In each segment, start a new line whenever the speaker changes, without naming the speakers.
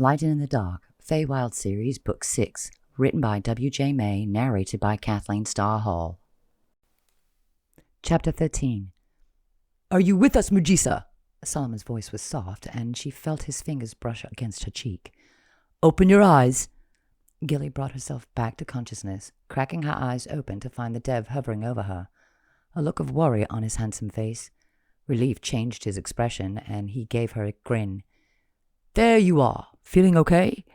Lighted in the Dark, Fae Wild Series, Book 6, written by W.J. May, narrated by Kathleen Starr Hall. Chapter 13.
"Are you with us, Mujisa?"
Solomon's voice was soft, and she felt his fingers brush against her cheek.
"Open your eyes."
Gilly brought herself back to consciousness, cracking her eyes open to find the dev hovering over her, a look of worry on his handsome face. Relief changed his expression, and he gave her a grin.
"There you are. Feeling okay?"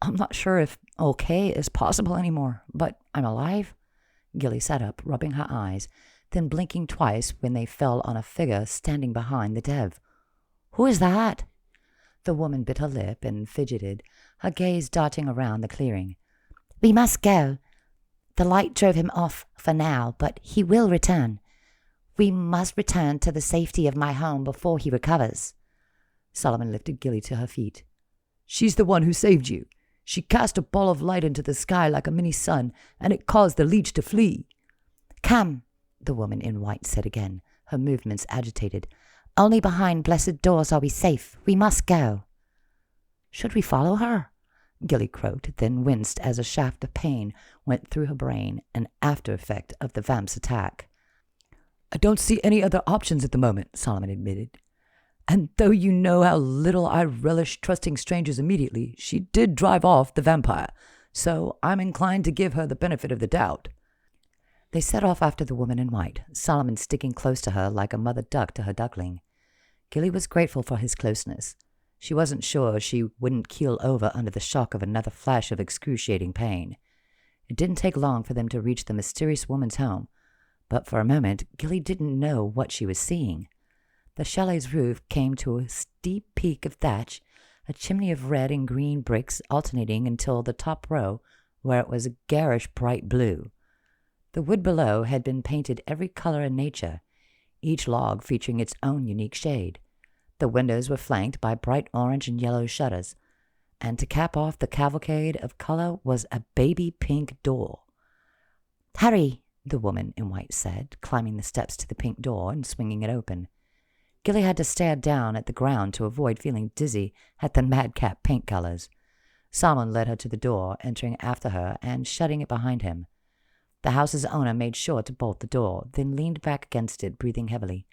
"I'm not sure if okay is possible anymore, but I'm alive." Gilly sat up, rubbing her eyes, then blinking twice when they fell on a figure standing behind the dev. "Who is that?" The woman bit her lip and fidgeted, her gaze darting around the clearing. "We must go. The light drove him off for now, but he will return. We must return to the safety of my home before he recovers."
Solomon lifted Gilly to her feet. "She's the one who saved you. She cast a ball of light into the sky like a mini sun, and it caused the leech to flee."
"Come," the woman in white said again, her movements agitated. "Only behind blessed doors are we safe. We must go." "Should we follow her?" Gilly croaked, then winced as a shaft of pain went through her brain, an after effect of the vamp's attack.
"I don't see any other options at the moment," Solomon admitted. "And though you know how little I relish trusting strangers immediately, she did drive off the vampire, so I'm inclined to give her the benefit of the doubt."
They set off after the woman in white, Solomon sticking close to her like a mother duck to her duckling. Gilly was grateful for his closeness. She wasn't sure she wouldn't keel over under the shock of another flash of excruciating pain. It didn't take long for them to reach the mysterious woman's home, but for a moment Gilly didn't know what she was seeing. The chalet's roof came to a steep peak of thatch, a chimney of red and green bricks alternating until the top row, where it was a garish bright blue. The wood below had been painted every color in nature, each log featuring its own unique shade. The windows were flanked by bright orange and yellow shutters, and to cap off the cavalcade of color was a baby pink door. "Hurry," the woman in white said, climbing the steps to the pink door and swinging it open. Gilly had to stare down at the ground to avoid feeling dizzy at the madcap paint colors. Solomon led her to the door, entering after her and shutting it behind him. The house's owner made sure to bolt the door, then leaned back against it, breathing heavily.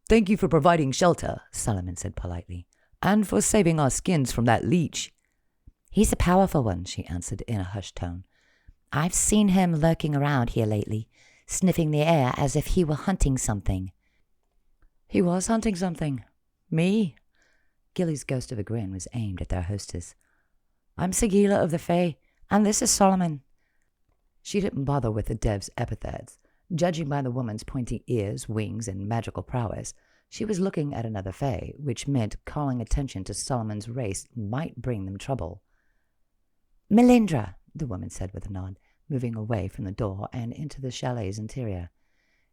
"Thank you for providing shelter," Solomon said politely, "and for saving our skins from that leech."
"He's a powerful one," she answered in a hushed tone. "I've seen him lurking around here lately, sniffing the air as if he were hunting something."
"He was hunting something. Me?"
Gilly's ghost of a grin was aimed at their hostess. "I'm Sagila of the Fae, and this is Solomon." She didn't bother with the dev's epithets. Judging by the woman's pointy ears, wings, and magical prowess, she was looking at another Fae, which meant calling attention to Solomon's race might bring them trouble. "Melindra," the woman said with a nod, moving away from the door and into the chalet's interior.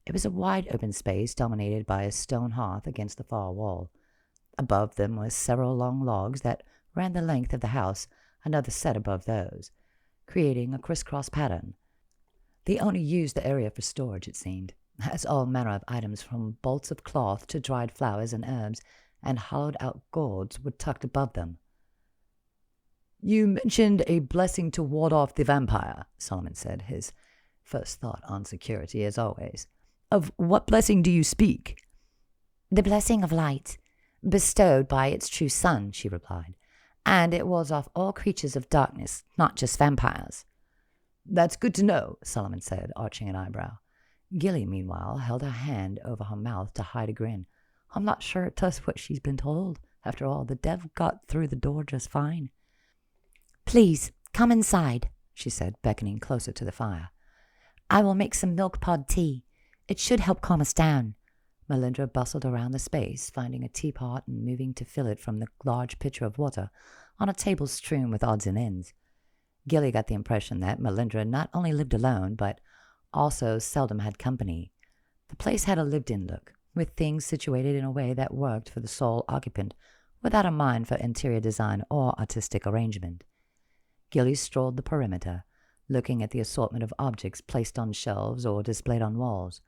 It was a wide open space dominated by a stone hearth against the far wall. Above them were several long logs that ran the length of the house, another set above those, creating a crisscross pattern. The owner used the area for storage, it seemed, as all manner of items from bolts of cloth to dried flowers and herbs and hollowed-out gourds were tucked above them.
"You mentioned a blessing to ward off the vampire," Solomon said, his first thought on security as always. "Of what blessing do you speak?"
"The blessing of light, bestowed by its true sun," she replied, "and it wards off all creatures of darkness, not just vampires."
"That's good to know," Solomon said, arching an eyebrow.
Gilly, meanwhile, held her hand over her mouth to hide a grin. "I'm not sure it does what she's been told. After all, the dev got through the door just fine." "Please, come inside," she said, beckoning closer to the fire. "I will make some milk pod tea. It should help calm us down." Melindra bustled around the space, finding a teapot and moving to fill it from the large pitcher of water on a table strewn with odds and ends. Gilly got the impression that Melindra not only lived alone, but also seldom had company. The place had a lived-in look, with things situated in a way that worked for the sole occupant, without a mind for interior design or artistic arrangement. Gilly strolled the perimeter, looking at the assortment of objects placed on shelves or displayed on walls.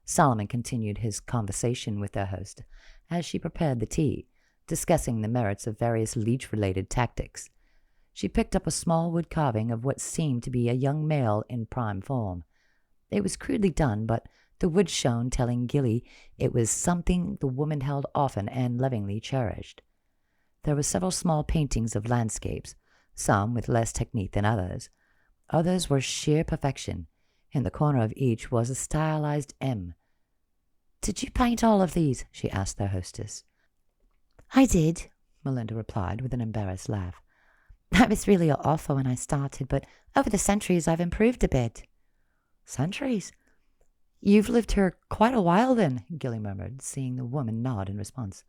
Solomon continued his conversation with their host as she prepared the tea, discussing the merits of various leech-related tactics. She picked up a small wood carving of what seemed to be a young male in prime form. It was crudely done, but the wood shone, telling Gilly it was something the woman held often and lovingly cherished. There were several small paintings of landscapes, some with less technique than others. Others were sheer perfection. In the corner of each was a stylized M. "Did you paint all of these?" she asked their hostess.
"I did,"
Melinda replied with an embarrassed laugh.
"I was really awful when I started, but over the centuries I've improved a bit."
"Centuries? You've lived here quite a while then," Gilly murmured, seeing the woman nod in response.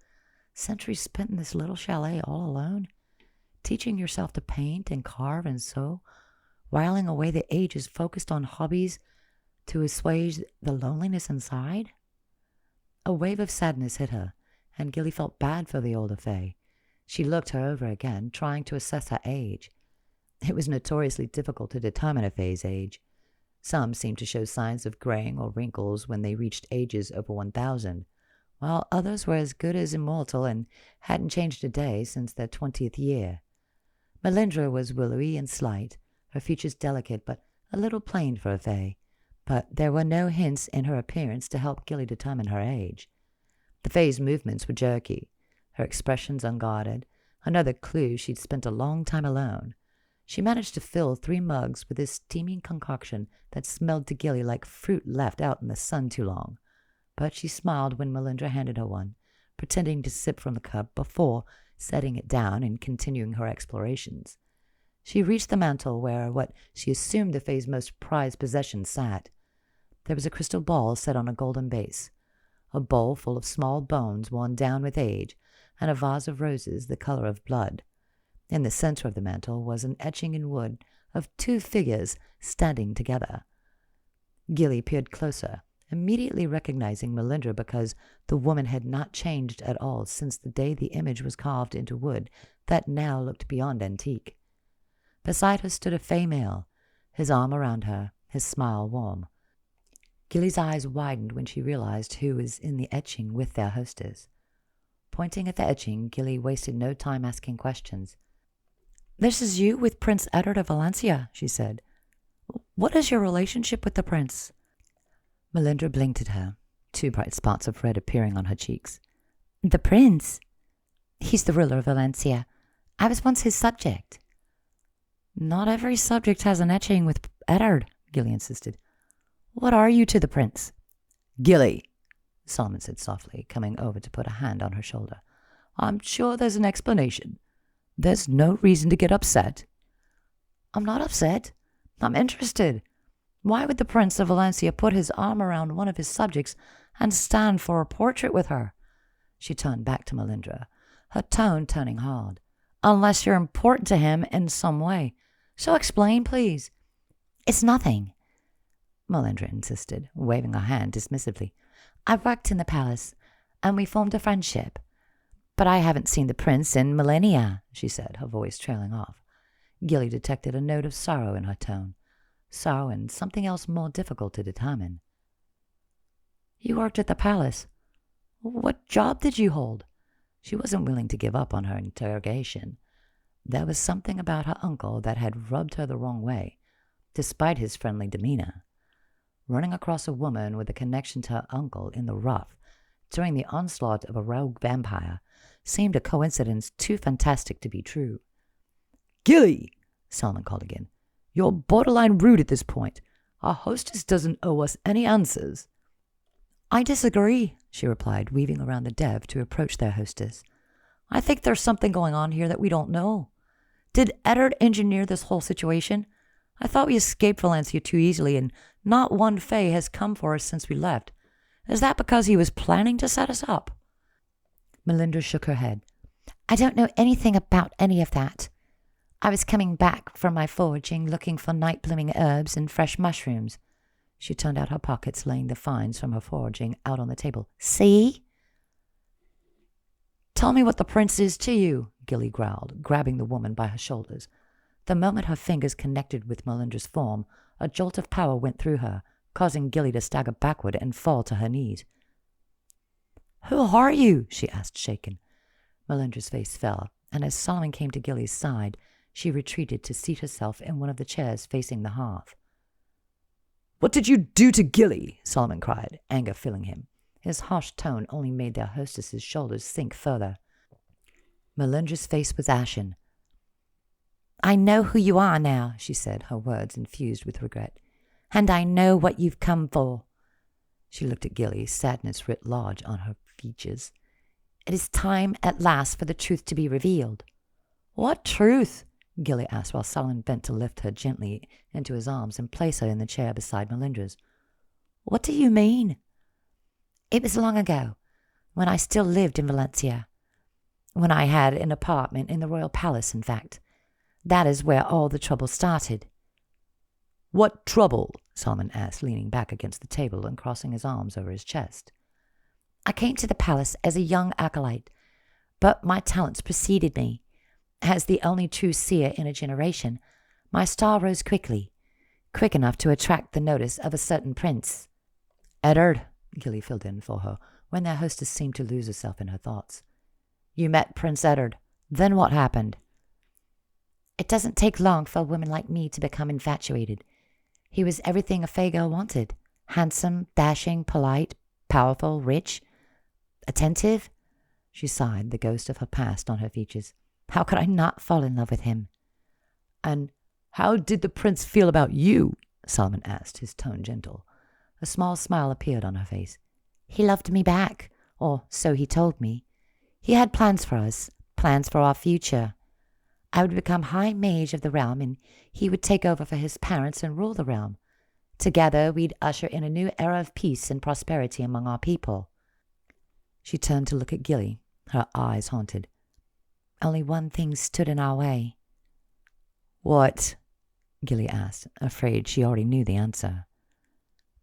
"Centuries spent in this little chalet all alone, teaching yourself to paint and carve and sew, whiling away the ages focused on hobbies to assuage the loneliness inside?" A wave of sadness hit her, and Gilly felt bad for the older Fae. She looked her over again, trying to assess her age. It was notoriously difficult to determine a Fae's age. Some seemed to show signs of graying or wrinkles when they reached ages over 1,000, while others were as good as immortal and hadn't changed a day since their 20th year. Melinda was willowy and slight, her features delicate but a little plain for a Fae, but there were no hints in her appearance to help Gilly determine her age. The Fae's movements were jerky, her expressions unguarded, another clue she'd spent a long time alone. She managed to fill 3 mugs with this steaming concoction that smelled to Gilly like fruit left out in the sun too long, but she smiled when Melinda handed her one, pretending to sip from the cup before setting it down and continuing her explorations. She reached the mantel where what she assumed the Fae's most prized possession sat. There was a crystal ball set on a golden base, a bowl full of small bones worn down with age, and a vase of roses the color of blood. In the center of the mantel was an etching in wood of 2 figures standing together. Gilly peered closer, immediately recognizing Melinda because the woman had not changed at all since the day the image was carved into wood that now looked beyond antique. Beside her stood a Fae male, his arm around her, his smile warm. Gilly's eyes widened when she realized who was in the etching with their hostess. Pointing at the etching, Gilly wasted no time asking questions. "This is you with Prince Eddard of Valencia," she said. "What is your relationship with the prince?" Melinda blinked at her, 2 bright spots of red appearing on her cheeks.
"The prince? He's the ruler of Valencia. I was once his subject."
"Not every subject has an etching with Eddard," Gilly insisted. "What are you to the prince?" "Gilly," Solomon said softly, coming over to put a hand on her shoulder. "I'm sure there's an explanation. There's no reason to get upset." "I'm not upset. I'm interested. Why would the Prince of Valencia put his arm around one of his subjects and stand for a portrait with her?" She turned back to Melinda, her tone turning hard. "Unless you're important to him in some way. So explain, please."
"It's nothing,"
Melinda insisted, waving her hand dismissively.
"I worked in the palace, and we formed a friendship. But I haven't seen the prince in millennia," she said, her voice trailing off.
Gilly detected a note of sorrow in her tone. Sorrow and something else more difficult to determine. "You worked at the palace. What job did you hold?" She wasn't willing to give up on her interrogation. There was something about her uncle that had rubbed her the wrong way, despite his friendly demeanor. Running across a woman with a connection to her uncle in the rough during the onslaught of a rogue vampire seemed a coincidence too fantastic to be true. "Gilly," Solomon called again, "you're borderline rude at this point. Our hostess doesn't owe us any answers." "I disagree," she replied, weaving around the dev to approach their hostess. "I think there's something going on here that we don't know. Did Eddard engineer this whole situation? I thought we escaped Valencia too easily, and not one Fae has come for us since we left. Is that because he was planning to set us up?"
Melinda shook her head. "I don't know anything about any of that. I was coming back from my foraging looking for night-blooming herbs and fresh mushrooms." She turned out her pockets, laying the finds from her foraging out on the table. "See?"
"Tell me what the prince is to you," Gilly growled, grabbing the woman by her shoulders. The moment her fingers connected with Melinda's form, a jolt of power went through her, causing Gilly to stagger backward and fall to her knees. "Who are you?" she asked, shaken. Melindra's face fell, and as Solomon came to Gilly's side, she retreated to seat herself in one of the chairs facing the hearth.
"What did you do to Gilly?" Solomon cried,
anger filling him. His harsh tone only made their hostess's shoulders sink further. Melindra's face was ashen. "I know who you are now," she said, her words infused with regret. "And I know what you've come for." She looked at Gilly, sadness writ large on her features. "It is time at last for the truth to be revealed."
"What truth?"
Gilly asked while Solomon bent to lift her gently into his arms and place her in the chair beside Melindra's.
"What do you mean?"
"It was long ago, when I still lived in Valencia. When I had an apartment in the royal palace, in fact. That is where all the trouble started."
"What trouble?"
Solomon asked, leaning back against the table and crossing his arms over his chest. "I came to the palace as a young acolyte, but my talents preceded me. As the only true seer in a generation, my star rose quickly, quick enough to attract the notice of a certain prince."
"Eddard,"
Gilly filled in for her, when their hostess seemed to lose herself in her thoughts.
"You met Prince Eddard. Then what happened?"
"It doesn't take long for a woman like me to become infatuated. He was everything a Fae girl wanted. Handsome, dashing, polite, powerful, rich, attentive." She sighed, the ghost of her past on her features. "How could I not fall in love with him?"
"And how did the prince feel about you?" Solomon asked, his tone gentle.
A small smile appeared on her face. "He loved me back, or so he told me. He had plans for us, plans for our future. I would become High Mage of the realm, and he would take over for his parents and rule the realm. Together, we'd usher in a new era of peace and prosperity among our people." She turned to look at Gilly, her eyes haunted. "Only one thing stood in our way."
"What?"
Gilly asked, afraid she already knew the answer.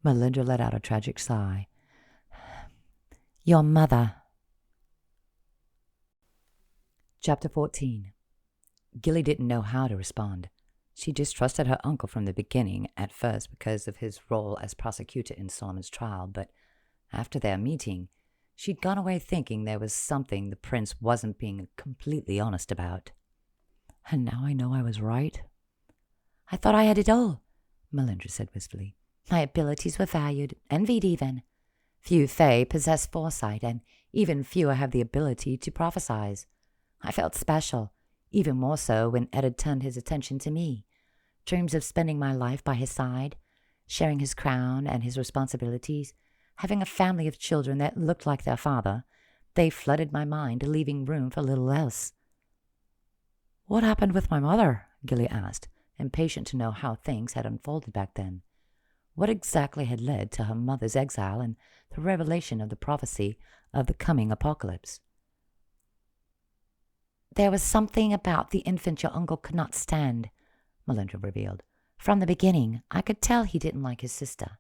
Melindra let out a tragic sigh. "Your mother." Chapter 14. Gilly didn't know how to respond. She distrusted her uncle from the beginning, at first because of his role as prosecutor in Solomon's trial, but after their meeting, she'd gone away thinking there was something the prince wasn't being completely honest about.
"And now I know I was right."
"I thought I had it all," Melindra said wistfully. "My abilities were valued, envied even. Few Fae possess foresight, and even fewer have the ability to prophesize. I felt special, even more so when Ed had turned his attention to me. Dreams of spending my life by his side, sharing his crown and his responsibilities, having a family of children that looked like their father, they flooded my mind, leaving room for little else."
"What happened with my mother?"
Gilly asked, impatient to know how things had unfolded back then. What exactly had led to her mother's exile and the revelation of the prophecy of the coming apocalypse? "There was something about the infant your uncle could not stand," Melindra revealed. "From the beginning, I could tell he didn't like his sister.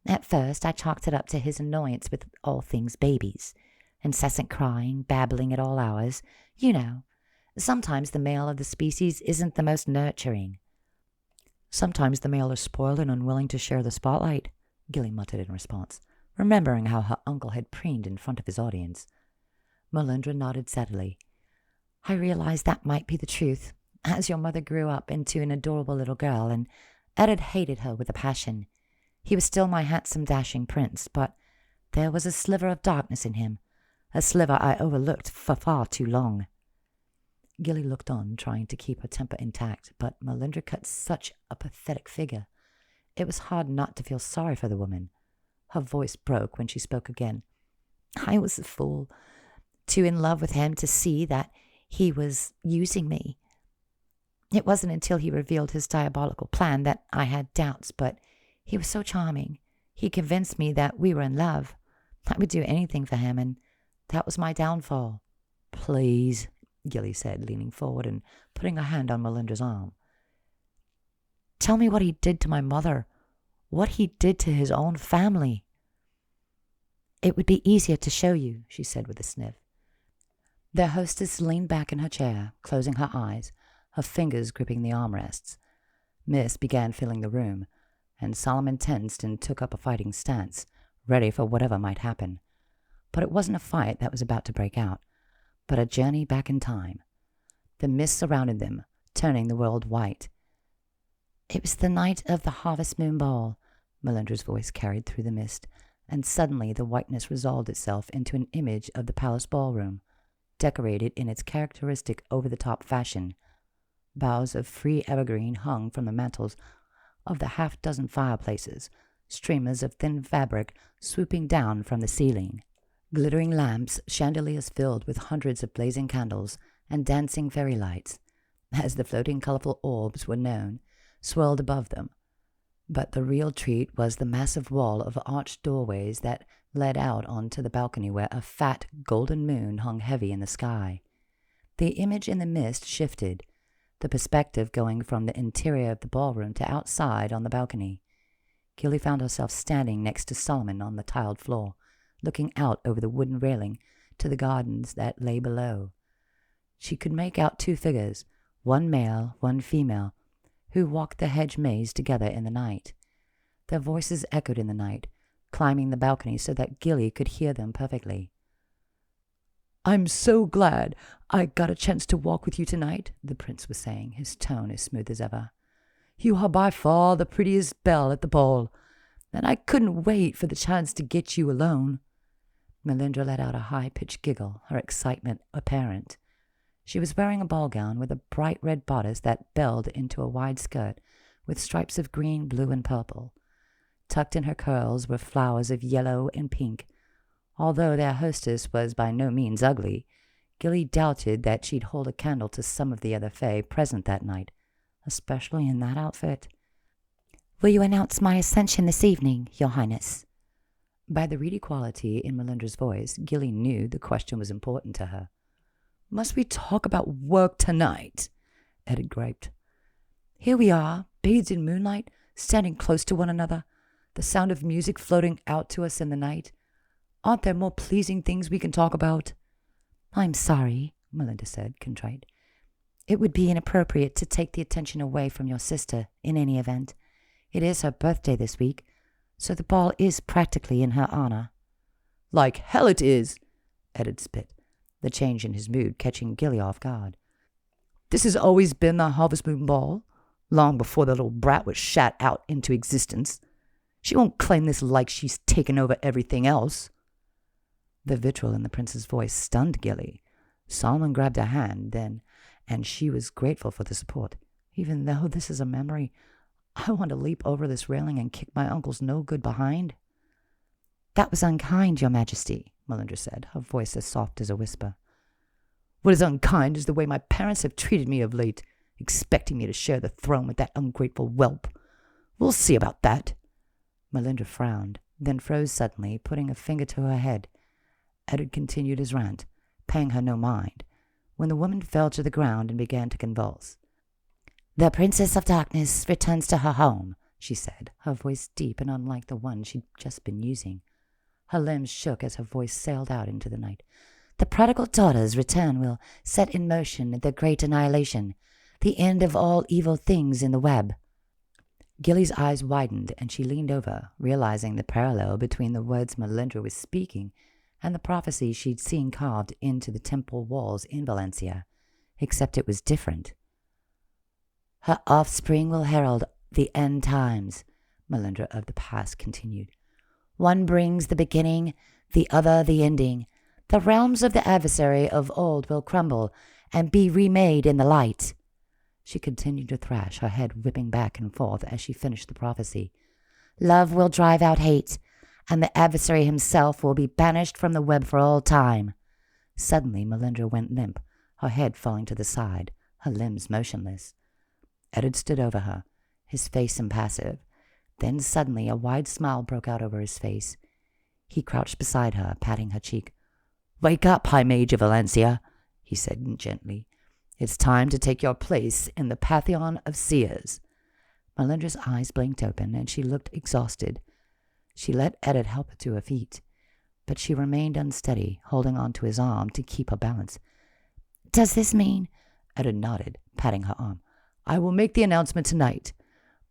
At first, I chalked it up to his annoyance with all things babies. Incessant crying, babbling at all hours. You know, sometimes the male of the species isn't the most nurturing."
"Sometimes the male is spoiled and unwilling to share the spotlight," Gilly muttered in response, remembering how her uncle had preened in front of his audience.
Melindra nodded sadly. "I realized that might be the truth, as your mother grew up into an adorable little girl, and Eddard hated her with a passion. He was still my handsome, dashing prince, but there was a sliver of darkness in him, a sliver I overlooked for far too long." Gilly looked on, trying to keep her temper intact, but Melindra cut such a pathetic figure. It was hard not to feel sorry for the woman. Her voice broke when she spoke again. "I was a fool, too in love with him to see that he was using me. It wasn't until he revealed his diabolical plan that I had doubts, but he was so charming. He convinced me that we were in love. I would do anything for him, and that was my downfall."
"Please,"
Gilly said, leaning forward and putting a hand on Melindra's arm. "Tell me what he did to my mother, what he did to his own family." "It would be easier to show you," she said with a sniff. Their hostess leaned back in her chair, closing her eyes, her fingers gripping the armrests. Mist began filling the room, and Solomon tensed and took up a fighting stance, ready for whatever might happen. But it wasn't a fight that was about to break out, but a journey back in time. The mist surrounded them, turning the world white. It was the night of the Harvest Moon Ball, Melindra's voice carried through the mist, and suddenly the whiteness resolved itself into an image of the palace ballroom, decorated in its characteristic over-the-top fashion. Boughs of free evergreen hung from the mantels of the half-dozen fireplaces, streamers of thin fabric swooping down from the ceiling. Glittering lamps, chandeliers filled with hundreds of blazing candles, and dancing fairy lights, as the floating colorful orbs were known, swirled above them. But the real treat was the massive wall of arched doorways that led out onto the balcony where a fat golden moon hung heavy in the sky. The image in the mist shifted, the perspective going from the interior of the ballroom to outside on the balcony. Gilly found herself standing next to Solomon on the tiled floor, looking out over the wooden railing to the gardens that lay below. She could make out two figures, one male, one female, who walked the hedge maze together in the night. Their voices echoed in the night, climbing the balcony so that Gilly could hear them perfectly.
"I'm so glad I got a chance to walk with you tonight," the prince was saying, his tone as smooth as ever. "You are by far the prettiest belle at the ball, and I couldn't wait for the chance to get you alone."
Melindra let out a high-pitched giggle, her excitement apparent. She was wearing a ball gown with a bright red bodice that belled into a wide skirt with stripes of green, blue, and purple. Tucked in her curls were flowers of yellow and pink. Although their hostess was by no means ugly, Gilly doubted that she'd hold a candle to some of the other fae present that night, especially in that outfit. "Will you announce my ascension this evening, Your Highness?" By the reedy quality in Melindra's voice, Gilly knew the question was important to her.
"Must we talk about work tonight?" Edith griped. "Here we are, bathed in moonlight, standing close to one another, the sound of music floating out to us in the night. Aren't there more pleasing things we can talk about?"
"I'm sorry," Melinda said, contrite. "It would be inappropriate to take the attention away from your sister in any event. It is her birthday this week, so the ball is practically in her honor."
"Like hell it is,"
Edith spit, the change in his mood catching Gilly off guard.
"This has always been the Harvest Moon Ball, long before the little brat was shat out into existence. She won't claim this like she's taken over everything else."
The vitriol in the prince's voice stunned Gilly. Solomon grabbed her hand then, and she was grateful for the support. "Even though this is a memory, I want to leap over this railing and kick my uncle's no-good behind." "That was unkind, Your Majesty," Melindra said, her voice as soft as a whisper.
"What is unkind is the way my parents have treated me of late, expecting me to share the throne with that ungrateful whelp. We'll see about that."
Melindra frowned, then froze suddenly, putting a finger to her head. Edward continued his rant, paying her no mind, when the woman fell to the ground and began to convulse. "The Princess of Darkness returns to her home," she said, her voice deep and unlike the one she'd just been using. Her limbs shook as her voice sailed out into the night. "The prodigal daughter's return will set in motion the Great Annihilation, the end of all evil things in the web." Gilly's eyes widened, and she leaned over, realizing the parallel between the words Melindra was speaking and the prophecy she'd seen carved into the temple walls in Valencia, except it was different. "Her offspring will herald the end times," Melindra of the past continued. "One brings the beginning, the other the ending. The realms of the adversary of old will crumble and be remade in the light." She continued to thrash, her head whipping back and forth as she finished the prophecy. "Love will drive out hate, and the adversary himself will be banished from the web for all time." Suddenly Melindra went limp, her head falling to the side, her limbs motionless. Edward stood over her, his face impassive. Then suddenly a wide smile broke out over his face. He crouched beside her, patting her cheek. "Wake up, High Mage of Valencia," he said gently. "It's time to take your place in the Pantheon of Seers." Melindra's eyes blinked open, and she looked exhausted. She let Edith help her to her feet, but she remained unsteady, holding on to his arm to keep her balance. "Does this mean—" Edith nodded, patting her arm. "I will make the announcement tonight,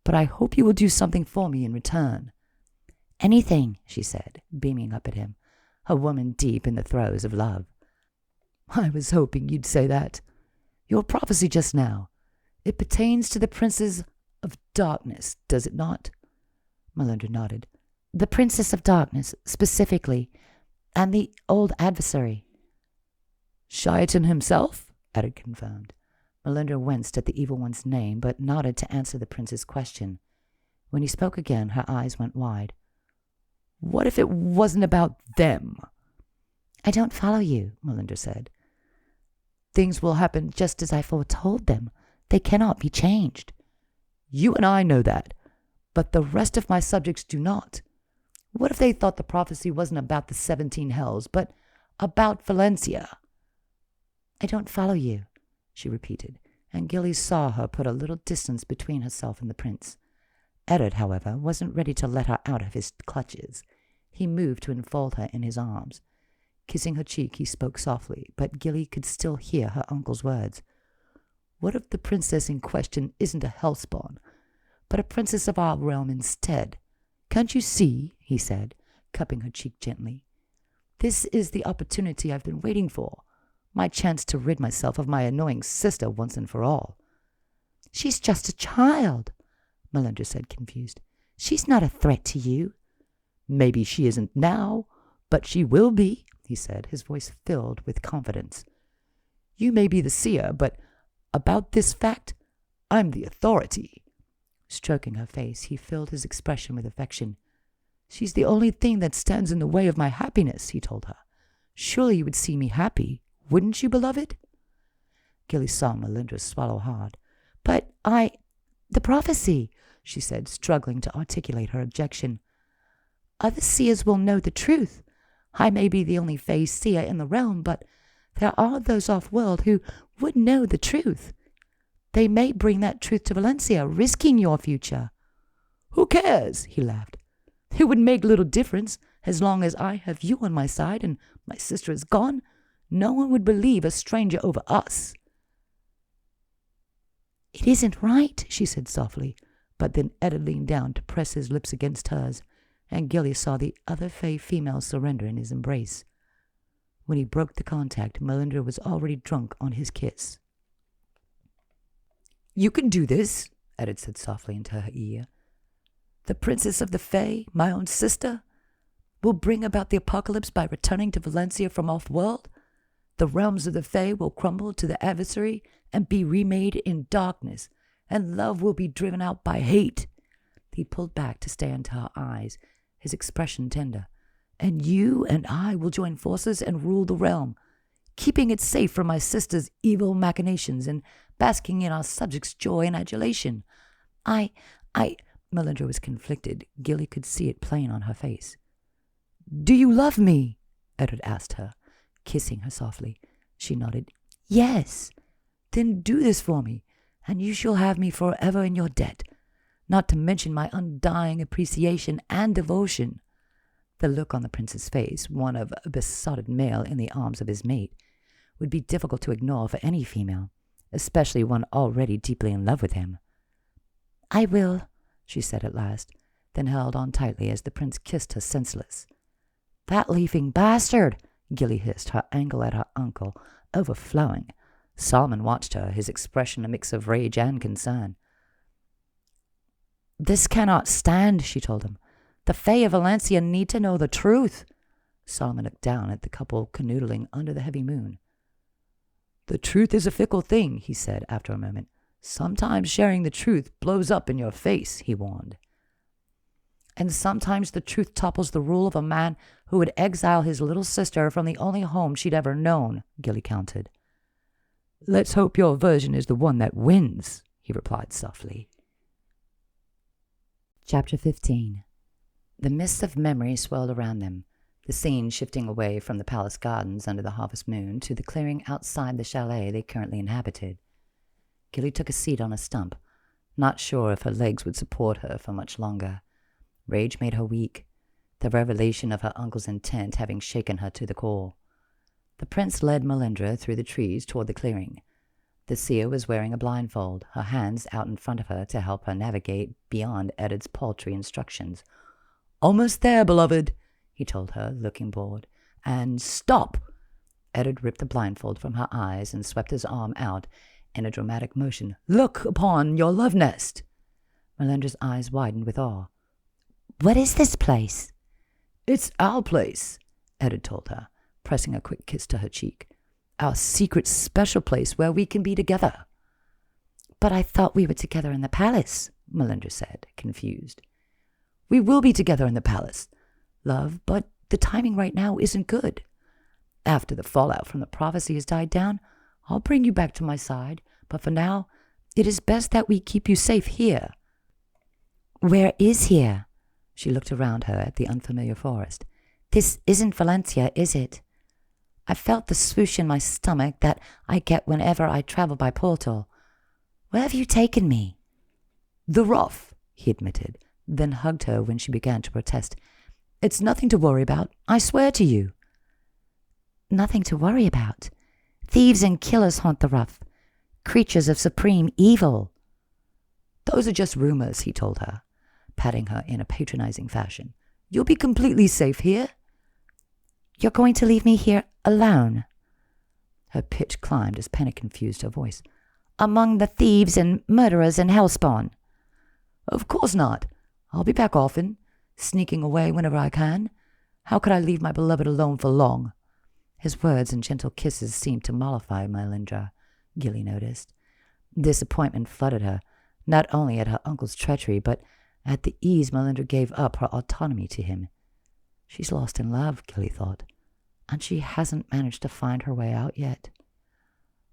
but I hope you will do something for me in return." "Anything," she said, beaming up at him, a woman deep in the throes of love.
I was hoping you'd say that. Your prophecy just now. It pertains to the princes of darkness, does it not? Melinda nodded. The princess of darkness, specifically, and the old adversary. Shiaton himself? Eddard confirmed. Melinda winced at the evil one's name, but nodded to answer the prince's question. When he spoke again, her eyes went wide. What if it wasn't about them? I don't follow you, Melinda said. Things will happen just as I foretold them. They cannot be changed. You and I know that, but the rest of my subjects do not. What if they thought the prophecy wasn't about the 17 hells, but about Valencia? I don't follow you, she repeated, and Gilly saw her put a little distance between herself and the prince. Eddard, however, wasn't ready to let her out of his clutches. He moved to enfold her in his arms. Kissing her cheek, he spoke softly, but Gilly could still hear her uncle's words. What if the princess in question isn't a hellspawn, but a princess of our realm instead? Can't you see, he said, cupping her cheek gently. This is the opportunity I've been waiting for, my chance to rid myself of my annoying sister once and for all. She's just a child, Melinda said, confused. She's not a threat to you. Maybe she isn't now, but she will be, he said, his voice filled with confidence. You may be the seer, but about this fact, I'm the authority. Stroking her face, he filled his expression with affection. She's the only thing that stands in the way of my happiness, he told her. Surely you would see me happy, wouldn't you, beloved? Gilly saw Melinda swallow hard. But the prophecy, she said, struggling to articulate her objection. Other seers will know the truth. I may be the only Fae seer in the realm, but there are those off-world who would know the truth. They may bring that truth to Valencia, risking your future. Who cares? He laughed. It would make little difference. As long as I have you on my side and my sister is gone, no one would believe a stranger over us. It isn't right, she said softly, but then Eddard leaned down to press his lips against hers, and Gilly saw the other Fae female surrender in his embrace. When he broke the contact, Melinda was already drunk on his kiss. You can do this, Eddard said softly into her ear. The princess of the Fae, my own sister, will bring about the apocalypse by returning to Valencia from off-world. The realms of the Fae will crumble to the adversary and be remade in darkness, and love will be driven out by hate. He pulled back to stare into her eyes, his expression tender. And you and I will join forces and rule the realm, keeping it safe from my sister's evil machinations and basking in our subjects' joy and adulation. Melinda was conflicted. Gilly could see it plain on her face. Do you love me? Eddard asked her, kissing her softly. She nodded. Yes. Then do this for me, and you shall have me forever in your debt, not to mention my undying appreciation and devotion. The look on the prince's face, one of a besotted male in the arms of his mate, would be difficult to ignore for any female, especially one already deeply in love with him. I will, she said at last, then held on tightly as the prince kissed her senseless. That leafing bastard! Gilly hissed, her anger at her uncle overflowing. Solomon watched her, his expression a mix of rage and concern. This cannot stand, she told him. The Fae of Valencia need to know the truth. Solomon looked down at the couple canoodling under the heavy moon. The truth is a fickle thing, he said after a moment. Sometimes sharing the truth blows up in your face, he warned. And sometimes the truth topples the rule of a man who would exile his little sister from the only home she'd ever known, Gilly countered. Let's hope your version is the one that wins, he replied softly. Chapter 15. The mist of memory swirled around them, the scene shifting away from the palace gardens under the harvest moon to the clearing outside the chalet they currently inhabited. Gilly took a seat on a stump, not sure if her legs would support her for much longer. Rage made her weak, the revelation of her uncle's intent having shaken her to the core. The prince led Melinda through the trees toward the clearing. The seer was wearing a blindfold, her hands out in front of her to help her navigate beyond Eddard's paltry instructions. Almost there, beloved, he told her, looking bored. And stop!
Eddard ripped the blindfold from her eyes and swept his arm out in a dramatic motion. "Look upon your love nest!" Melindra's eyes widened with awe.
"What is this place?"
"It's our place," Eddard told her, pressing a quick kiss to her cheek. "Our secret special place where we can be together."
"But I thought we were together in the palace," Melindra said, confused.
"We will be together in the palace, love, but the timing right now isn't good. After the fallout from the prophecy has died down, I'll bring you back to my side, but for now, it is best that we keep you safe here."
"Where is here?"
She looked around her at the unfamiliar forest.
"This isn't Valencia, is it? I felt the swoosh in my stomach that I get whenever I travel by portal. Where have you taken me?"
"The rough," he admitted, then hugged her when she began to protest. "It's nothing to worry about, I swear to you."
"Nothing to worry about? Thieves and killers haunt the rough. Creatures of supreme evil."
"Those are just rumors," he told her, patting her in a patronizing fashion. "You'll be completely safe here."
"You're going to leave me here alone?"
Her pitch climbed as panic confused her voice.
"Among the thieves and murderers and hellspawn?"
"Of course not. I'll be back often, sneaking away whenever I can. How could I leave my beloved alone for long?" His words and gentle kisses seemed to mollify Melindra, Gilly noticed. Disappointment flooded her, not only at her uncle's treachery, but at the ease Melindra gave up her autonomy to him. She's lost in love, Gilly thought, and she hasn't managed to find her way out yet.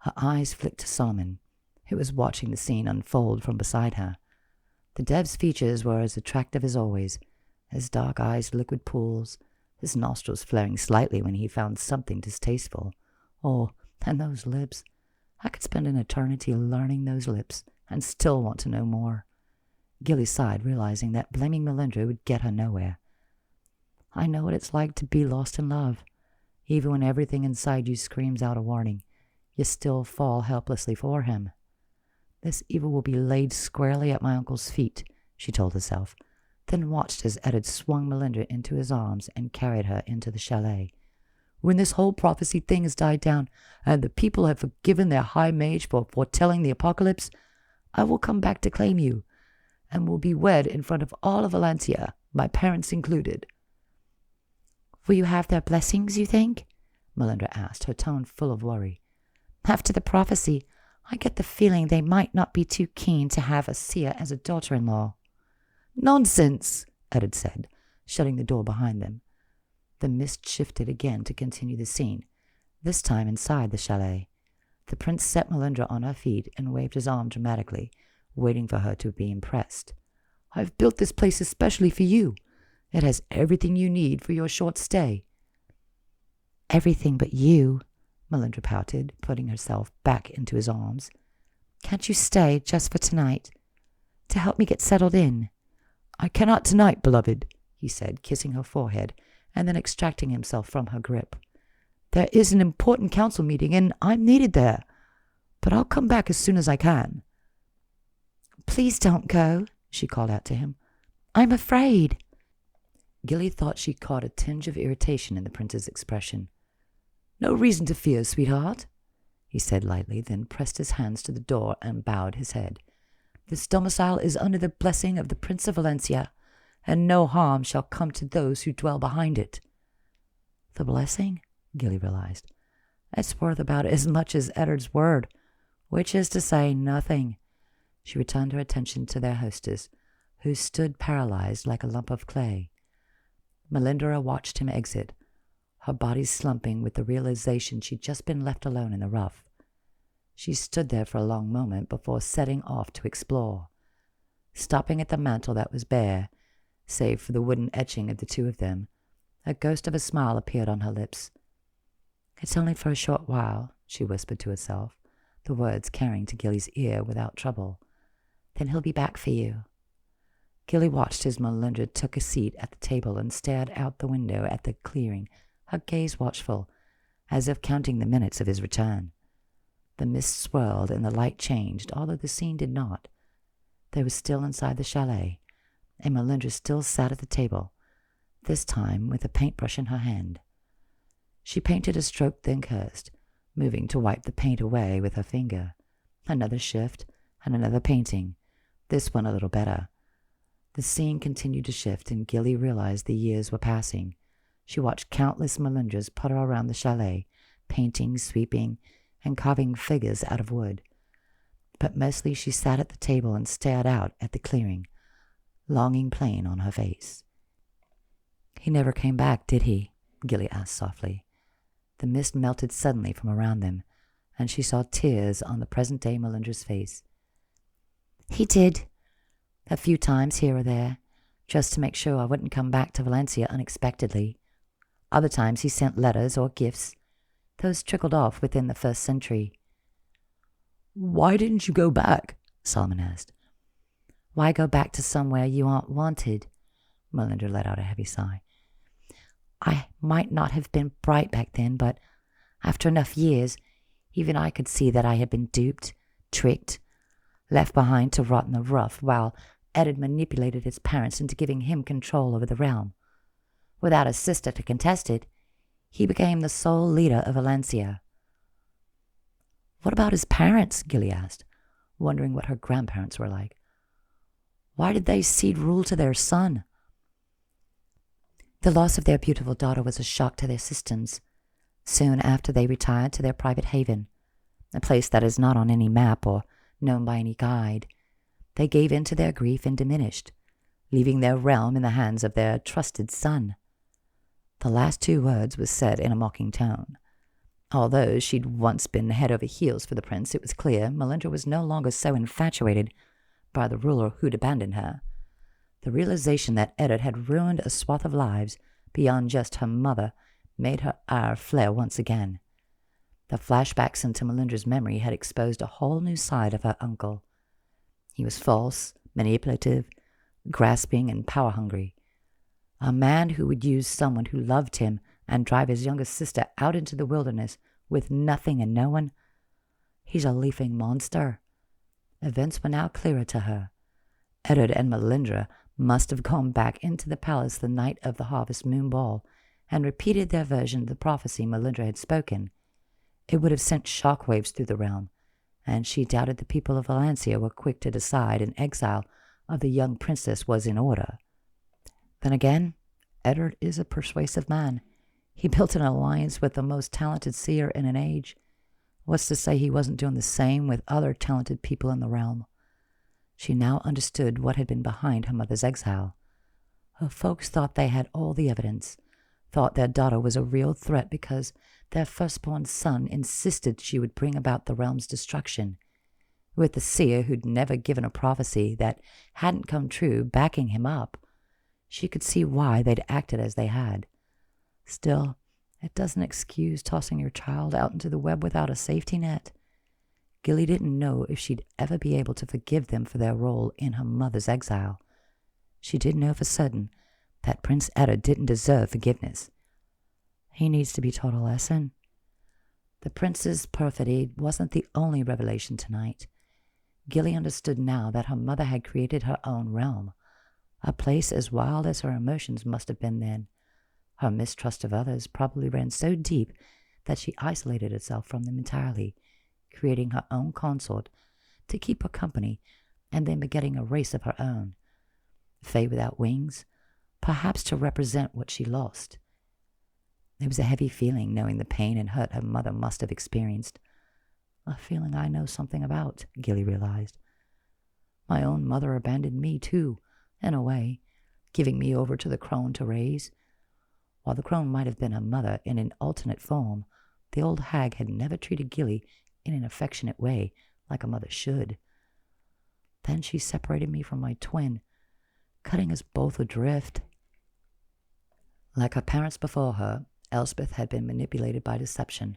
Her eyes flicked to Solomon, who was watching the scene unfold from beside her. The dev's features were as attractive as always, his dark eyes liquid pools, his nostrils flaring slightly when he found something distasteful. Oh, and those lips. I could spend an eternity learning those lips and still want to know more. Gilly sighed, realizing that blaming Melindra would get her nowhere. "I know what it's like to be lost in love. Even when everything inside you screams out a warning, you still fall helplessly for him. This evil will be laid squarely at my uncle's feet," she told herself, then watched as Eddard swung Melindra into his arms and carried her into the chalet. "When this whole prophecy thing has died down, and the people have forgiven their high mage for foretelling the apocalypse, I will come back to claim you, and will be wed in front of all of Valencia, my parents included."
"Will you have their blessings, you think?"
Melindra asked, her tone full of worry.
"After the prophecy, I get the feeling they might not be too keen to have a seer as a daughter-in-law."
"Nonsense," Eddard said, shutting the door behind them. The mist shifted again to continue the scene, this time inside the chalet. The prince set Melindra on her feet and waved his arm dramatically, waiting for her to be impressed. "I've built this place especially for you. It has everything you need for your short stay."
"Everything but you,"
Melindra pouted, putting herself back into his arms.
"Can't you stay just for tonight, to help me get settled in?"
"I cannot tonight, beloved," he said, kissing her forehead and then extracting himself from her grip. "There is an important council meeting, and I'm needed there. But I'll come back as soon as I can."
"Please don't go," she called out to him. "I'm afraid."
Gilly thought she caught a tinge of irritation in the prince's expression. "No reason to fear, sweetheart," he said lightly, then pressed his hands to the door and bowed his head. "This domicile is under the blessing of the Prince of Valencia, and no harm shall come to those who dwell behind it." The blessing? Gilly realized. It's worth about as much as Eddard's word, which is to say nothing. She returned her attention to their hostess, who stood paralyzed like a lump of clay. Melindra watched him exit, her body slumping with the realization she'd just been left alone in the rough. She stood there for a long moment before setting off to explore. Stopping at the mantel that was bare, save for the wooden etching of the two of them, a ghost of a smile appeared on her lips. "It's only for a short while," she whispered to herself, the words carrying to Gilly's ear without trouble. "Then he'll be back for you." Gilly watched as Melindra took a seat at the table and stared out the window at the clearing, her gaze watchful, as if counting the minutes of his return. The mist swirled and the light changed, although the scene did not. They were still inside the chalet, and Melindra still sat at the table, this time with a paintbrush in her hand. She painted a stroke, then cursed, moving to wipe the paint away with her finger. Another shift, and another painting, this one a little better. The scene continued to shift, and Gilly realized the years were passing. She watched countless Melindras putter around the chalet, painting, sweeping, and carving figures out of wood. But mostly she sat at the table and stared out at the clearing, longing plain on her face. "He never came back, did he?" Gilly asked softly. The mist melted suddenly from around them, and she saw tears on the present-day Melindra's face. "He did. A few times here or there, just to make sure I wouldn't come back to Valencia unexpectedly. Other times he sent letters or gifts. Those trickled off within the first century." "Why didn't you go back?" Solomon asked. "Why go back to somewhere you aren't wanted?" Melindra let out a heavy sigh. "I might not have been bright back then, but after enough years, even I could see that I had been duped, tricked, left behind to rot in the rough, while Ed had manipulated his parents into giving him control over the realm. Without a sister to contest it, he became the sole leader of Valencia." "What about his parents?" Gilly asked, wondering what her grandparents were like. "Why did they cede rule to their son?" "The loss of their beautiful daughter was a shock to their systems. Soon after, they retired to their private haven, a place that is not on any map or known by any guide. They gave in to their grief and diminished, leaving their realm in the hands of their trusted son." The last two words was said in a mocking tone. Although she'd once been head over heels for the prince, it was clear Melindra was no longer so infatuated by the ruler who'd abandoned her. The realization that Eddard had ruined a swath of lives beyond just her mother made her ire flare once again. The flashbacks into Melindra's memory had exposed a whole new side of her uncle. He was false, manipulative, grasping, and power-hungry. A man who would use someone who loved him and drive his younger sister out into the wilderness with nothing and no one. He's a leafing monster. Events were now clearer to her. Eddard and Melindra must have gone back into the palace the night of the Harvest Moon Ball and repeated their version of the prophecy Melindra had spoken. It would have sent shockwaves through the realm, and she doubted the people of Valencia were quick to decide an exile of the young princess was in order. Then again, Eddard is a persuasive man. He built an alliance with the most talented seer in an age. What's to say he wasn't doing the same with other talented people in the realm? She now understood what had been behind her mother's exile. Her folks thought they had all the evidence, thought their daughter was a real threat because their firstborn son insisted she would bring about the realm's destruction. With the seer who'd never given a prophecy that hadn't come true backing him up, she could see why they'd acted as they had. Still, it doesn't excuse tossing your child out into the web without a safety net. Gilly didn't know if she'd ever be able to forgive them for their role in her mother's exile. She did know for certain that Prince Eddard didn't deserve forgiveness. He needs to be taught a lesson. The prince's perfidy wasn't the only revelation tonight. Gilly understood now that her mother had created her own realm, a place as wild as her emotions must have been then. Her mistrust of others probably ran so deep that she isolated herself from them entirely, creating her own consort to keep her company and then begetting a race of her own. Fae without wings, perhaps to represent what she lost. There was a heavy feeling knowing the pain and hurt her mother must have experienced. A feeling I know something about, Gilly realized. My own mother abandoned me too, in a way, giving me over to the crone to raise. While the crone might have been her mother in an alternate form, the old hag had never treated Gilly in an affectionate way like a mother should. Then she separated me from my twin, cutting us both adrift. Like her parents before her, Elspeth had been manipulated by deception.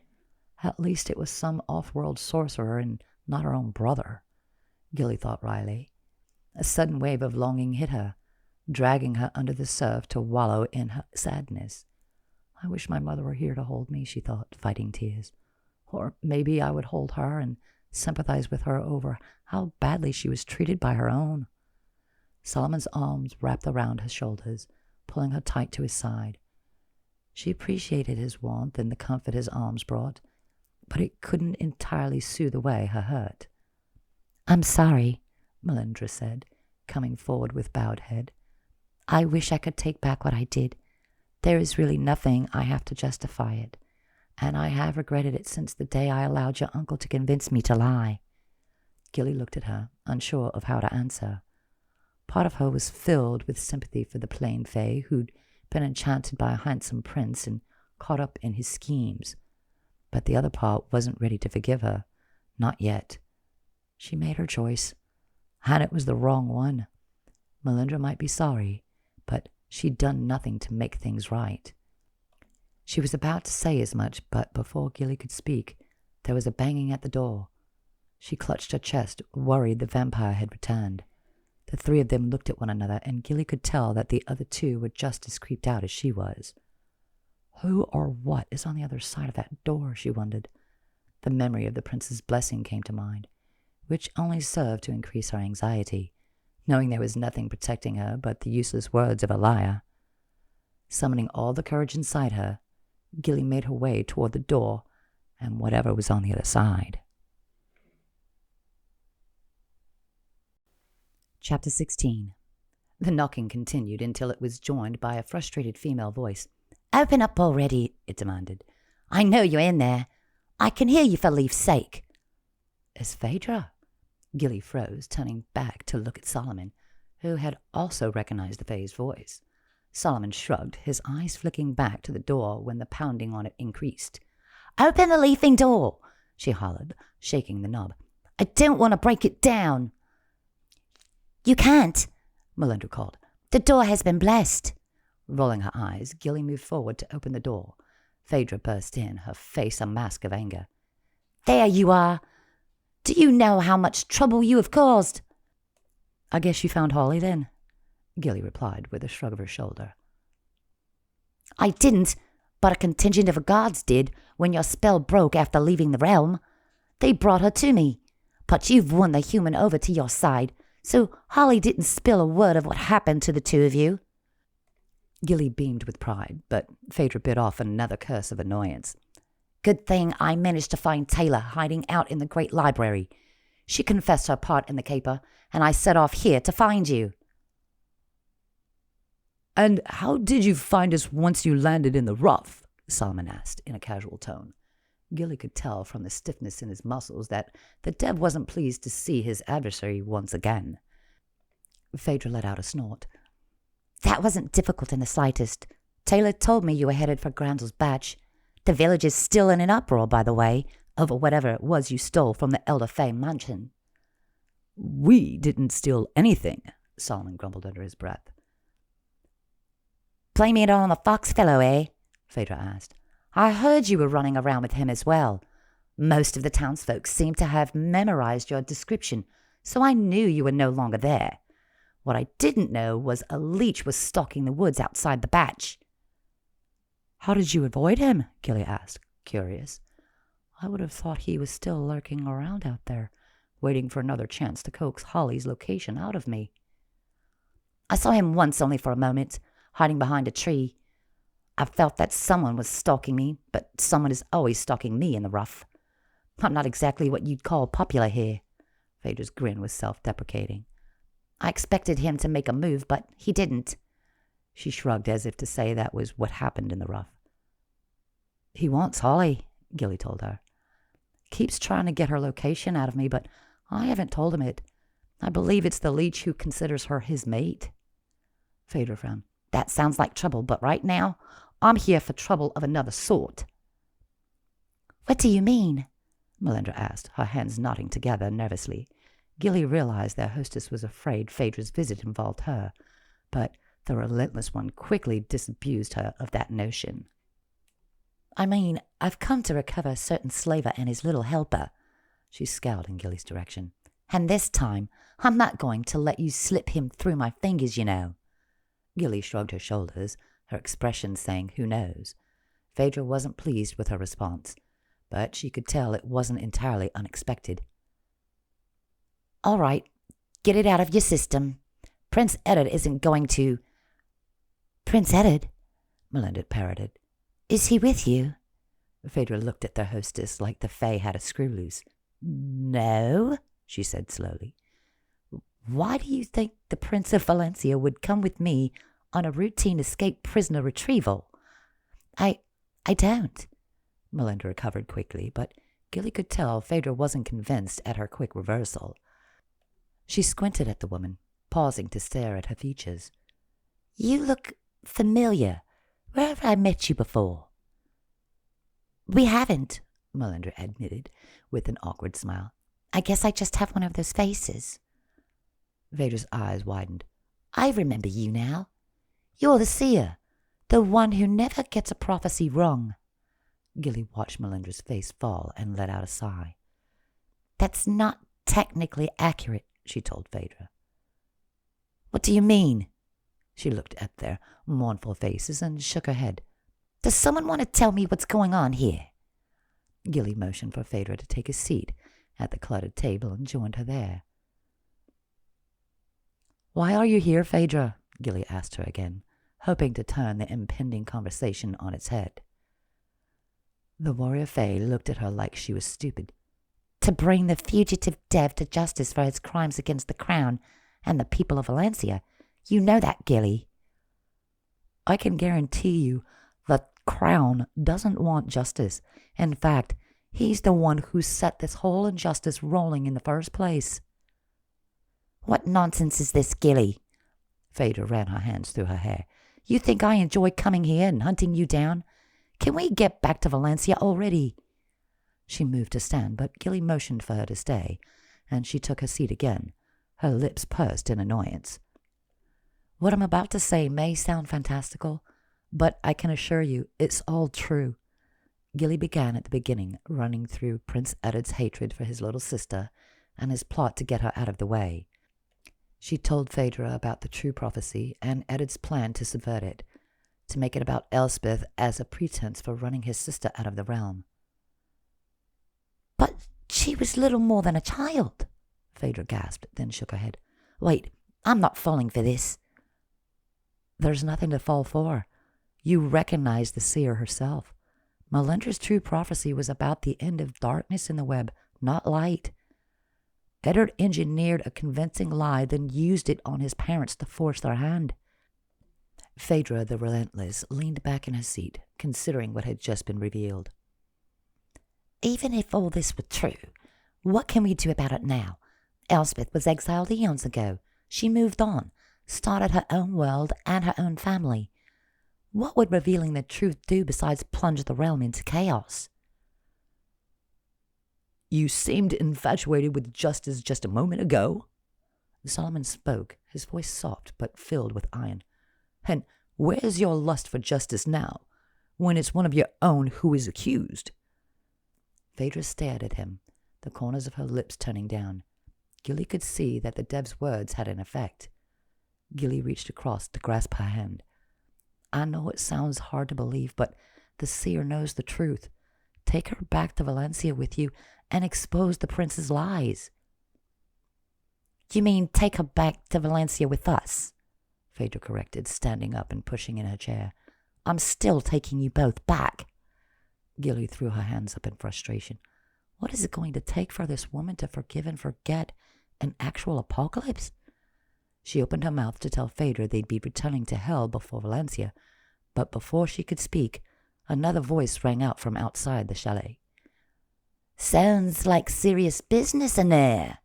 At least it was some off-world sorcerer and not her own brother, Gilly thought wryly. A sudden wave of longing hit her, dragging her under the surf to wallow in her sadness. I wish my mother were here to hold me, she thought, fighting tears. Or maybe I would hold her and sympathize with her over how badly she was treated by her own. Solomon's arms wrapped around her shoulders, pulling her tight to his side. She appreciated his warmth and the comfort his arms brought, but it couldn't entirely soothe away her hurt. "I'm sorry," Melindra said, coming forward with bowed head. "I wish I could take back what I did. There is really nothing I have to justify it, and I have regretted it since the day I allowed your uncle to convince me to lie." Gilly looked at her, unsure of how to answer. Part of her was filled with sympathy for the plain fae who'd been enchanted by a handsome prince and caught up in his schemes. But the other part wasn't ready to forgive her. Not yet. She made her choice, and it was the wrong one. Melindra might be sorry, but she'd done nothing to make things right. She was about to say as much, but before Gilly could speak, there was a banging at the door. She clutched her chest, worried the vampire had returned. The three of them looked at one another, and Gilly could tell that the other two were just as creeped out as she was. Who or what is on the other side of that door, she wondered. The memory of the prince's blessing came to mind, which only served to increase her anxiety, knowing there was nothing protecting her but the useless words of a liar. Summoning all the courage inside her, Gilly made her way toward the door and whatever was on the other side. Chapter 16. The knocking continued until it was joined by a frustrated female voice. "Open up already," it demanded. "I know you're in there. I can hear you for leaf's sake." "Is Phaedra?" Gilly froze, turning back to look at Solomon, who had also recognized the Fae's voice. Solomon shrugged, his eyes flicking back to the door when the pounding on it increased. "Open the leafing door," she hollered, shaking the knob. "I don't want to break it down." "You can't," Melindra called. "The door has been blessed." Rolling her eyes, Gilly moved forward to open the door. Phaedra burst in, her face a mask of anger. "There you are. Do you know how much trouble you have caused?" "I guess you found Holly then," Gilly replied with a shrug of her shoulder. "I didn't, but a contingent of guards did when your spell broke after leaving the realm. They brought her to me, but you've won the human over to your side, so Holly didn't spill a word of what happened to the two of you." Gilly beamed with pride, but Phaedra bit off another curse of annoyance. "Good thing I managed to find Taylor hiding out in the Great Library. She confessed her part in the caper, and I set off here to find you."
"And how did you find us once you landed in the rough?" Solomon asked in a casual tone. Gilly could tell from the stiffness in his muscles that the Dev wasn't pleased to see his adversary once again. Phaedra let out a snort. "That wasn't difficult in the slightest. Taylor told me you were headed for Grandel's batch. The village is still in an uproar, by the way, over whatever it was you stole from the Elder Fae mansion." "We didn't steal anything," Solomon grumbled under his breath.
"Blaming it on the fox fellow, eh?" Phaedra asked. "I heard you were running around with him as well. Most of the townsfolk seem to have memorized your description, so I knew you were no longer there. What I didn't know was a leech was stalking the woods outside the batch."
"How did you avoid him?" Gilly asked, curious. "I would have thought he was still lurking around out there, waiting for another chance to coax Holly's location out of me."
"I saw him once only for a moment, hiding behind a tree. I felt that someone was stalking me, but someone is always stalking me in the rough. I'm not exactly what you'd call popular here." Phaedra's grin was self-deprecating. "I expected him to make a move, but he didn't." She shrugged as if to say that was what happened in the rough. "He wants Holly," Gilly told her. "Keeps trying to get her location out of me, but I haven't told him it. I believe it's the leech who considers her his mate." Phaedra frowned. "That sounds like trouble, but right now, I'm here for trouble of another sort." "What do you mean?" Melindra asked, her hands knotting together nervously. Gilly realized their hostess was afraid Phaedra's visit involved her, but the relentless one quickly disabused her of that notion. "I mean, I've come to recover a certain slaver and his little helper." She scowled in Gilly's direction. "And this time, I'm not going to let you slip him through my fingers, you know." Gilly shrugged her shoulders, her expression saying, "Who knows?" Phaedra wasn't pleased with her response, but she could tell it wasn't entirely unexpected. "All right, get it out of your system. Prince Eddard isn't going to—" "Prince Eddard?" Melinda parroted. Is he with you? Phaedra looked at their hostess like the Fae had a screw loose. No, she said slowly. Why do you think the Prince of Valencia would come with me on a routine escape prisoner retrieval? I don't. Melinda recovered quickly, but Gilly could tell Phaedra wasn't convinced at her quick reversal. She squinted at the woman, pausing to stare at her features. You look familiar. Where have I met you before? We haven't, Melinda admitted, with an awkward smile. I guess I just have one of those faces. Phaedra's eyes widened. I remember you now. You're the seer, the one who never gets a prophecy wrong. Gilly watched Melinda's face fall and let out a sigh. That's not technically accurate, she told Phaedra. What do you mean? She looked at their mournful faces and shook her head. Does someone want to tell me what's going on here? Gilly motioned for Phaedra to take a seat at the cluttered table and joined her there. Why are you here, Phaedra? Gilly asked her again, hoping to turn the impending conversation on its head. The warrior Fae looked at her like she was stupid. To bring the fugitive Dev to justice for his crimes against the crown and the people of Valencia. You know that, Gilly. I can guarantee you the crown doesn't want justice. In fact, he's the one who set this whole injustice rolling in the first place. What nonsense is this, Gilly? Phaedra ran her hands through her hair. You think I enjoy coming here and hunting you down? Can we get back to Valencia already? She moved to stand, but Gilly motioned for her to stay, and she took her seat again, her lips pursed in annoyance. What I'm about to say may sound fantastical, but I can assure you it's all true. Gilly began at the beginning, running through Prince Edward's hatred for his little sister and his plot to get her out of the way. She told Phaedra about the true prophecy and Edward's plan to subvert it, to make it about Elspeth as a pretense for running his sister out of the realm. But she was little more than a child, Phaedra gasped, then shook her head. Wait, I'm not falling for this. There's nothing to fall for. You recognize the seer herself. Melinda's true prophecy was about the end of darkness in the web, not light. Edward engineered a convincing lie, then used it on his parents to force their hand. Phaedra, the relentless, leaned back in her seat, considering what had just been revealed. Even if all this were true, what can we do about it now? Elspeth was exiled eons ago. She moved on, started her own world and her own family. What would revealing the truth do besides plunge the realm into chaos? You seemed infatuated with justice just a moment ago. Solomon spoke, his voice soft but filled with iron. And where's your lust for justice now, when it's one of your own who is accused? Phaedra stared at him, the corners of her lips turning down. Gilly could see that the Dev's words had an effect. Gilly reached across to grasp her hand. I know it sounds hard to believe, but the seer knows the truth. Take her back to Valencia with you and expose the prince's lies. You mean take her back to Valencia with us? Phaedra corrected, standing up and pushing in her chair. I'm still taking you both back. Gilly threw her hands up in frustration. What is it going to take for this woman to forgive and forget an actual apocalypse? She opened her mouth to tell Phaedra they'd be returning to hell before Valencia, but before she could speak, another voice rang out from outside the chalet. Sounds like serious business in there.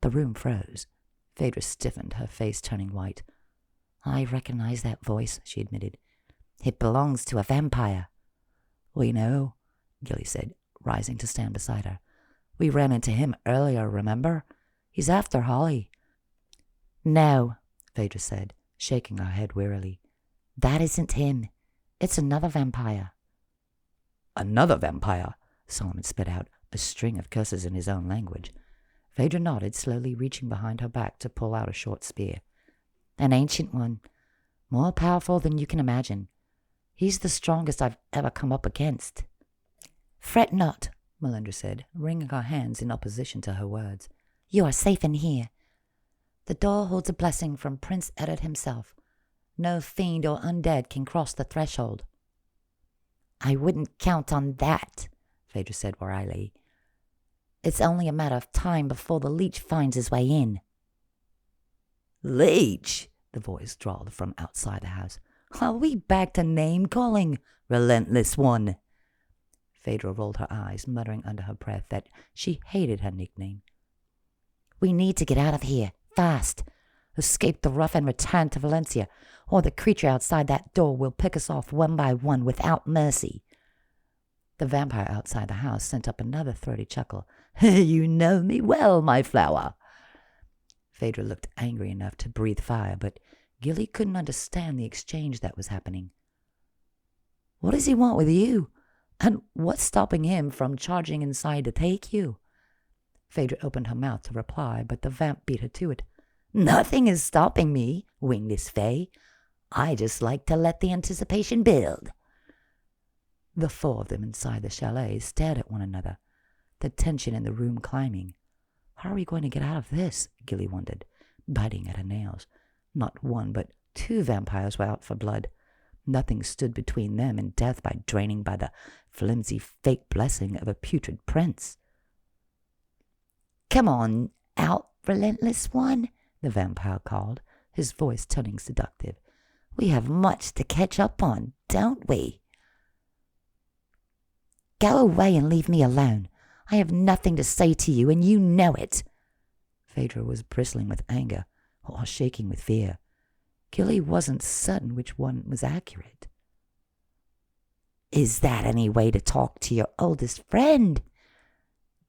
The room froze. Phaedra stiffened, her face turning white. I recognize that voice, she admitted. It belongs to a vampire. We know, Gilly said, rising to stand beside her. We ran into him earlier, remember? He's after Holly. No, Phaedra said, shaking her head wearily. That isn't him. It's another vampire. Another vampire? Solomon spit out, a string of curses in his own language. Phaedra nodded, slowly reaching behind her back to pull out a short spear. An ancient one, more powerful than you can imagine. He's the strongest I've ever come up against. Fret not, Melinda said, wringing her hands in opposition to her words. You are safe in here. The door holds a blessing from Prince Edward himself. No fiend or undead can cross the threshold. I wouldn't count on that, Phaedra said wryly. It's only a matter of time before the leech finds his way in.
Leech? The voice drawled from outside the house. Are we back to name-calling, relentless one? Phaedra rolled her eyes, muttering under her breath that she hated her nickname.
We need to get out of here, fast. Escape the rough and return to Valencia, or the creature outside that door will pick us off one by one without mercy.
The vampire outside the house sent up another throaty chuckle. You know me well, my flower. Phaedra looked angry enough to breathe fire, but Gilly couldn't understand the exchange that was happening. What does he want with you? And what's stopping him from charging inside to take you? Phaedra opened her mouth to reply, but the vamp beat her to it. Nothing is stopping me, wingless Fae. I just like to let the anticipation build. The four of them inside the chalet stared at one another, the tension in the room climbing. How are we going to get out of this? Gilly wondered, biting at her nails. Not one, but two vampires were out for blood. Nothing stood between them and death by draining by the flimsy fake blessing of a putrid prince.
Come on, out, relentless one, the vampire called, his voice turning seductive. We have much to catch up on, don't we? Go away and leave me alone. I have nothing to say to you, and you know it.
Phaedra was bristling with anger or shaking with fear. Gilly wasn't certain which one was accurate.
Is that any way to talk to your oldest friend?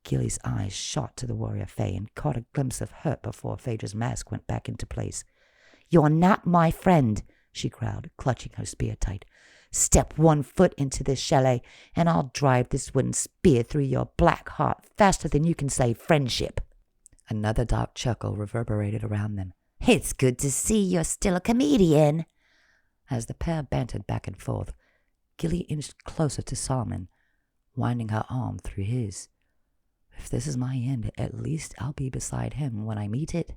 Gilly's eyes shot to the warrior Fae and caught a glimpse of hurt before Phaedra's mask went back into place.
You're not my friend, she growled, clutching her spear tight. Step 1 foot into this chalet, and I'll drive this wooden spear through your black heart faster than you can say friendship.
Another dark chuckle reverberated around them.
It's good to see you're still a comedian.
As the pair bantered back and forth, Gilly inched closer to Solomon, winding her arm through his. If this is my end, at least I'll be beside him when I meet it.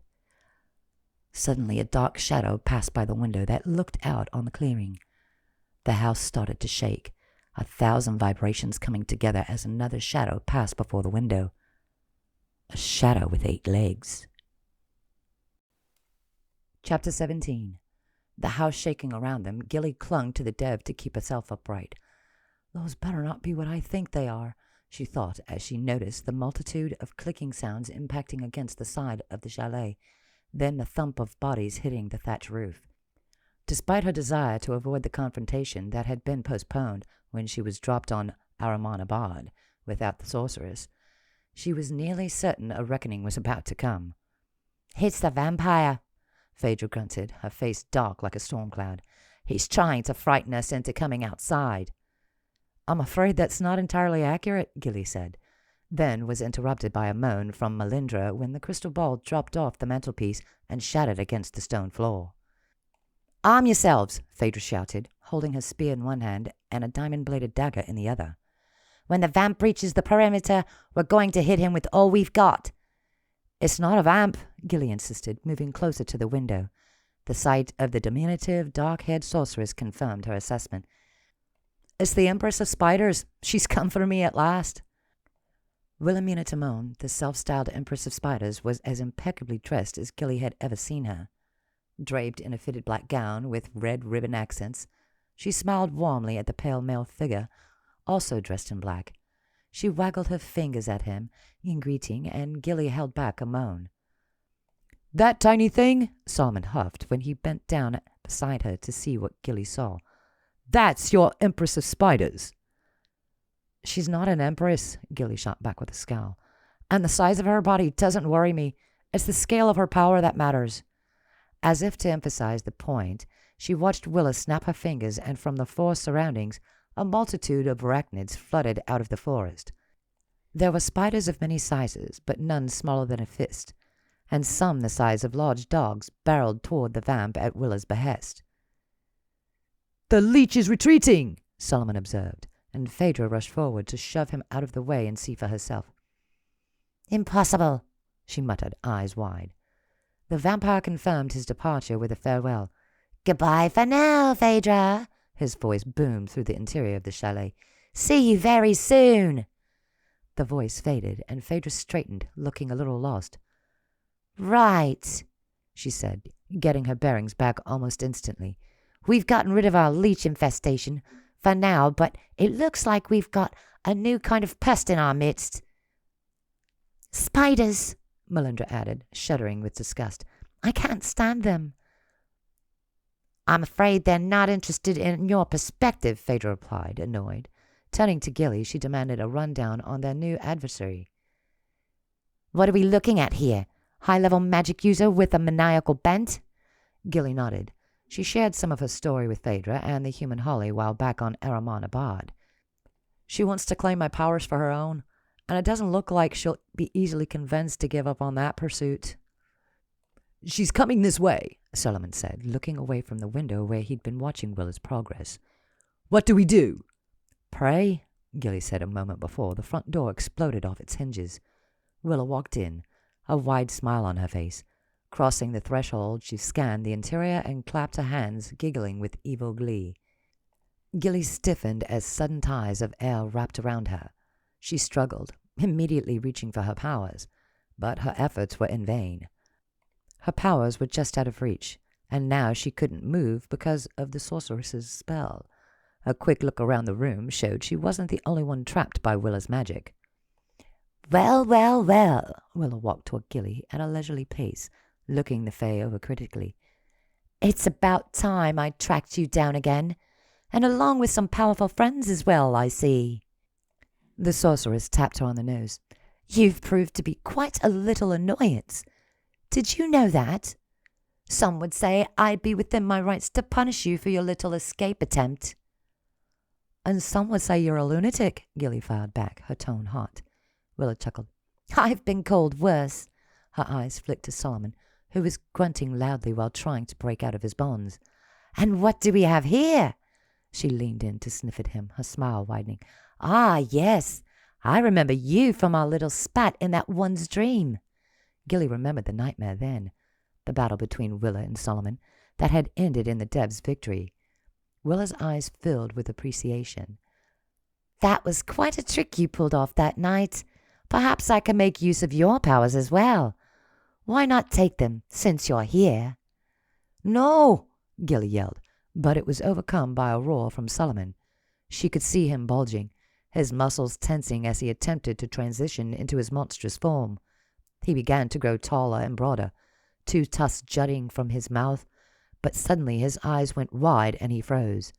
Suddenly a dark shadow passed by the window that looked out on the clearing. The house started to shake, 1,000 vibrations coming together as another shadow passed before the window. A shadow with 8 legs. Chapter 17. The house shaking around them, Gilly clung to the dev to keep herself upright. Those better not be what I think they are, she thought as she noticed the multitude of clicking sounds impacting against the side of the chalet, then the thump of bodies hitting the thatch roof. Despite her desire to avoid the confrontation that had been postponed when she was dropped on Ahrimanabad without the sorceress, she was nearly certain a reckoning was about to come.
It's the vampire,
Phaedra grunted, her face dark like a storm cloud.
He's trying to frighten us into coming outside.
I'm afraid that's not entirely accurate, Gilly said, then was interrupted by a moan from Melindra when the crystal ball dropped off the mantelpiece and shattered against the stone floor. Arm yourselves, Phaedra shouted, holding her spear in one hand and a diamond-bladed dagger in the other.
When the vamp breaches the perimeter, we're going to hit him with all we've got.
It's not a vamp, Gilly insisted, moving closer to the window. The sight of the diminutive, dark-haired sorceress confirmed her assessment. It's the Empress of Spiders. She's come for me at last. Wilhelmina Timon, the self-styled Empress of Spiders, was as impeccably dressed as Gilly had ever seen her. Draped in a fitted black gown with red ribbon accents, she smiled warmly at the pale male figure, also dressed in black. She waggled her fingers at him in greeting, and Gilly held back a moan. That tiny thing, Solomon huffed when he bent down beside her to see what Gilly saw. That's your Empress of Spiders. She's not an empress, Gilly shot back with a scowl. And the size of her body doesn't worry me. It's the scale of her power that matters. As if to emphasize the point, she watched Willa snap her fingers, and from the 4 surroundings, a multitude of arachnids flooded out of the forest. There were spiders of many sizes, but none smaller than a fist, and some the size of large dogs barreled toward the vamp at Willa's behest. The leech is retreating, Solomon observed, and Phaedra rushed forward to shove him out of the way and see for herself.
Impossible,
she muttered, eyes wide. The vampire confirmed his departure with a farewell.
Goodbye for now, Phaedra, His voice boomed through the interior of the chalet. "See you very soon." The voice faded, and Phaedra straightened, looking a little lost. "Right," she said, getting her bearings back almost instantly. "We've gotten rid of our leech infestation, for now, but it looks like we've got a new kind of pest in our midst." "Spiders," Melinda added, shuddering with disgust. "I can't stand them." "I'm afraid they're not interested in your perspective," Phaedra replied, annoyed. Turning to Gilly, she demanded a rundown on their new adversary. "What are we looking at here? High-level magic user with a maniacal bent?" Gilly nodded. She shared some of her story with Phaedra and the human Holly while back on Araman Abad. "She wants to claim my powers for her own, and it doesn't look like she'll be easily convinced to give up on that pursuit." "She's coming this way," Solomon said, looking away from the window where he'd been watching Willa's progress. "What do we do?" "Pray," Gilly said a moment before the front door exploded off its hinges. Willa walked in, a wide smile on her face. Crossing the threshold, she scanned the interior and clapped her hands, giggling with evil glee. Gilly stiffened as sudden ties of air wrapped around her. She struggled, immediately reaching for her powers, but her efforts were in vain. Her powers were just out of reach, and now she couldn't move because of the sorceress's spell. A quick look around the room showed she wasn't the only one trapped by Willa's magic. "Well, well, well," Willa walked toward Gilly at a leisurely pace, looking the Fae over critically. "It's about time I tracked you down again, and along with some powerful friends as well, I see." The sorceress tapped her on the nose. "You've proved to be quite a little annoyance. Did you know that? Some would say I'd be within my rights to punish you for your little escape attempt." "And some would say you're a lunatic," Gilly fired back, her tone hot. Willa chuckled. "I've been called worse." Her eyes flicked to Solomon, who was grunting loudly while trying to break out of his bonds. "And what do we have here?" She leaned in to sniff at him, her smile widening. "Ah, yes, I remember you from our little spat in that one's dream." Gilly remembered the nightmare then, the battle between Willa and Solomon that had ended in the Dev's victory. Willa's eyes filled with appreciation. "That was quite a trick you pulled off that night. Perhaps I can make use of your powers as well. Why not take them, since you're here?" "No!" Gilly yelled, but it was overcome by a roar from Solomon. She could see him bulging, his muscles tensing as he attempted to transition into his monstrous form. He began to grow taller and broader, two tusks jutting from his mouth, but suddenly his eyes went wide and he froze.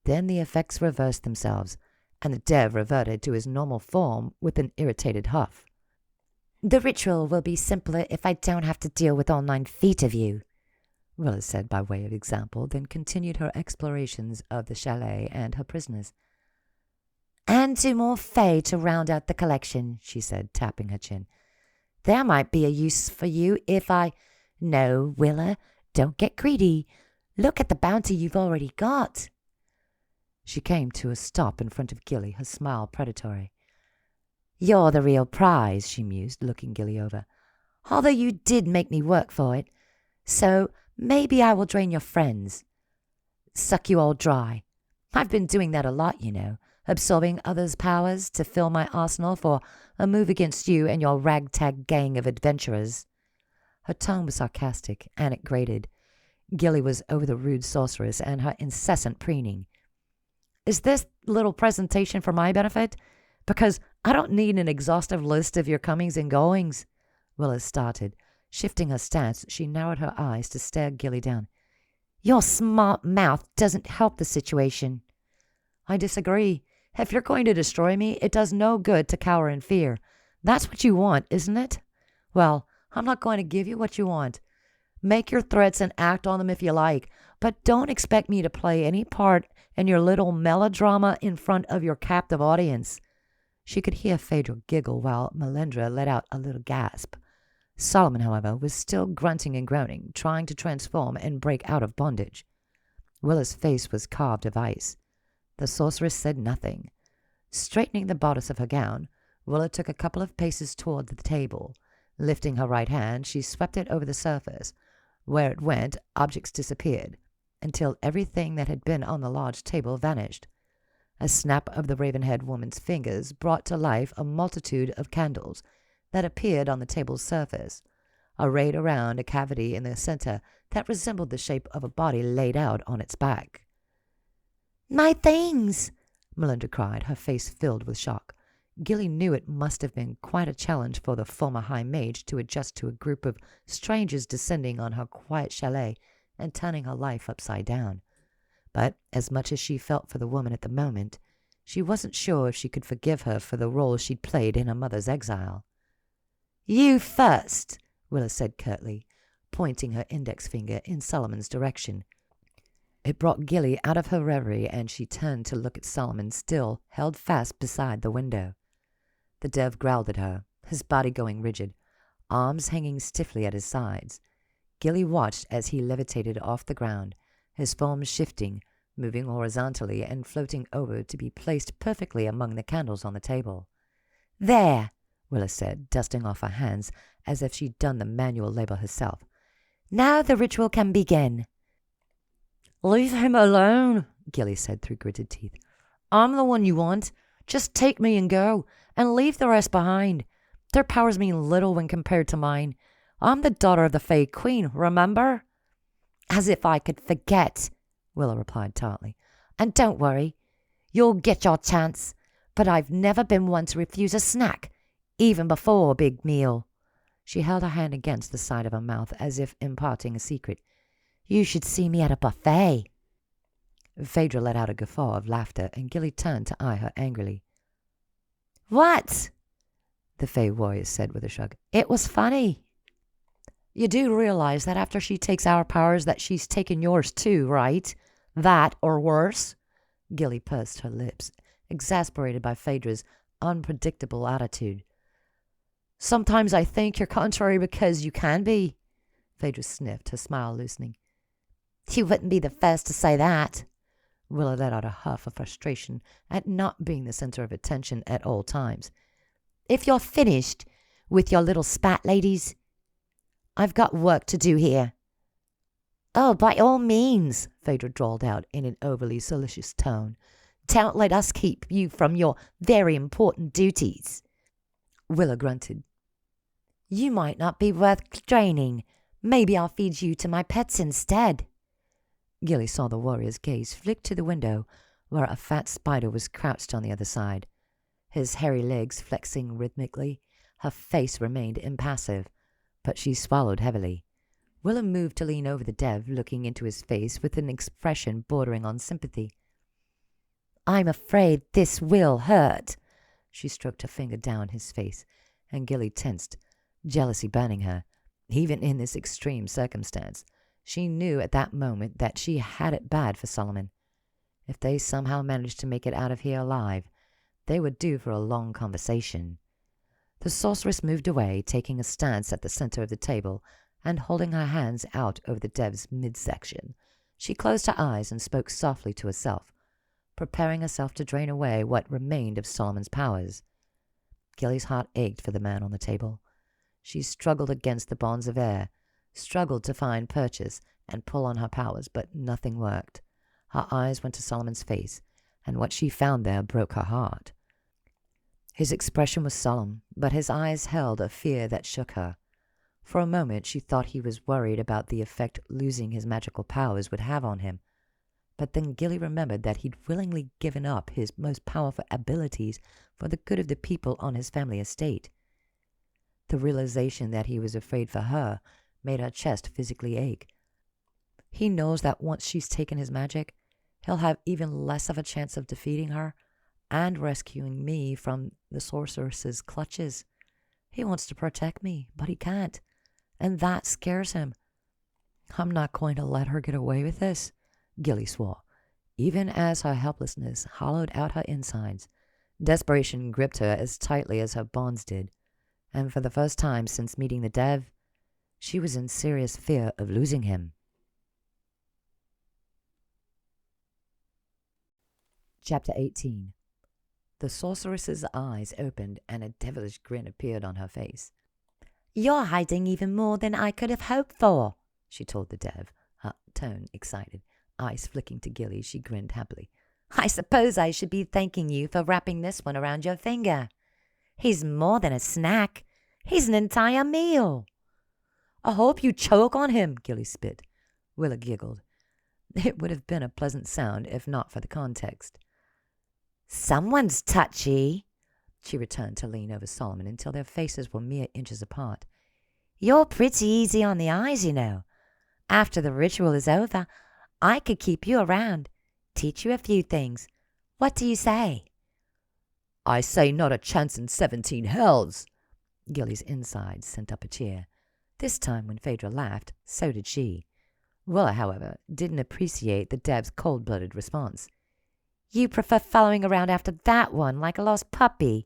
Then the effects reversed themselves, and the Dev reverted to his normal form with an irritated huff. "The ritual will be simpler if I don't have to deal with all 9 feet of you," Willa said by way of example, then continued her explorations of the chalet and her prisoners. "And 2 more Fae to round out the collection," she said, tapping her chin. "There might be a use for you if I— No, Willa, don't get greedy. Look at the bounty you've already got." She came to a stop in front of Gilly, her smile predatory. "You're the real prize," she mused, looking Gilly over. "Although you did make me work for it. So maybe I will drain your friends. Suck you all dry. I've been doing that a lot, you know, absorbing others' powers to fill my arsenal for a move against you and your ragtag gang of adventurers." Her tone was sarcastic, and it grated. Gilly was over the rude sorceress and her incessant preening. "Is this little presentation for my benefit? Because I don't need an exhaustive list of your comings and goings." Willa started. Shifting her stance, she narrowed her eyes to stare Gilly down. "Your smart mouth doesn't help the situation." "I disagree. If you're going to destroy me, it does no good to cower in fear. That's what you want, isn't it? Well, I'm not going to give you what you want. Make your threats and act on them if you like, but don't expect me to play any part in your little melodrama in front of your captive audience." She could hear Phaedra giggle while Melendra let out a little gasp. Solomon, however, was still grunting and groaning, trying to transform and break out of bondage. Willa's face was carved of ice. The sorceress said nothing. Straightening the bodice of her gown, Willa took a couple of paces toward the table. Lifting her right hand, she swept it over the surface. Where it went, objects disappeared. until everything that had been on the large table vanished. A snap of the raven-haired woman's fingers brought to life a multitude of candles that appeared on the table's surface, arrayed around a cavity in the center that resembled the shape of a body laid out on its back. "My things!" Melinda cried, her face filled with shock. Gilly knew it must have been quite a challenge for the former high mage to adjust to a group of strangers descending on her quiet chalet and turning her life upside down. But as much as she felt for the woman at the moment, she wasn't sure if she could forgive her for the role she'd played in her mother's exile. "You first," Willa said curtly, pointing her index finger in Solomon's direction. It brought Gilly out of her reverie, and she turned to look at Solomon, still held fast beside the window. The dev growled at her, his body going rigid, arms hanging stiffly at his sides. Gilly watched as he levitated off the ground, his form shifting, moving horizontally and floating over to be placed perfectly among the candles on the table. "There," Willa said, dusting off her hands as if she'd done the manual labor herself. "Now the ritual can begin." "Leave him alone," Gilly said through gritted teeth. "I'm the one you want. Just take me and go, and leave the rest behind. Their powers mean little when compared to mine. I'm the daughter of the Fae Queen, remember?" "As if I could forget," Willa replied tartly. "And don't worry. You'll get your chance. But I've never been one to refuse a snack, even before a big meal." She held her hand against the side of her mouth as if imparting a secret. "You should see me at a buffet." Phaedra let out a guffaw of laughter, and Gilly turned to eye her angrily. "What?" the Fae warrior said with a shrug. "It was funny." "You do realize that after she takes our powers that she's taken yours too, right? That or worse?" Gilly pursed her lips, exasperated by Phaedra's unpredictable attitude. "Sometimes I think you're contrary because you can be." Phaedra sniffed, her smile loosening. "You wouldn't be the first to say that." Willa let out a huff of frustration at not being the center of attention at all times. "If you're finished with your little spat, ladies, I've got work to do here." "Oh, by all means," Phaedra drawled out in an overly solicitous tone. "Don't let us keep you from your very important duties." Willa grunted. "You might not be worth draining. Maybe I'll feed you to my pets instead." Gilly saw the warrior's gaze flick to the window, where a fat spider was crouched on the other side. His hairy legs flexing rhythmically, her face remained impassive, but she swallowed heavily. Willa moved to lean over the dev, looking into his face with an expression bordering on sympathy. "I'm afraid this will hurt." She stroked her finger down his face, and Gilly tensed, jealousy burning her. Even in this extreme circumstance, she knew at that moment that she had it bad for Solomon. If they somehow managed to make it out of here alive, they were due for a long conversation. The sorceress moved away, taking a stance at the center of the table and holding her hands out over the dev's midsection. She closed her eyes and spoke softly to herself, preparing herself to drain away what remained of Solomon's powers. Gilly's heart ached for the man on the table. She struggled against the bonds of air, struggled to find purchase and pull on her powers, but nothing worked. Her eyes went to Solomon's face, and what she found there broke her heart. His expression was solemn, but his eyes held a fear that shook her. For a moment she thought he was worried about the effect losing his magical powers would have on him. But then Gilly remembered that he'd willingly given up his most powerful abilities for the good of the people on his family estate. The realization that he was afraid for her made her chest physically ache. He knows that once she's taken his magic, he'll have even less of a chance of defeating her and rescuing me from the sorceress's clutches. He wants to protect me, but he can't, and that scares him. "I'm not going to let her get away with this," Gilly swore, even as her helplessness hollowed out her insides. Desperation gripped her as tightly as her bonds did, and for the first time since meeting the dev, she was in serious fear of losing him. Chapter 18. The sorceress's eyes opened, and a devilish grin appeared on her face. "You're hiding even more than I could have hoped for," she told the dev, her tone excited. eyes flicking to Gilly, she grinned happily. I suppose I should be thanking you for wrapping this one around your finger. He's more than a snack. He's an entire meal. I hope you choke on him, Gilly spit. Willa giggled. It would have been a pleasant sound if not for the context. Someone's touchy, she returned to lean over Solomon until their faces were mere inches apart. You're pretty easy on the eyes, you know. After the ritual is over, I could keep you around, teach you a few things. What do you say? I say not a chance in 17 hells. Gilly's insides sent up a cheer. This time when Phaedra laughed, so did she. Willa, however, didn't appreciate the dev's cold-blooded response. You prefer following around after that one like a lost puppy.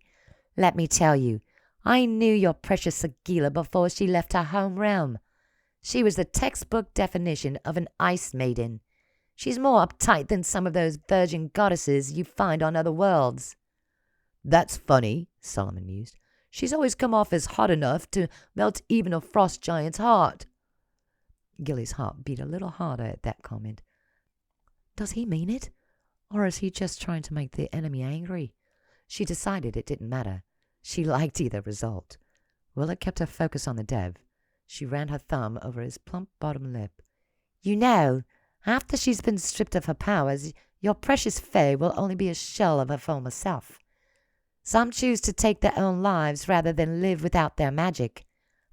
Let me tell you, I knew your precious Sagila before she left her home realm. She was the textbook definition of an ice maiden. She's more uptight than some of those virgin goddesses you find on other worlds. That's funny, Solomon mused. She's always come off as hot enough to melt even a frost giant's heart. Gilly's heart beat a little harder at that comment. Does he mean it? Or is he just trying to make the enemy angry? She decided it didn't matter. She liked either result. Willa kept her focus on the dev. She ran her thumb over his plump bottom lip. You know, after she's been stripped of her powers, your precious Fae will only be a shell of her former self. Some choose to take their own lives rather than live without their magic.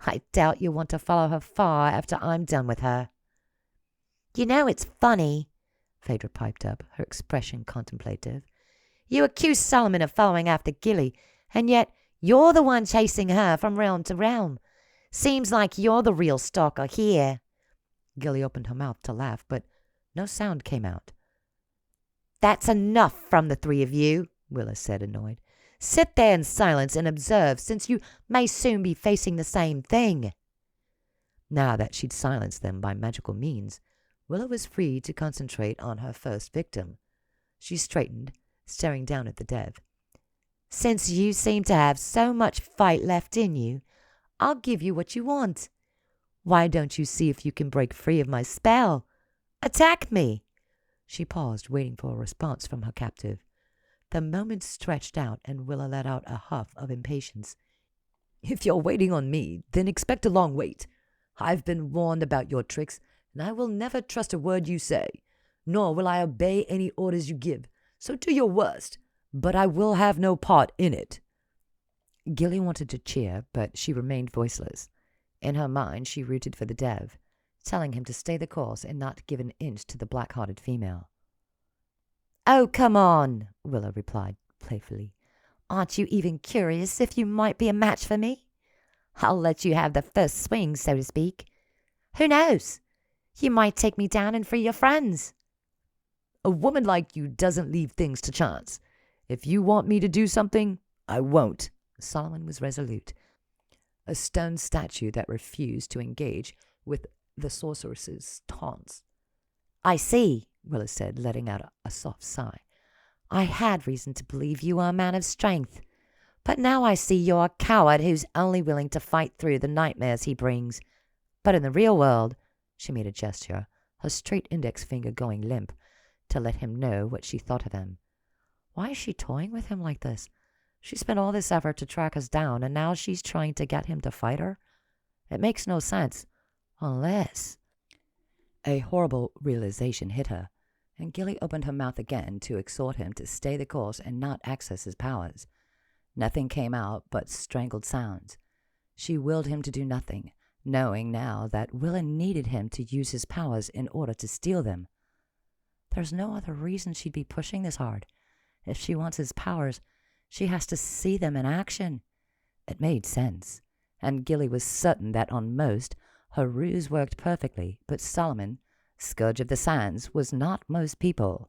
I doubt you'll want to follow her far after I'm done with her. You know, it's funny, Phaedra piped up, her expression contemplative. You accuse Solomon of following after Gilly, and yet you're the one chasing her from realm to realm. Seems like you're the real stalker here. Gilly opened her mouth to laugh, but no sound came out. That's enough from the three of you, Willa said, annoyed. Sit there in silence and observe, since you may soon be facing the same thing. Now that she'd silenced them by magical means, Willa was free to concentrate on her first victim. She straightened, staring down at the dev. Since you seem to have so much fight left in you, I'll give you what you want. Why don't you see if you can break free of my spell? Attack me! She paused, waiting for a response from her captive. The moment stretched out, and Willa let out a huff of impatience. If you're waiting on me, then expect a long wait. I've been warned about your tricks, and I will never trust a word you say, nor will I obey any orders you give. So do your worst, but I will have no part in it. Gilly wanted to cheer, but she remained voiceless. In her mind, she rooted for the dev, telling him to stay the course and not give an inch to the black-hearted female. Oh, come on, Willa replied playfully. Aren't you even curious if you might be a match for me? I'll let you have the first swing, so to speak. Who knows? You might take me down and free your friends. A woman like you doesn't leave things to chance. If you want me to do something, I won't. Solomon was resolute. A stone statue that refused to engage with the sorceress's taunts. I see, Willa said, letting out a soft sigh. I had reason to believe you were a man of strength, but now I see you're a coward who's only willing to fight through the nightmares he brings. But in the real world, she made a gesture, her straight index finger going limp, to let him know what she thought of him. Why is she toying with him like this? She spent all this effort to track us down, and now she's trying to get him to fight her? It makes no sense, unless... A horrible realization hit her, and Gilly opened her mouth again to exhort him to stay the course and not access his powers. Nothing came out but strangled sounds. She willed him to do nothing, knowing now that Willa needed him to use his powers in order to steal them. There's no other reason she'd be pushing this hard. If she wants his powers, she has to see them in action. It made sense, and Gilly was certain that on most, her ruse worked perfectly, but Solomon, Scourge of the Sands, was not most people.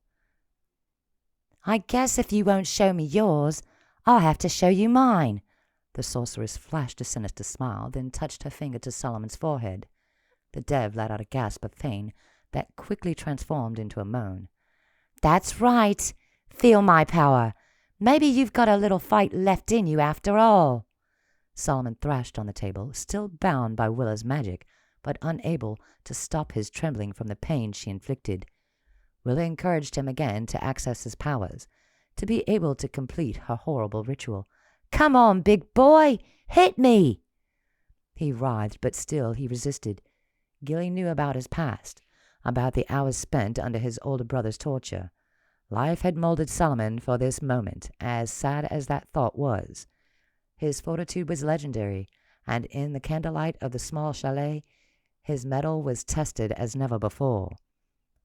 I guess if you won't show me yours, I'll have to show you mine. The sorceress flashed a sinister smile, then touched her finger to Solomon's forehead. The dev let out a gasp of pain that quickly transformed into a moan. That's right. Feel my power. Maybe you've got a little fight left in you after all. Solomon thrashed on the table, still bound by Willa's magic, but unable to stop his trembling from the pain she inflicted. Willa encouraged him again to access his powers, to be able to complete her horrible ritual. "Come on, big boy! Hit me!" He writhed, but still he resisted. Gilly knew about his past, about the hours spent under his older brother's torture. Life had molded Solomon for this moment, as sad as that thought was. His fortitude was legendary, and in the candlelight of the small chalet, his mettle was tested as never before.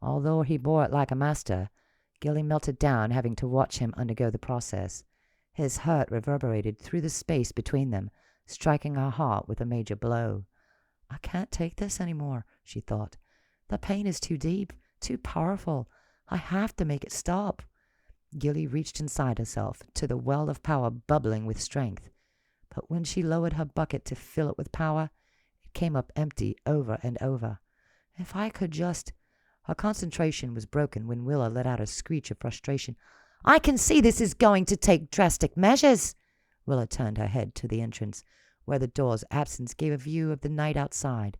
Although he bore it like a master, Gilly melted down having to watch him undergo the process. His hurt reverberated through the space between them, striking her heart with a major blow. "I can't take this any more," she thought. "The pain is too deep, too powerful. I have to make it stop." Gilly reached inside herself to the well of power bubbling with strength. But when she lowered her bucket to fill it with power, it came up empty over and over. "If I could just—" Her concentration was broken when Willa let out a screech of frustration. "I can see this is going to take drastic measures." Willa turned her head to the entrance, where the door's absence gave a view of the night outside.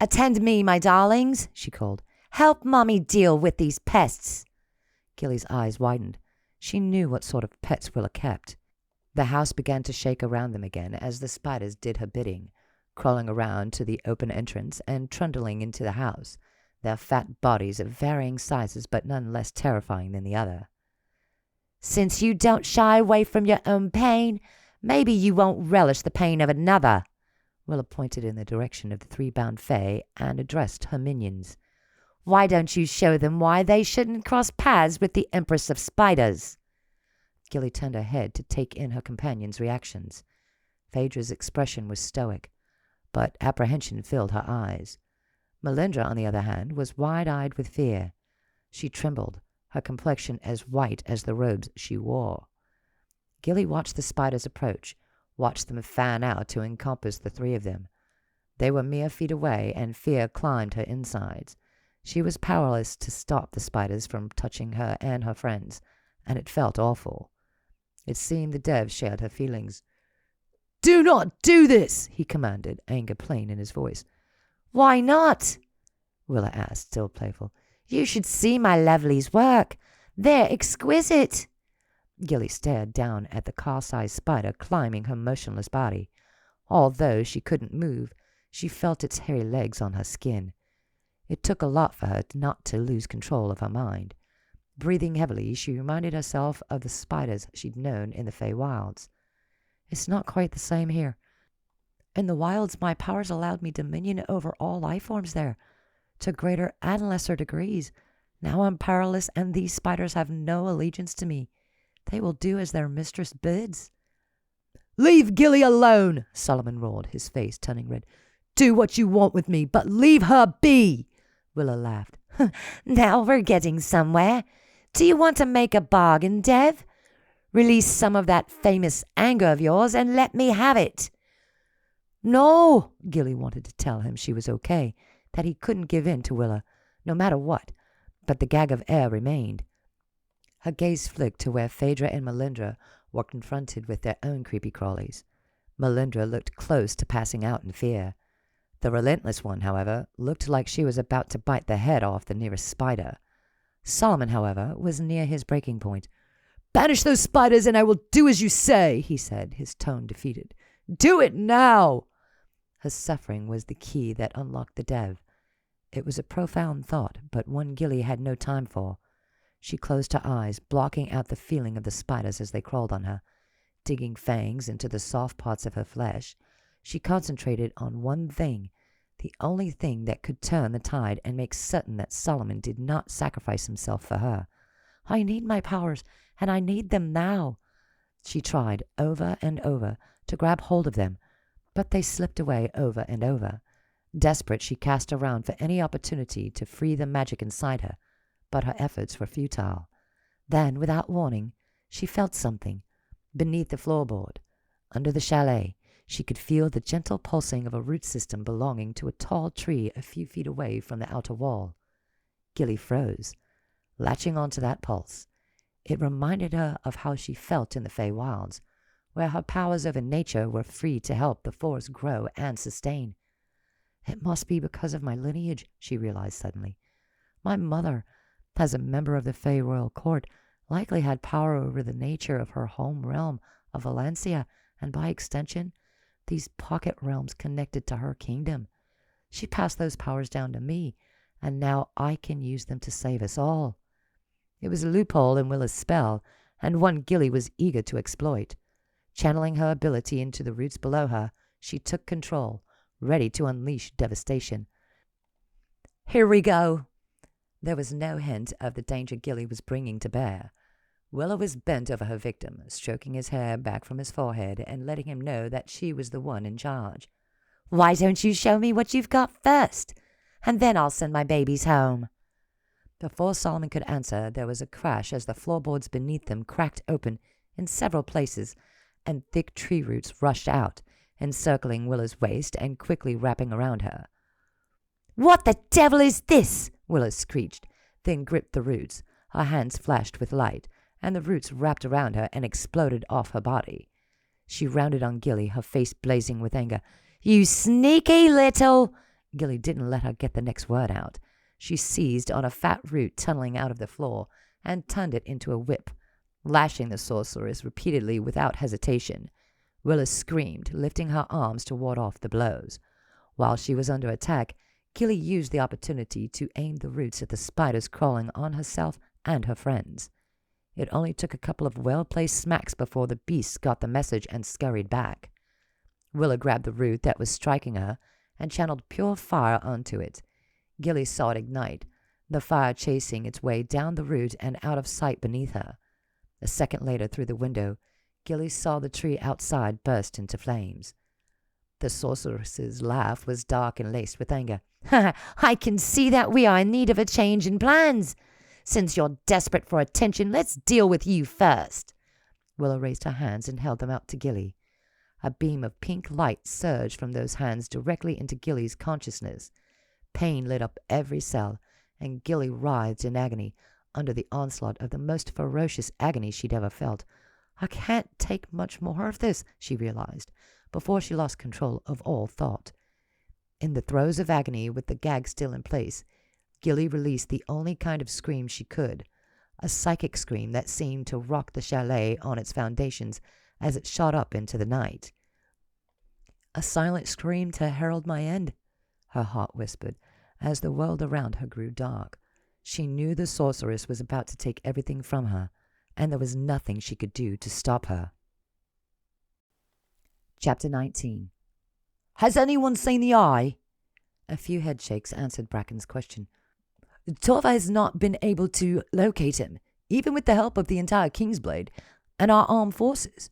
"Attend me, my darlings," she called. "Help Mommy deal with these pests." Gilly's eyes widened. She knew what sort of pets Willa kept. The house began to shake around them again as the spiders did her bidding, crawling around to the open entrance and trundling into the house, their fat bodies of varying sizes but none less terrifying than the other. "Since you don't shy away from your own pain, maybe you won't relish the pain of another." Willa pointed in the direction of the 3 bound Fae and addressed her minions. "Why don't you show them why they shouldn't cross paths with the Empress of Spiders?" Gilly turned her head to take in her companion's reactions. Phaedra's expression was stoic, but apprehension filled her eyes. Melindra, on the other hand, was wide-eyed with fear. She trembled, her complexion as white as the robes she wore. Gilly watched the spiders approach, watched them fan out to encompass the 3 of them. They were mere feet away, and fear climbed her insides. She was powerless to stop the spiders from touching her and her friends, and it felt awful. It seemed the dev shared her feelings. "Do not do this," he commanded, anger plain in his voice. "Why not?" Willa asked, still playful. "You should see my lovelies work. They're exquisite." Gilly stared down at the car-sized spider climbing her motionless body. Although she couldn't move, she felt its hairy legs on her skin. It took a lot for her not to lose control of her mind. Breathing heavily, she reminded herself of the spiders she'd known in the Fae Wilds. "It's not quite the same here. In the wilds, my powers allowed me dominion over all life forms there, to greater and lesser degrees. Now I'm powerless, and these spiders have no allegiance to me. They will do as their mistress bids." "Leave Gilly alone," Solomon roared, his face turning red. "Do what you want with me, but leave her be." Willa laughed. "Now we're getting somewhere. Do you want to make a bargain, Dev? Release some of that famous anger of yours and let me have it." "No!" Gilly wanted to tell him she was okay, that he couldn't give in to Willa, no matter what, but the gag of air remained. Her gaze flicked to where Phaedra and Melindra were confronted with their own creepy crawlies. Melindra looked close to passing out in fear. The relentless one, however, looked like she was about to bite the head off the nearest spider. Solomon, however, was near his breaking point. "Banish those spiders and I will do as you say," he said, his tone defeated. "Do it now!" Her suffering was the key that unlocked the Dev. It was a profound thought, but one Gilly had no time for. She closed her eyes, blocking out the feeling of the spiders as they crawled on her. Digging fangs into the soft parts of her flesh, she concentrated on one thing, the only thing that could turn the tide and make certain that Solomon did not sacrifice himself for her. "I need my powers, and I need them now." She tried over and over to grab hold of them, but they slipped away over and over. Desperate, she cast around for any opportunity to free the magic inside her, but her efforts were futile. Then, without warning, she felt something. Beneath the floorboard, under the chalet, she could feel the gentle pulsing of a root system belonging to a tall tree a few feet away from the outer wall. Gilly froze, latching onto that pulse. It reminded her of how she felt in the Fae Wilds, where her powers over nature were free to help the forest grow and sustain. "It must be because of my lineage," she realized suddenly. "My mother, as a member of the Fae royal court, likely had power over the nature of her home realm of Valencia, and by extension, these pocket realms connected to her kingdom. She passed those powers down to me, and now I can use them to save us all. It was a loophole in Willa's spell, and one Gilly was eager to exploit. Channeling her ability into the roots below her, she took control, ready to unleash devastation. Here we go! There was no hint of the danger Gilly was bringing to bear. Willa was bent over her victim, stroking his hair back from his forehead and letting him know that she was the one in charge. Why don't you show me what you've got first, and then I'll send my babies home? Before Solomon could answer, there was a crash as the floorboards beneath them cracked open in several places, and thick tree roots rushed out, encircling Willa's waist and quickly wrapping around her. What the devil is this? Willa screeched, then gripped the roots. Her hands flashed with light, and the roots wrapped around her and exploded off her body. She rounded on Gilly, her face blazing with anger. You sneaky little... Gilly didn't let her get the next word out. She seized on a fat root tunneling out of the floor and turned it into a whip, lashing the sorceress repeatedly without hesitation. Willa screamed, lifting her arms to ward off the blows. While she was under attack, Gilly used the opportunity to aim the roots at the spiders crawling on herself and her friends. It only took a couple of well-placed smacks before the beasts got the message and scurried back. Willa grabbed the root that was striking her and channeled pure fire onto it. Gilly saw it ignite, the fire chasing its way down the root and out of sight beneath her. A second later, through the window, Gilly saw the tree outside burst into flames. The sorceress's laugh was dark and laced with anger. I can see that we are in need of a change in plans. Since you're desperate for attention, let's deal with you first. Willa raised her hands and held them out to Gilly. A beam of pink light surged from those hands directly into Gilly's consciousness. Pain lit up every cell, and Gilly writhed in agony under the onslaught of the most ferocious agony she'd ever felt. I can't take much more of this, she realized, before she lost control of all thought. In the throes of agony, with the gag still in place, Gilly released the only kind of scream she could, a psychic scream that seemed to rock the chalet on its foundations as it shot up into the night. A silent scream to herald my end, her heart whispered, as the world around her grew dark. She knew the sorceress was about to take everything from her, and there was nothing she could do to stop her. Chapter 19. Has anyone seen the eye? A few headshakes answered Bracken's question. Torva has not been able to locate him, even with the help of the entire Kingsblade and our armed forces.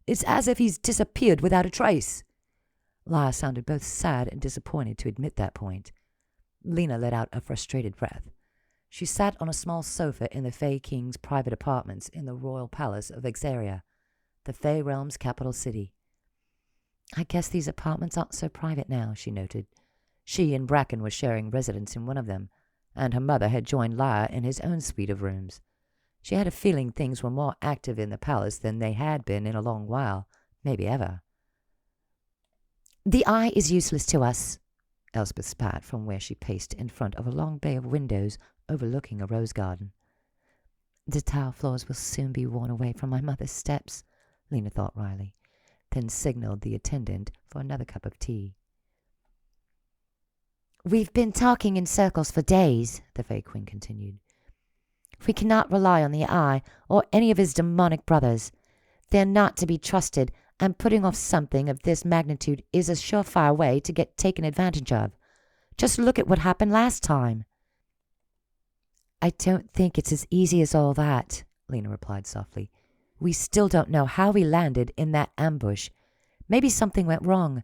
It's as if he's disappeared without a trace. Lyra sounded both sad and disappointed to admit that point. Lena let out a frustrated breath. She sat on a small sofa in the Fae King's private apartments in the royal palace of Exaria, the Fae Realm's capital city. I guess these apartments aren't so private now, she noted. She and Bracken were sharing residence in one of them, and her mother had joined Lyra in his own suite of rooms. She had a feeling things were more active in the palace than they had been in a long while, maybe ever. The eye is useless to us, Elspeth spat from where she paced in front of a long bay of windows overlooking a rose garden. The tile floors will soon be worn away from my mother's steps, Lena thought wryly, then signaled the attendant for another cup of tea. We've been talking in circles for days, the Fae Queen continued. We cannot rely on the Eye or any of his demonic brothers. They're not to be trusted, and putting off something of this magnitude is a surefire way to get taken advantage of. Just look at what happened last time. I don't think it's as easy as all that, Lena replied softly. We still don't know how we landed in that ambush. Maybe something went wrong,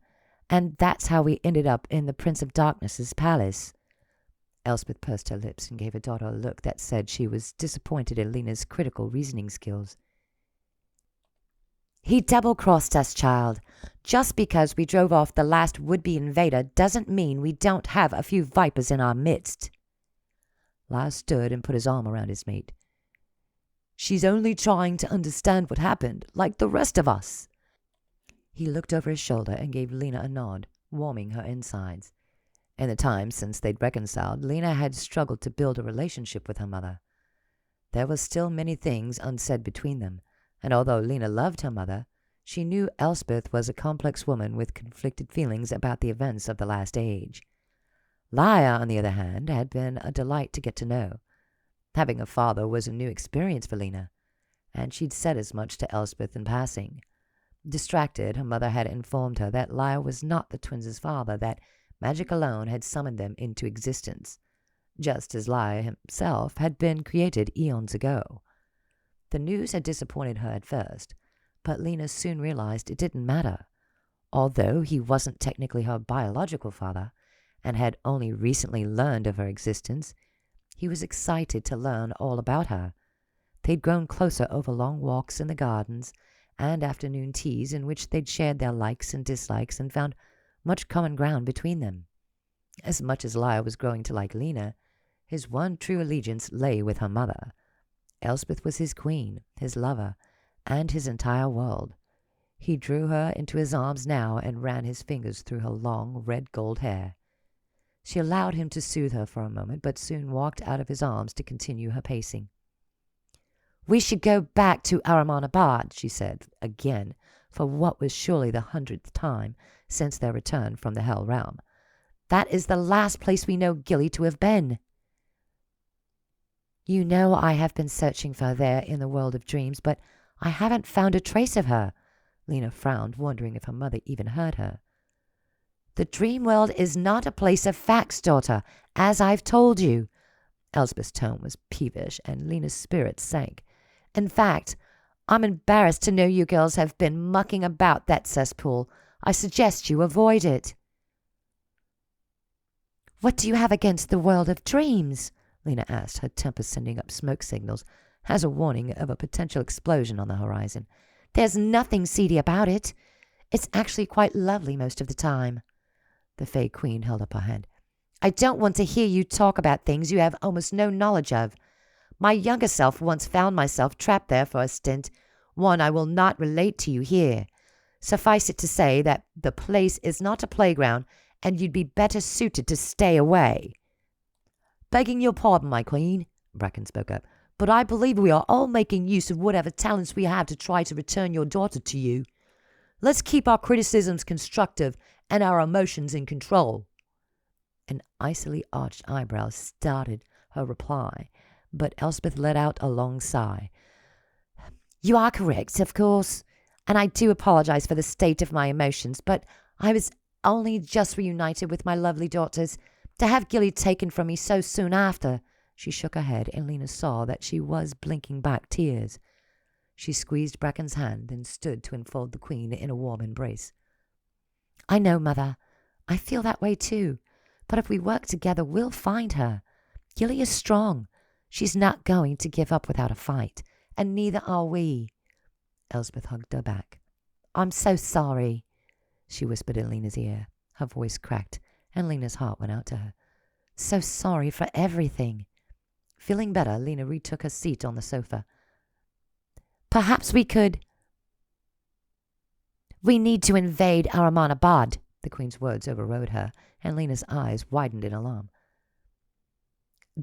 and that's how we ended up in the Prince of Darkness's palace. Elspeth pursed her lips and gave her daughter a look that said she was disappointed in Lena's critical reasoning skills. He double-crossed us, child. Just because we drove off the last would-be invader doesn't mean we don't have a few vipers in our midst. Lars stood and put his arm around his mate. She's only trying to understand what happened, like the rest of us. He looked over his shoulder and gave Lena a nod, warming her insides. In the time since they'd reconciled, Lena had struggled to build a relationship with her mother. There were still many things unsaid between them, and although Lena loved her mother, she knew Elspeth was a complex woman with conflicted feelings about the events of the last age. Lia, on the other hand, had been a delight to get to know. Having a father was a new experience for Lena, and she'd said as much to Elspeth in passing. Distracted, her mother had informed her that Lia was not the twins' father, that magic alone had summoned them into existence, just as Lia himself had been created eons ago. The news had disappointed her at first, but Lena soon realized it didn't matter. Although he wasn't technically her biological father, and had only recently learned of her existence, he was excited to learn all about her. They'd grown closer over long walks in the gardens and afternoon teas in which they'd shared their likes and dislikes and found much common ground between them. As much as Lia was growing to like Lena, his one true allegiance lay with her mother. Elspeth was his queen, his lover, and his entire world. He drew her into his arms now and ran his fingers through her long, red-gold hair. She allowed him to soothe her for a moment, but soon walked out of his arms to continue her pacing. "We should go back to Ahrimanabad," she said, again, for what was surely the 100th time since their return from the Hell Realm. "That is the last place we know Gilly to have been." "You know I have been searching for her there in the world of dreams, but I haven't found a trace of her." Lena frowned, wondering if her mother even heard her. "The dream world is not a place of facts, daughter, as I've told you." Elspeth's tone was peevish, and Lena's spirits sank. "In fact, I'm embarrassed to know you girls have been mucking about that cesspool. I suggest you avoid it." "What do you have against the world of dreams?" Lena asked, her temper sending up smoke signals as a warning of a potential explosion on the horizon. "There's nothing seedy about it. It's actually quite lovely most of the time." The Fae Queen held up her hand. "I don't want to hear you talk about things you have almost no knowledge of. My younger self once found myself trapped there for a stint, one I will not relate to you here. Suffice it to say that the place is not a playground, and you'd be better suited to stay away." "Begging your pardon, my queen," Bracken spoke up, "but I believe we are all making use of whatever talents we have to try to return your daughter to you. Let's keep our criticisms constructive and our emotions in control." An icily arched eyebrow started her reply, but Elspeth let out a long sigh. "You are correct, of course, and I do apologize for the state of my emotions, but I was only just reunited with my lovely daughters. To have Gilly taken from me so soon after—" She shook her head, and Lena saw that she was blinking back tears. She squeezed Bracken's hand and stood to enfold the queen in a warm embrace. "I know, Mother. I feel that way too. But if we work together, we'll find her. Gilly is strong. She's not going to give up without a fight, and neither are we." Elspeth hugged her back. "I'm so sorry," she whispered in Lena's ear. Her voice cracked, and Lena's heart went out to her. "So sorry for everything." Feeling better, Lena retook her seat on the sofa. "Perhaps we could—" "We need to invade Ahrimanabad." The queen's words overrode her, and Lena's eyes widened in alarm.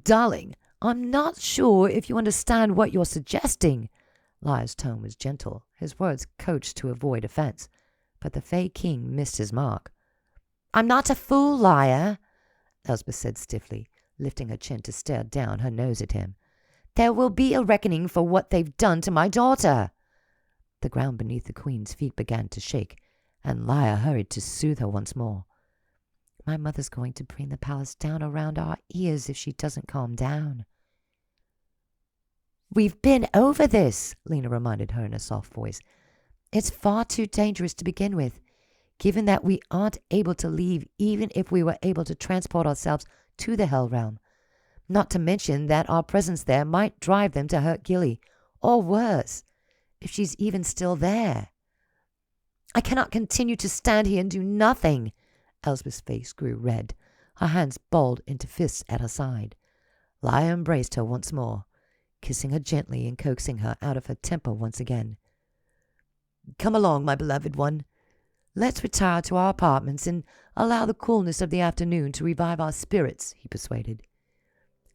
"Darling, I'm not sure if you understand what you're suggesting." Lia's tone was gentle, his words coached to avoid offense, but the Fae King missed his mark. "I'm not a fool, Lia," Elspeth said stiffly, lifting her chin to stare down her nose at him. "There will be a reckoning for what they've done to my daughter." The ground beneath the queen's feet began to shake, and Lia hurried to soothe her once more. "My mother's going to bring the palace down around our ears if she doesn't calm down." "We've been over this," Lena reminded her in a soft voice. "It's far too dangerous to begin with, given that we aren't able to leave even if we were able to transport ourselves to the Hell Realm. Not to mention that our presence there might drive them to hurt Gilly, or worse, if she's even still there." "I cannot continue to stand here and do nothing." Elspeth's face grew red. Her hands balled into fists at her side. Lia embraced her once more, kissing her gently and coaxing her out of her temper once again. "Come along, my beloved one. Let's retire to our apartments and allow the coolness of the afternoon to revive our spirits," he persuaded.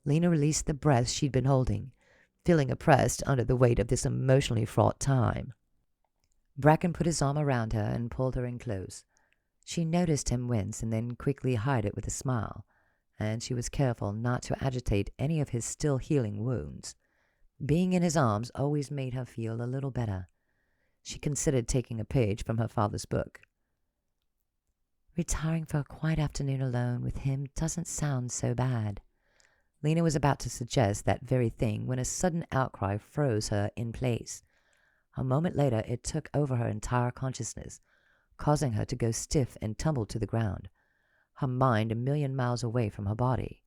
Lena released the breath she'd been holding. feeling oppressed under the weight of this emotionally fraught time. Bracken put his arm around her and pulled her in close. She noticed him wince and then quickly hide it with a smile, and she was careful not to agitate any of his still healing wounds. Being in his arms always made her feel a little better. She considered taking a page from her father's book. Retiring for a quiet afternoon alone with him doesn't sound so bad. Lena was about to suggest that very thing when a sudden outcry froze her in place. A moment later it took over her entire consciousness, causing her to go stiff and tumble to the ground, her mind a million miles away from her body.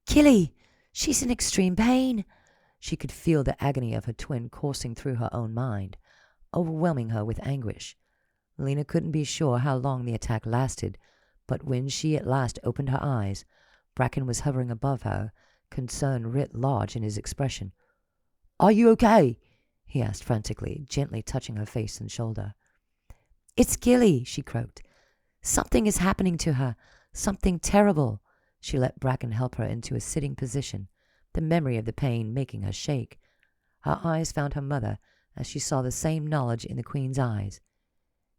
"Gilly! She's in extreme pain!" She could feel the agony of her twin coursing through her own mind, overwhelming her with anguish. Lena couldn't be sure how long the attack lasted, but when she at last opened her eyes, Bracken was hovering above her, concern writ large in his expression. "Are you okay?" he asked frantically, gently touching her face and shoulder. "It's Gilly," she croaked. "Something is happening to her. Something terrible." She let Bracken help her into a sitting position, the memory of the pain making her shake. Her eyes found her mother as she saw the same knowledge in the Queen's eyes.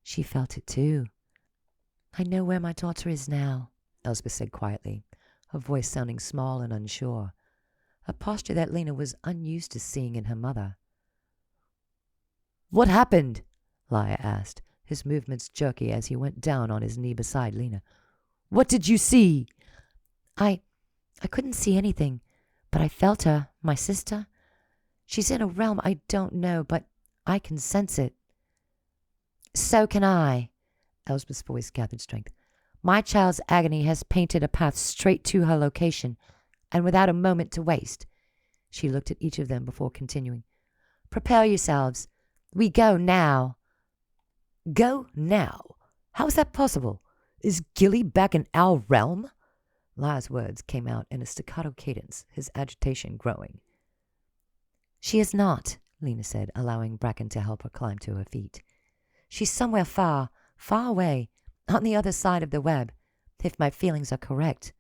She felt it too. "I know where my daughter is now," Elspeth said quietly, her voice sounding small and unsure, a posture that Lena was unused to seeing in her mother. "What happened?" Laya asked, his movements jerky as he went down on his knee beside Lena. "What did you see?" I couldn't see anything, but I felt her, my sister. She's in a realm I don't know, but I can sense it." "So can I." Elspeth's voice gathered strength. "My child's agony has painted a path straight to her location, and without a moment to waste." She looked at each of them before continuing. "Prepare yourselves. We go now." "Go now? How is that possible? Is Gilly back in our realm?" La's words came out in a staccato cadence, his agitation growing. "She is not," Lena said, allowing Bracken to help her climb to her feet. "She's somewhere far, far away, on the other side of the web, if my feelings are correct."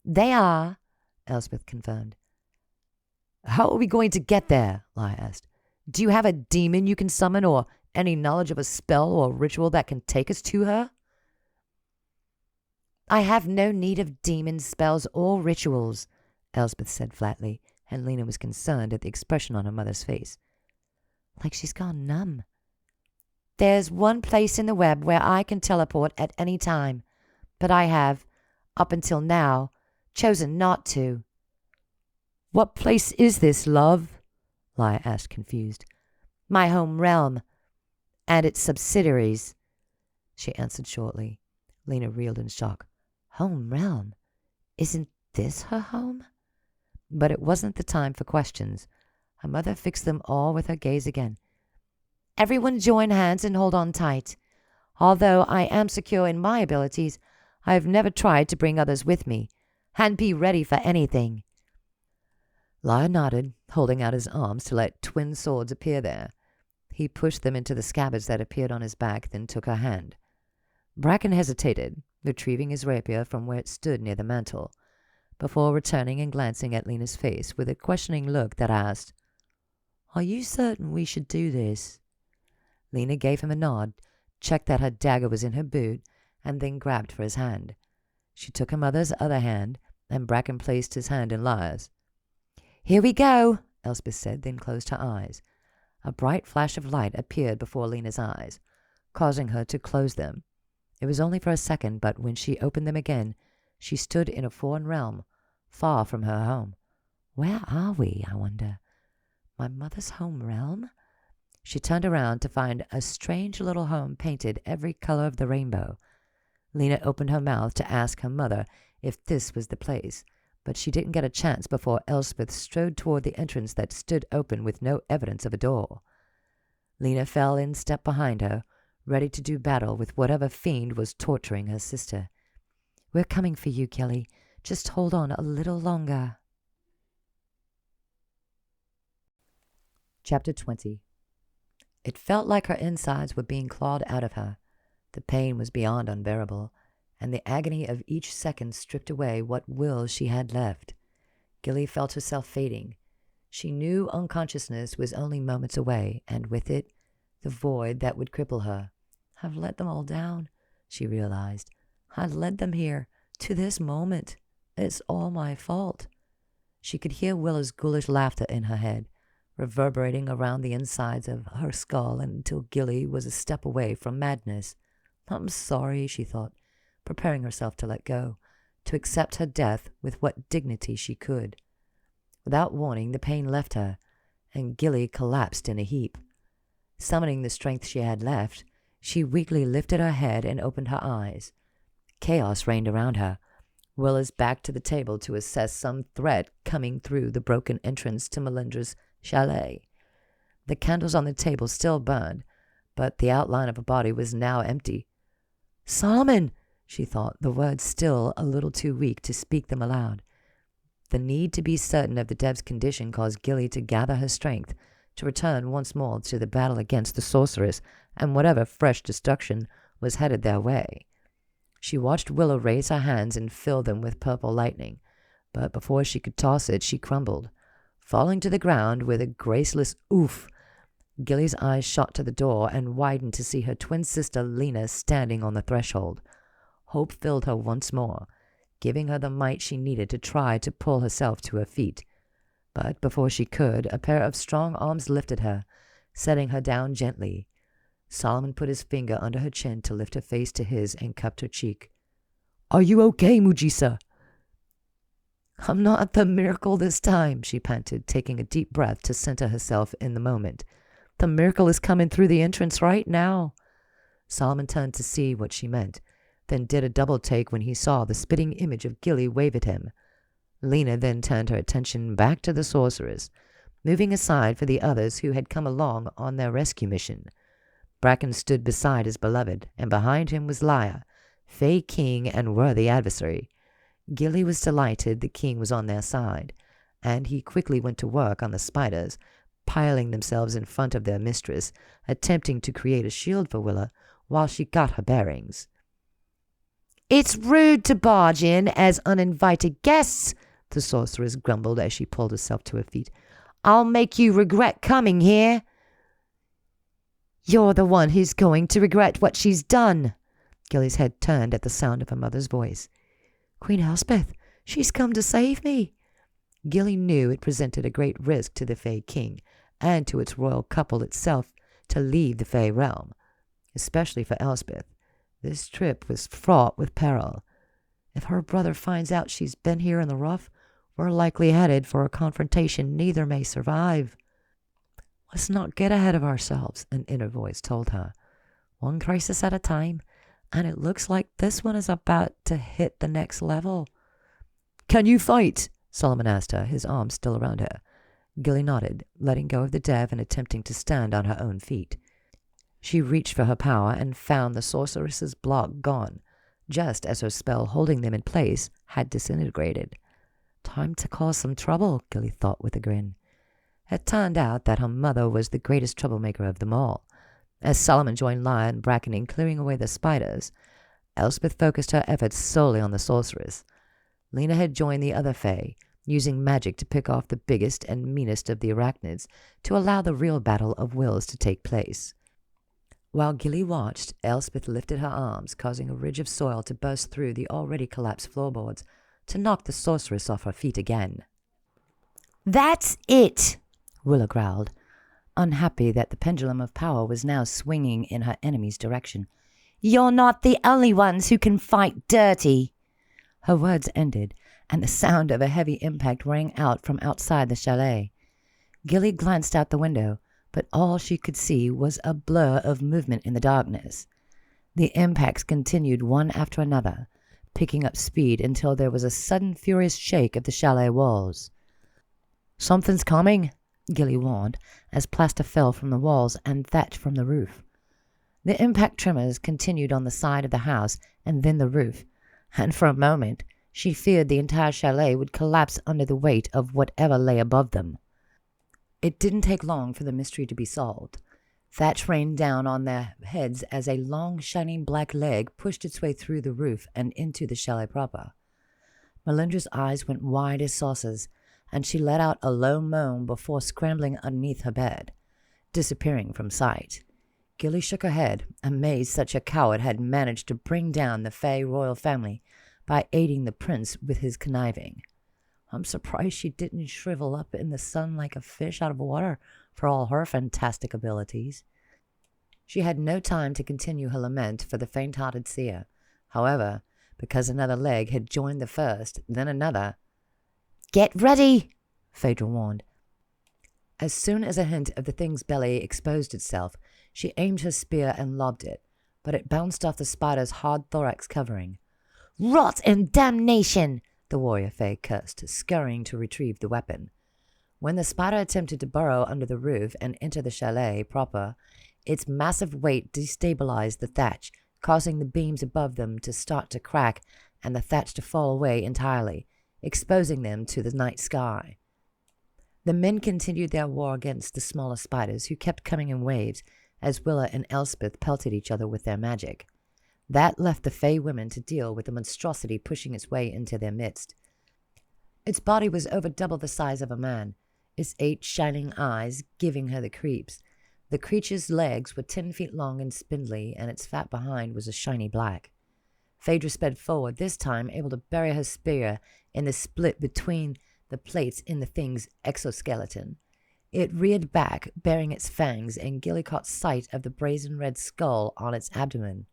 "They are," Elspeth confirmed. "How are we going to get there?" Lai asked. "Do you have a demon you can summon, or any knowledge of a spell or ritual that can take us to her?" "I have no need of demons, spells, or rituals," Elspeth said flatly, and Lena was concerned at the expression on her mother's face. "Like she's gone numb." "There's one place in the web where I can teleport at any time, but I have, up until now, chosen not to." "What place is this, love?" Lai asked, confused. "My home realm, and its subsidiaries," she answered shortly. Lena reeled in shock. Home realm? Isn't this her home? But it wasn't the time for questions. Her mother fixed them all with her gaze again. "Everyone join hands and hold on tight. Although I am secure in my abilities, I have never tried to bring others with me. And be ready for anything." Lai nodded, holding out his arms to let twin swords appear there. He pushed them into the scabbards that appeared on his back, then took her hand. Bracken hesitated, retrieving his rapier from where it stood near the mantel, before returning and glancing at Lena's face with a questioning look that asked, "Are you certain we should do this?" Lena gave him a nod, checked that her dagger was in her boot, and then grabbed for his hand. She took her mother's other hand, and Bracken placed his hand in Laya's. "Here we go," Elspeth said, then closed her eyes. A bright flash of light appeared before Lena's eyes, causing her to close them. It was only for a second, but when she opened them again, she stood in a foreign realm, far from her home. Where are we, I wonder? My mother's home realm? She turned around to find a strange little home painted every color of the rainbow. Lena opened her mouth to ask her mother if this was the place, but she didn't get a chance before Elspeth strode toward the entrance that stood open with no evidence of a door. Lena fell in step behind her, ready to do battle with whatever fiend was torturing her sister. "We're coming for you, Gilly. Just hold on a little longer." Chapter 20. It felt like her insides were being clawed out of her. The pain was beyond unbearable, and the agony of each second stripped away what will she had left. Gilly felt herself fading. She knew unconsciousness was only moments away, and with it, the void that would cripple her. I've let them all down, she realized. I've led them here, to this moment. It's all my fault. She could hear Willa's ghoulish laughter in her head, reverberating around the insides of her skull until Gilly was a step away from madness. I'm sorry, she thought, preparing herself to let go, to accept her death with what dignity she could. Without warning, the pain left her, and Gilly collapsed in a heap. Summoning the strength she had left, she weakly lifted her head and opened her eyes. Chaos reigned around her. Willa's back to the table to assess some threat coming through the broken entrance to Melindra's chalet. The candles on the table still burned, but the outline of a body was now empty. Solomon, she thought, the words still a little too weak to speak them aloud. The need to be certain of the dev's condition caused Gilly to gather her strength, to return once more to the battle against the sorceress and whatever fresh destruction was headed their way. She watched Willa raise her hands and fill them with purple lightning, but before she could toss it, she crumbled, falling to the ground with a graceless oof. Gilly's eyes shot to the door and widened to see her twin sister Lena standing on the threshold. Hope filled her once more, giving her the might she needed to try to pull herself to her feet. But before she could, a pair of strong arms lifted her, setting her down gently. Solomon put his finger under her chin to lift her face to his and cupped her cheek. Are you okay, Mujisa? I'm not the miracle this time, she panted, taking a deep breath to center herself in the moment. The miracle is coming through the entrance right now. Solomon turned to see what she meant, then did a double take when he saw the spitting image of Gilly wave at him. Lena then turned her attention back to the sorceress, moving aside for the others who had come along on their rescue mission. Bracken stood beside his beloved, and behind him was Lyra, Fae King and worthy adversary. Gilly was delighted the king was on their side, and he quickly went to work on the spiders, piling themselves in front of their mistress, attempting to create a shield for Willa while she got her bearings. It's rude to barge in as uninvited guests, the sorceress grumbled as she pulled herself to her feet. I'll make you regret coming here. You're the one who's going to regret what she's done. Gilly's head turned at the sound of her mother's voice. Queen Elspeth, she's come to save me. Gilly knew it presented a great risk to the Fae King and to its royal couple itself to leave the Fae Realm, especially for Elspeth. This trip was fraught with peril. If her brother finds out she's been here in the rough, we're likely headed for a confrontation neither may survive. Let's not get ahead of ourselves, an inner voice told her. One crisis at a time, and it looks like this one is about to hit the next level. Can you fight? Solomon asked her, his arms still around her. Gilly nodded, letting go of the dev and attempting to stand on her own feet. She reached for her power and found the sorceress's block gone, just as her spell holding them in place had disintegrated. Time to cause some trouble, Gilly thought with a grin. It turned out that her mother was the greatest troublemaker of them all. As Solomon joined Lyra and Bracken in clearing away the spiders, Elspeth focused her efforts solely on the sorceress. Lena had joined the other Fae, using magic to pick off the biggest and meanest of the arachnids to allow the real battle of wills to take place. While Gilly watched, Elspeth lifted her arms, causing a ridge of soil to burst through the already collapsed floorboards to knock the sorceress off her feet again. That's it, Willa growled, unhappy that the pendulum of power was now swinging in her enemy's direction. You're not the only ones who can fight dirty. Her words ended, and the sound of a heavy impact rang out from outside the chalet. Gilly glanced out the window, but all she could see was a blur of movement in the darkness. The impacts continued one after another, picking up speed until there was a sudden furious shake of the chalet walls. Something's coming, Gilly warned, as plaster fell from the walls and thatch from the roof. The impact tremors continued on the side of the house and then the roof, and for a moment she feared the entire chalet would collapse under the weight of whatever lay above them. It didn't take long for the mystery to be solved. Thatch rained down on their heads as a long, shining black leg pushed its way through the roof and into the chalet proper. Melindra's eyes went wide as saucers, and she let out a low moan before scrambling underneath her bed, disappearing from sight. Gilly shook her head, amazed such a coward had managed to bring down the Fae royal family by aiding the prince with his conniving. I'm surprised she didn't shrivel up in the sun like a fish out of water for all her fantastic abilities. She had no time to continue her lament for the faint-hearted seer. However, because another leg had joined the first, then another. "Get ready," Phaedra warned. As soon as a hint of the thing's belly exposed itself, she aimed her spear and lobbed it, but it bounced off the spider's hard thorax covering. "Rot and damnation!" the warrior Fae cursed, scurrying to retrieve the weapon. When the spider attempted to burrow under the roof and enter the chalet proper, its massive weight destabilized the thatch, causing the beams above them to start to crack and the thatch to fall away entirely, exposing them to the night sky. The men continued their war against the smaller spiders, who kept coming in waves as Willa and Elspeth pelted each other with their magic. That left the Fae women to deal with the monstrosity pushing its way into their midst. Its body was over double the size of a man, its 8 shining eyes giving her the creeps. The creature's legs were 10 feet long and spindly, and its fat behind was a shiny black. Phaedra sped forward, this time able to bury her spear in the split between the plates in the thing's exoskeleton. It reared back, baring its fangs, and Gilly caught sight of the brazen red skull on its abdomen.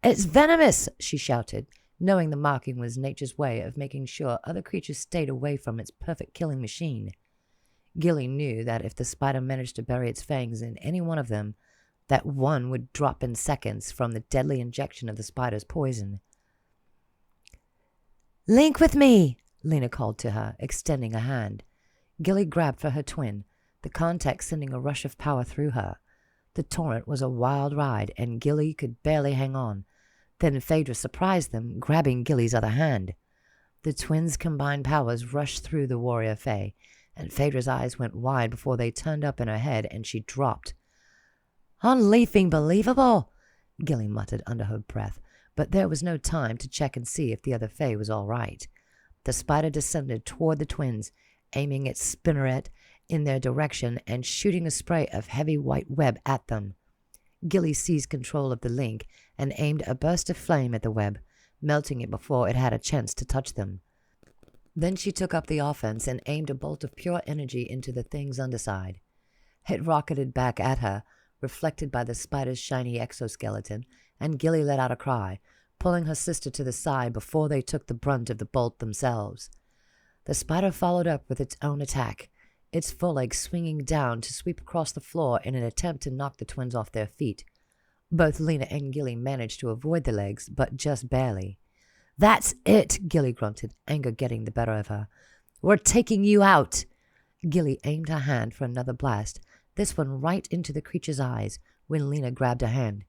"It's venomous!" she shouted, knowing the marking was nature's way of making sure other creatures stayed away from its perfect killing machine. Gilly knew that if the spider managed to bury its fangs in any one of them, that one would drop in seconds from the deadly injection of the spider's poison. "Link with me!" Lena called to her, extending a hand. Gilly grabbed for her twin, the contact sending a rush of power through her. The torrent was a wild ride, and Gilly could barely hang on. Then Phaedra surprised them, grabbing Gilly's other hand. The twins' combined powers rushed through the warrior Fae, and Phaedra's eyes went wide before they turned up in her head and she dropped. "Unleafing believable," Gilly muttered under her breath, but there was no time to check and see if the other Fae was all right. The spider descended toward the twins, aiming its spinneret in their direction and shooting a spray of heavy white web at them. Gilly seized control of the link and aimed a burst of flame at the web, melting it before it had a chance to touch them. Then she took up the offense and aimed a bolt of pure energy into the thing's underside. It rocketed back at her, reflected by the spider's shiny exoskeleton, and Gilly let out a cry, pulling her sister to the side before they took the brunt of the bolt themselves. The spider followed up with its own attack, its forelegs swinging down to sweep across the floor in an attempt to knock the twins off their feet. Both Lena and Gilly managed to avoid the legs, but just barely. "That's it," Gilly grunted, anger getting the better of her. "We're taking you out." Gilly aimed her hand for another blast, this one right into the creature's eyes, when Lena grabbed her hand.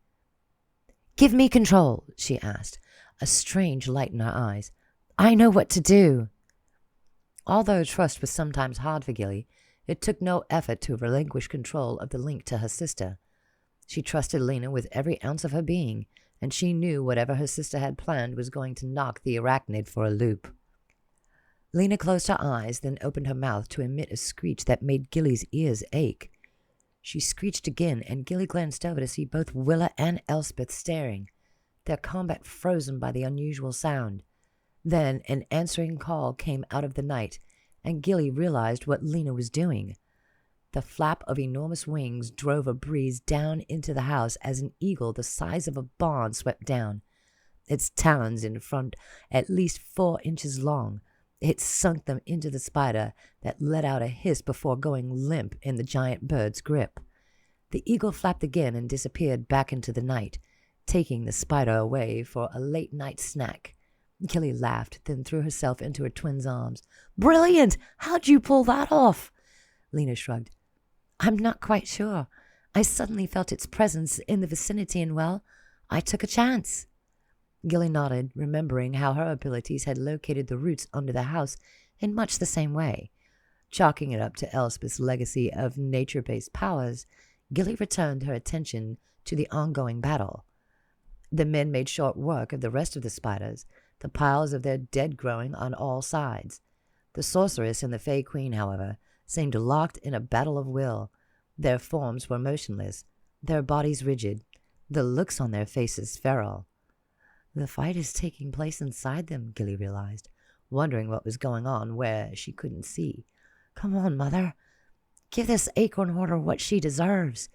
"Give me control," she asked, a strange light in her eyes. "I know what to do." Although trust was sometimes hard for Gilly, it took no effort to relinquish control of the link to her sister. She trusted Lena with every ounce of her being, and she knew whatever her sister had planned was going to knock the arachnid for a loop. Lena closed her eyes, then opened her mouth to emit a screech that made Gilly's ears ache. She screeched again, and Gilly glanced over to see both Willa and Elspeth staring, their combat frozen by the unusual sound. Then an answering call came out of the night, and Gilly realized what Lena was doing. The flap of enormous wings drove a breeze down into the house as an eagle the size of a barn swept down, its talons in front at least 4 inches long. It sunk them into the spider that let out a hiss before going limp in the giant bird's grip. The eagle flapped again and disappeared back into the night, taking the spider away for a late-night snack. Gilly laughed, then threw herself into her twin's arms. "Brilliant! How'd you pull that off?" Lena shrugged. "I'm not quite sure. I suddenly felt its presence in the vicinity and, well, I took a chance." Gilly nodded, remembering how her abilities had located the roots under the house in much the same way. Chalking it up to Elspeth's legacy of nature-based powers, Gilly returned her attention to the ongoing battle. The men made short work of the rest of the spiders, the piles of their dead growing on all sides. The sorceress and the Fae Queen, however, seemed locked in a battle of will. Their forms were motionless, their bodies rigid, the looks on their faces feral. The fight is taking place inside them, Gilly realized, wondering what was going on where she couldn't see. Come on, Mother. Give this acorn hoarder what she deserves.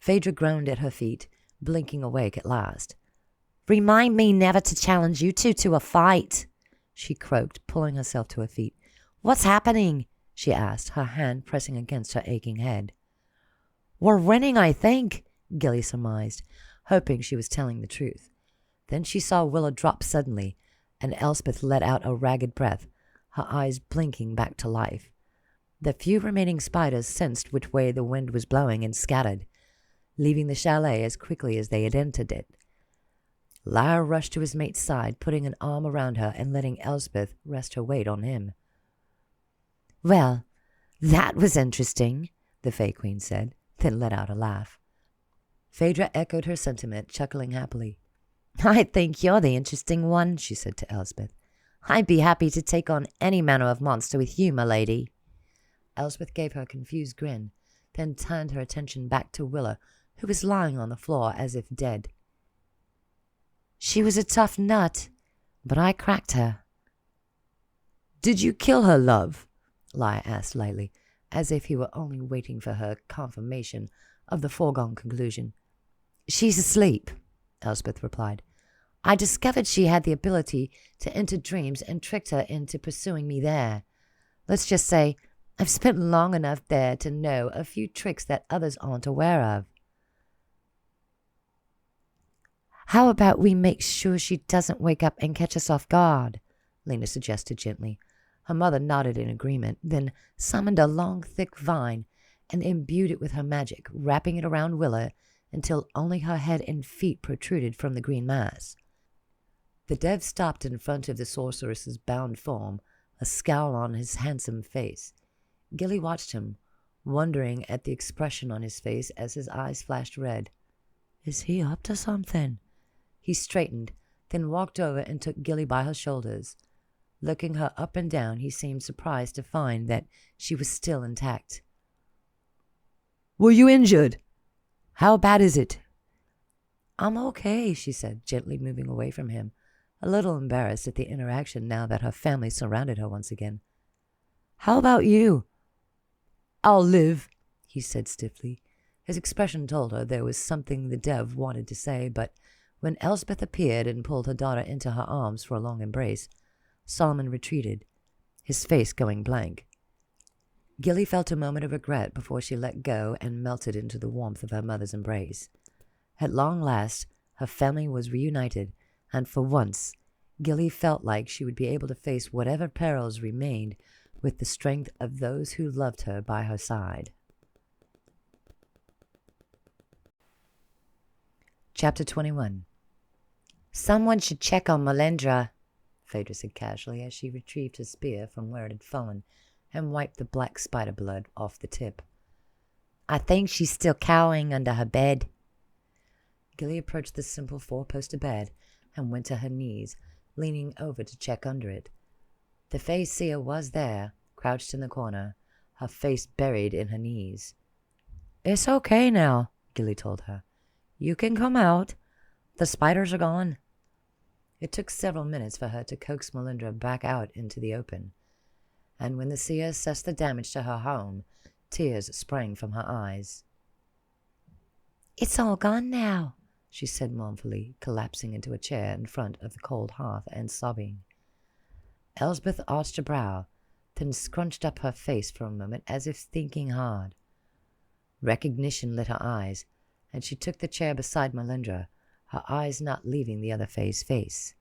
Phaedra groaned at her feet, blinking awake at last. Remind me never to challenge you two to a fight, she croaked, pulling herself to her feet. What's happening? She asked, her hand pressing against her aching head. We're winning, I think, Gilly surmised, hoping she was telling the truth. Then she saw Willa drop suddenly, and Elspeth let out a ragged breath, her eyes blinking back to life. The few remaining spiders sensed which way the wind was blowing and scattered, leaving the chalet as quickly as they had entered it. Lyra rushed to his mate's side, putting an arm around her and letting Elspeth rest her weight on him. Well, that was interesting, the Fae Queen said, then let out a laugh. Phaedra echoed her sentiment, chuckling happily. I think you're the interesting one, she said to Elspeth. I'd be happy to take on any manner of monster with you, my lady. Elspeth gave her a confused grin, then turned her attention back to Willa, who was lying on the floor as if dead. She was a tough nut, but I cracked her. Did you kill her, love? Lyra asked lightly, as if he were only waiting for her confirmation of the foregone conclusion. She's asleep, Elspeth replied. I discovered she had the ability to enter dreams and tricked her into pursuing me there. Let's just say I've spent long enough there to know a few tricks that others aren't aware of. How about we make sure she doesn't wake up and catch us off guard? Lena suggested gently. Her mother nodded in agreement, then summoned a long, thick vine and imbued it with her magic, wrapping it around Willa until only her head and feet protruded from the green mass. The dev stopped in front of the sorceress's bound form, a scowl on his handsome face. Gilly watched him, wondering at the expression on his face as his eyes flashed red. Is he up to something? He straightened, then walked over and took Gilly by her shoulders. Looking her up and down, he seemed surprised to find that she was still intact. Were you injured? How bad is it? I'm okay, she said, gently moving away from him, a little embarrassed at the interaction now that her family surrounded her once again. How about you? I'll live, he said stiffly. His expression told her there was something the dev wanted to say, but when Elspeth appeared and pulled her daughter into her arms for a long embrace, Solomon retreated, his face going blank. Gilly felt a moment of regret before she let go and melted into the warmth of her mother's embrace. At long last, her family was reunited, and for once, Gilly felt like she would be able to face whatever perils remained with the strength of those who loved her by her side. Chapter 21. Someone should check on Melindra, Phaedra said casually as she retrieved her spear from where it had fallen and wiped the black spider blood off the tip. I think she's still cowering under her bed. Gilly approached the simple four-poster bed and went to her knees, leaning over to check under it. The Fae seer was there, crouched in the corner, her face buried in her knees. It's okay now, Gilly told her. You can come out. The spiders are gone. It took several minutes for her to coax Melindra back out into the open, and when the seer assessed the damage to her home, tears sprang from her eyes. It's all gone now, she said mournfully, collapsing into a chair in front of the cold hearth and sobbing. Elspeth arched a brow, then scrunched up her face for a moment as if thinking hard. Recognition lit her eyes, and she took the chair beside Melindra, her eyes not leaving the other Fae's face.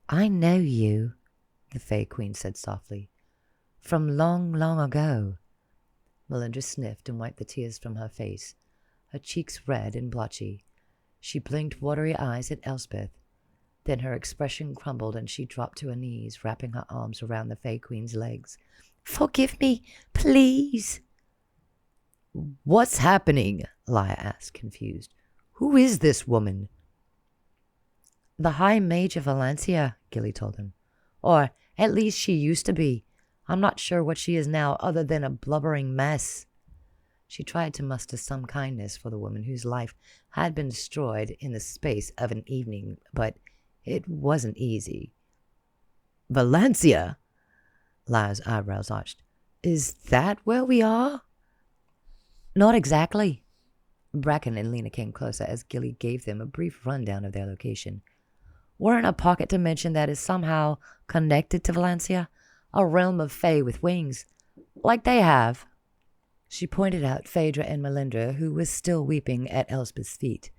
I know you, the Fae Queen said softly. From long, long ago. Melindra sniffed and wiped the tears from her face, her cheeks red and blotchy. She blinked watery eyes at Elspeth. Then her expression crumbled and she dropped to her knees, wrapping her arms around the Fae Queen's legs. Forgive me, please. What's happening? Lyra asked, confused. Who is this woman? The High Mage of Valencia, Gilly told him. Or, At least she used to be. I'm not sure what she is now other than a blubbering mess. She tried to muster some kindness for the woman whose life had been destroyed in the space of an evening, but it wasn't easy. Valencia? Lyra's eyebrows arched. Is that where we are? Not exactly. Bracken and Lena came closer as Gilly gave them a brief rundown of their location. We're in a pocket dimension that is somehow connected to Valencia, a realm of Fae with wings, like they have. She pointed out Phaedra and Melindra, who was still weeping at Elspeth's feet.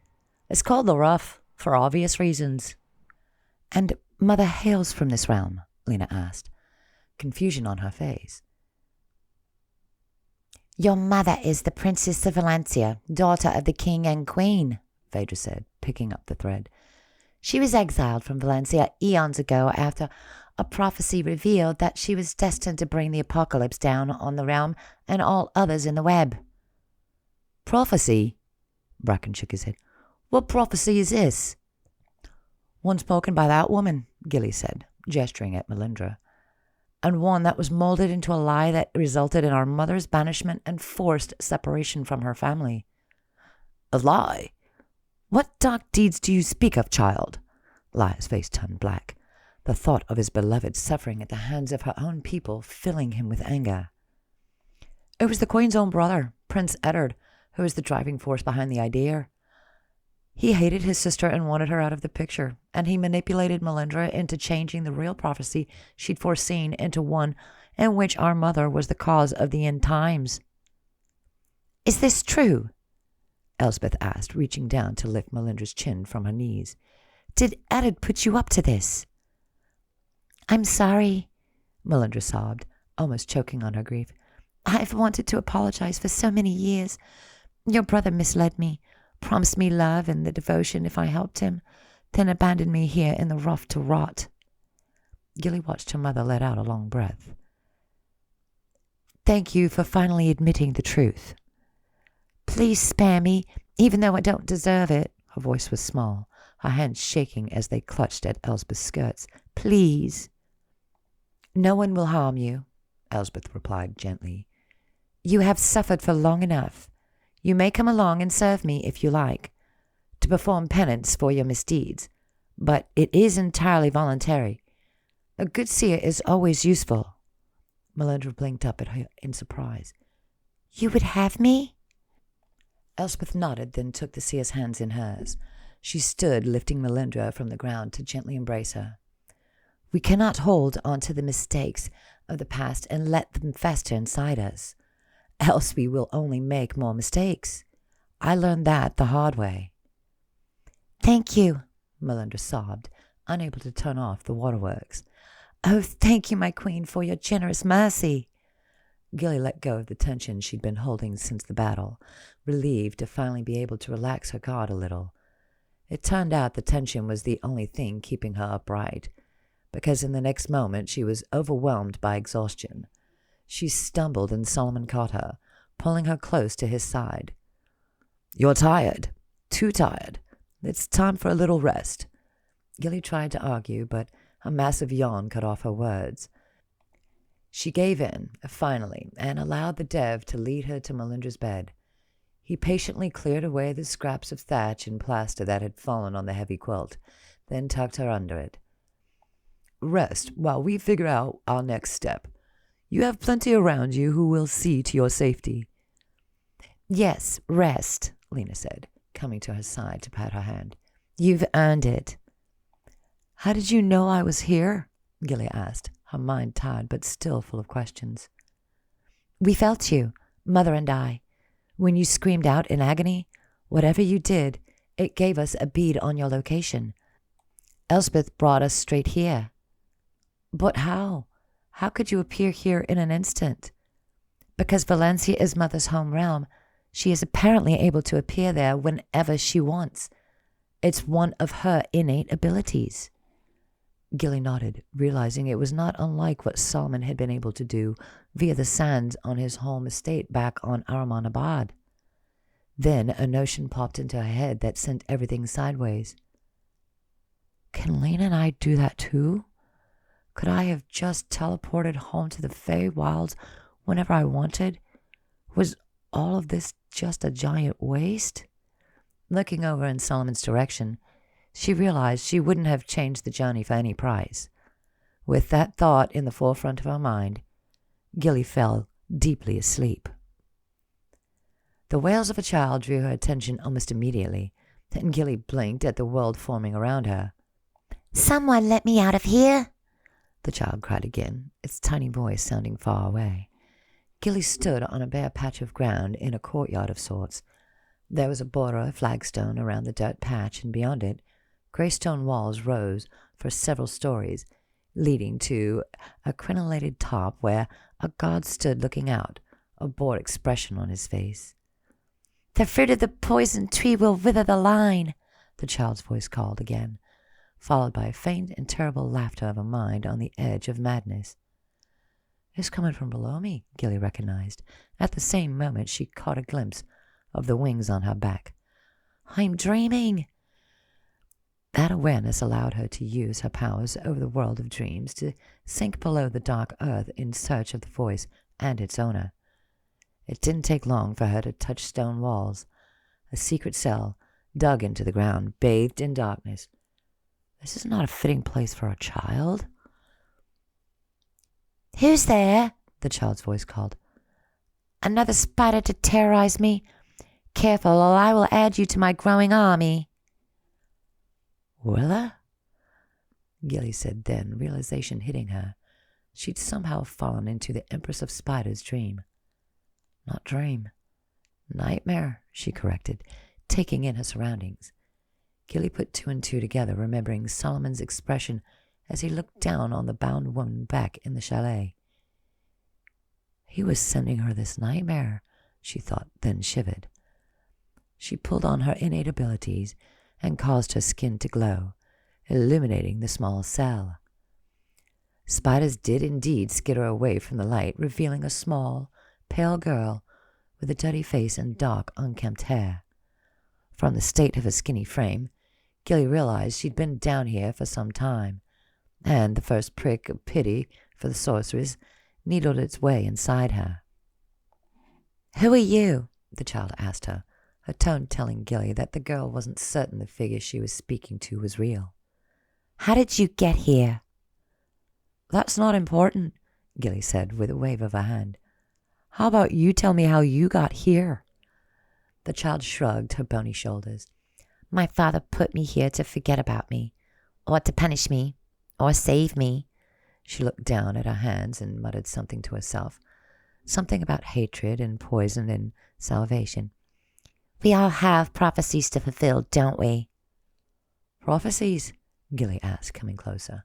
It's called the Rough, for obvious reasons. And Mother hails from this realm? Lena asked, confusion on her face. Your mother is the Princess of Valencia, daughter of the King and Queen, Phaedra said, picking up the thread. She was exiled from Valencia eons ago after a prophecy revealed that she was destined to bring the apocalypse down on the realm and all others in the web. Prophecy? Bracken shook his head. What prophecy is this? One spoken by that woman, Gilly said, gesturing at Melindra, and one that was molded into a lie that resulted in our mother's banishment and forced separation from her family. A lie? What dark deeds do you speak of, child? Lyra's face turned black, the thought of his beloved suffering at the hands of her own people filling him with anger. It was the Queen's own brother, Prince Eddard, who was the driving force behind the idea. He hated his sister and wanted her out of the picture, and he manipulated Melindra into changing the real prophecy she'd foreseen into one in which our mother was the cause of the end times. Is this true? Elspeth asked, reaching down to lift Melindra's chin from her knees. Did Eddard put you up to this? I'm sorry, Melindra sobbed, almost choking on her grief. I've wanted to apologize for so many years. Your brother misled me, promised me love and the devotion if I helped him, then abandoned me here in the rough to rot. Gilly watched her mother let out a long breath. Thank you for finally admitting the truth. Please spare me, even though I don't deserve it. Her voice was small, her hands shaking as they clutched at Elspeth's skirts. Please. No one will harm you, Elspeth replied gently. You have suffered for long enough. You may come along and serve me if you like, to perform penance for your misdeeds, but it is entirely voluntary. A good seer is always useful. Melindra blinked up at her in surprise. You would have me? Elspeth nodded, then took the seer's hands in hers. She stood, lifting Melindra from the ground to gently embrace her. We cannot hold on to the mistakes of the past and let them fester inside us. Else we will only make more mistakes. I learned that the hard way. Thank you, Melindra sobbed, unable to turn off the waterworks. Oh, thank you, my queen, for your generous mercy. Gilly let go of the tension she'd been holding since the battle, relieved to finally be able to relax her guard a little. It turned out the tension was the only thing keeping her upright, because in the next moment she was overwhelmed by exhaustion. She stumbled and Solomon caught her, pulling her close to his side. You're tired. Too tired. It's time for a little rest. Gilly tried to argue, but a massive yawn cut off her words. She gave in, finally, and allowed the dev to lead her to Melindra's bed. He patiently cleared away the scraps of thatch and plaster that had fallen on the heavy quilt, then tucked her under it. Rest while we figure out our next step. You have plenty around you who will see to your safety. Yes, rest, Lena said, coming to her side to pat her hand. You've earned it. How did you know I was here? Gilly asked, her mind tired but still full of questions. We felt you, Mother and I. When you screamed out in agony, whatever you did, it gave us a bead on your location. Elspeth brought us straight here. But how? How could you appear here in an instant? Because Valencia is Mother's home realm, she is apparently able to appear there whenever she wants. It's one of her innate abilities. Gilly nodded, realizing it was not unlike what Solomon had been able to do via the sands on his home estate back on Ahrimanabad. Then a notion popped into her head that sent everything sideways. Can Lena and I do that too? Could I have just teleported home to the Fae Wilds whenever I wanted? Was all of this just a giant waste? Looking over in Solomon's direction, she realized she wouldn't have changed the journey for any price. With that thought in the forefront of her mind, Gilly fell deeply asleep. The wails of a child drew her attention almost immediately, and Gilly blinked at the world forming around her.
"Someone let me out of here!"
The child cried again, its tiny voice sounding far away. Gilly stood on a bare patch of ground in a courtyard of sorts. There was a border of flagstone around the dirt patch, and beyond it, grey stone walls rose for several stories, leading to a crenellated top where a god stood looking out, a bored expression on his face.
"The fruit of the poison tree will wither the line,"
the child's voice called again, followed by a faint and terrible laughter of a mind on the edge of madness. "It's coming from below me," Gilly recognized. At the same moment she caught a glimpse of the wings on her back.
"I'm dreaming."
That awareness allowed her to use her powers over the world of dreams to sink below the dark earth in search of the voice and its owner. It didn't take long for her to touch stone walls, a secret cell dug into the ground, bathed in darkness. This is not a fitting place for a child.
"Who's there?"
the child's voice called.
"Another spider to terrorize me? Careful, or I will add you to my growing army."
"Willa?" Gilly said then, realization hitting her. She'd somehow fallen into the Empress of Spiders' dream. Not dream. Nightmare, she corrected, taking in her surroundings. Gilly put two and two together, remembering Solomon's expression as he looked down on the bound woman back in the chalet. He was sending her this nightmare, she thought, then shivered. She pulled on her innate abilities and caused her skin to glow, illuminating the small cell. Spiders did indeed skitter away from the light, revealing a small, pale girl with a dirty face and dark, unkempt hair. From the state of her skinny frame, Gilly realized she'd been down here for some time, and the first prick of pity for the sorceress needled its way inside her. "Who are you?" the child asked her, her tone telling Gilly that the girl wasn't certain the figure she was speaking to was real.
"How did you get here?"
"That's not important," Gilly said with a wave of her hand. "How about you tell me how you got here?" The child shrugged her bony shoulders.
"My father put me here to forget about me, or to punish me, or save me."
She looked down at her hands and muttered something to herself, something about hatred and poison and salvation.
"We all have prophecies to fulfill, don't we?"
"Prophecies?" Gilly asked, coming closer.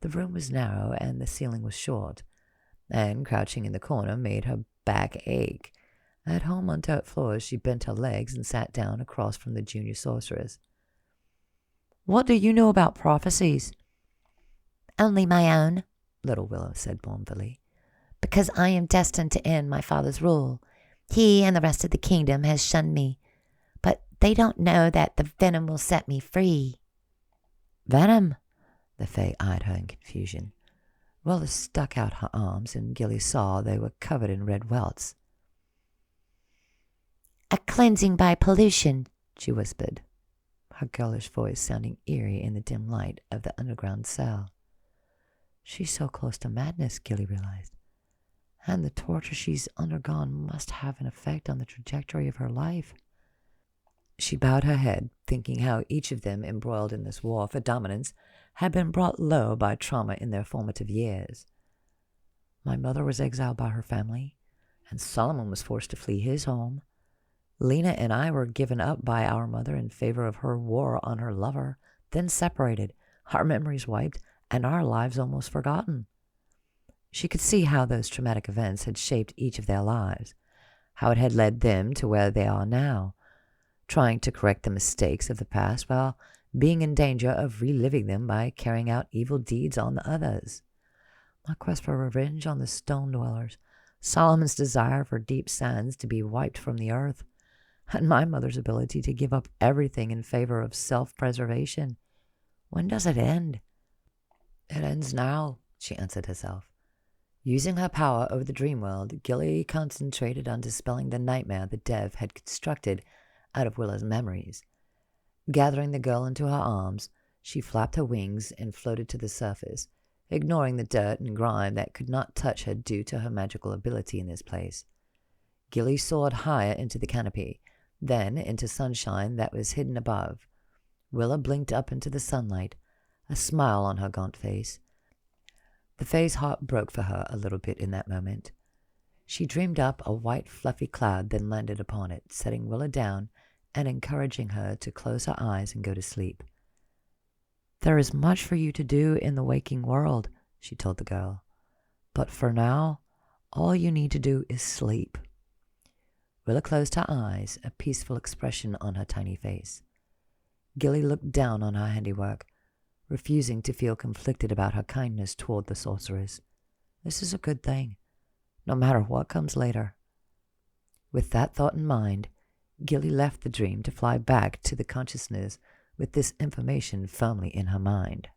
The room was narrow and the ceiling was short, and crouching in the corner made her back ache. At home on dirt floors, she bent her legs and sat down across from the junior sorceress. "What do you know about prophecies?"
"Only my own,"
little Willow said mournfully.
"Because I am destined to end my father's rule. He and the rest of the kingdom has shunned me, but they don't know that the venom will set me free."
"Venom?" The Fae eyed her in confusion. Willow stuck out her arms, and Gilly saw they were covered in red welts.
"A cleansing by pollution,"
she whispered, her girlish voice sounding eerie in the dim light of the underground cell. She's so close to madness, Gilly realized, and the torture she's undergone must have an effect on the trajectory of her life. She bowed her head, thinking how each of them, embroiled in this war for dominance, had been brought low by trauma in their formative years. My mother was exiled by her family, and Solomon was forced to flee his home. Lena and I were given up by our mother in favor of her war on her lover, then separated, our memories wiped, and our lives almost forgotten. She could see how those traumatic events had shaped each of their lives, how it had led them to where they are now, trying to correct the mistakes of the past while being in danger of reliving them by carrying out evil deeds on the others. My quest for revenge on the stone dwellers, Solomon's desire for deep sands to be wiped from the earth, and my mother's ability to give up everything in favor of self-preservation. When does it end? It ends now, she answered herself. Using her power over the dream world, Gilly concentrated on dispelling the nightmare the Dev had constructed out of Willa's memories. Gathering the girl into her arms, she flapped her wings and floated to the surface, ignoring the dirt and grime that could not touch her due to her magical ability in this place. Gilly soared higher into the canopy, then into sunshine that was hidden above. Willa blinked up into the sunlight, a smile on her gaunt face. The Fae's heart broke for her a little bit in that moment. She dreamed up a white fluffy cloud, then landed upon it, setting Willa down and encouraging her to close her eyes and go to sleep. "There is much for you to do in the waking world," she told the girl. "But for now, all you need to do is sleep." Willa closed her eyes, a peaceful expression on her tiny face. Gilly looked down on her handiwork, refusing to feel conflicted about her kindness toward the sorceress. This is a good thing, no matter what comes later. With that thought in mind, Gilly left the dream to fly back to the consciousness with this information firmly in her mind.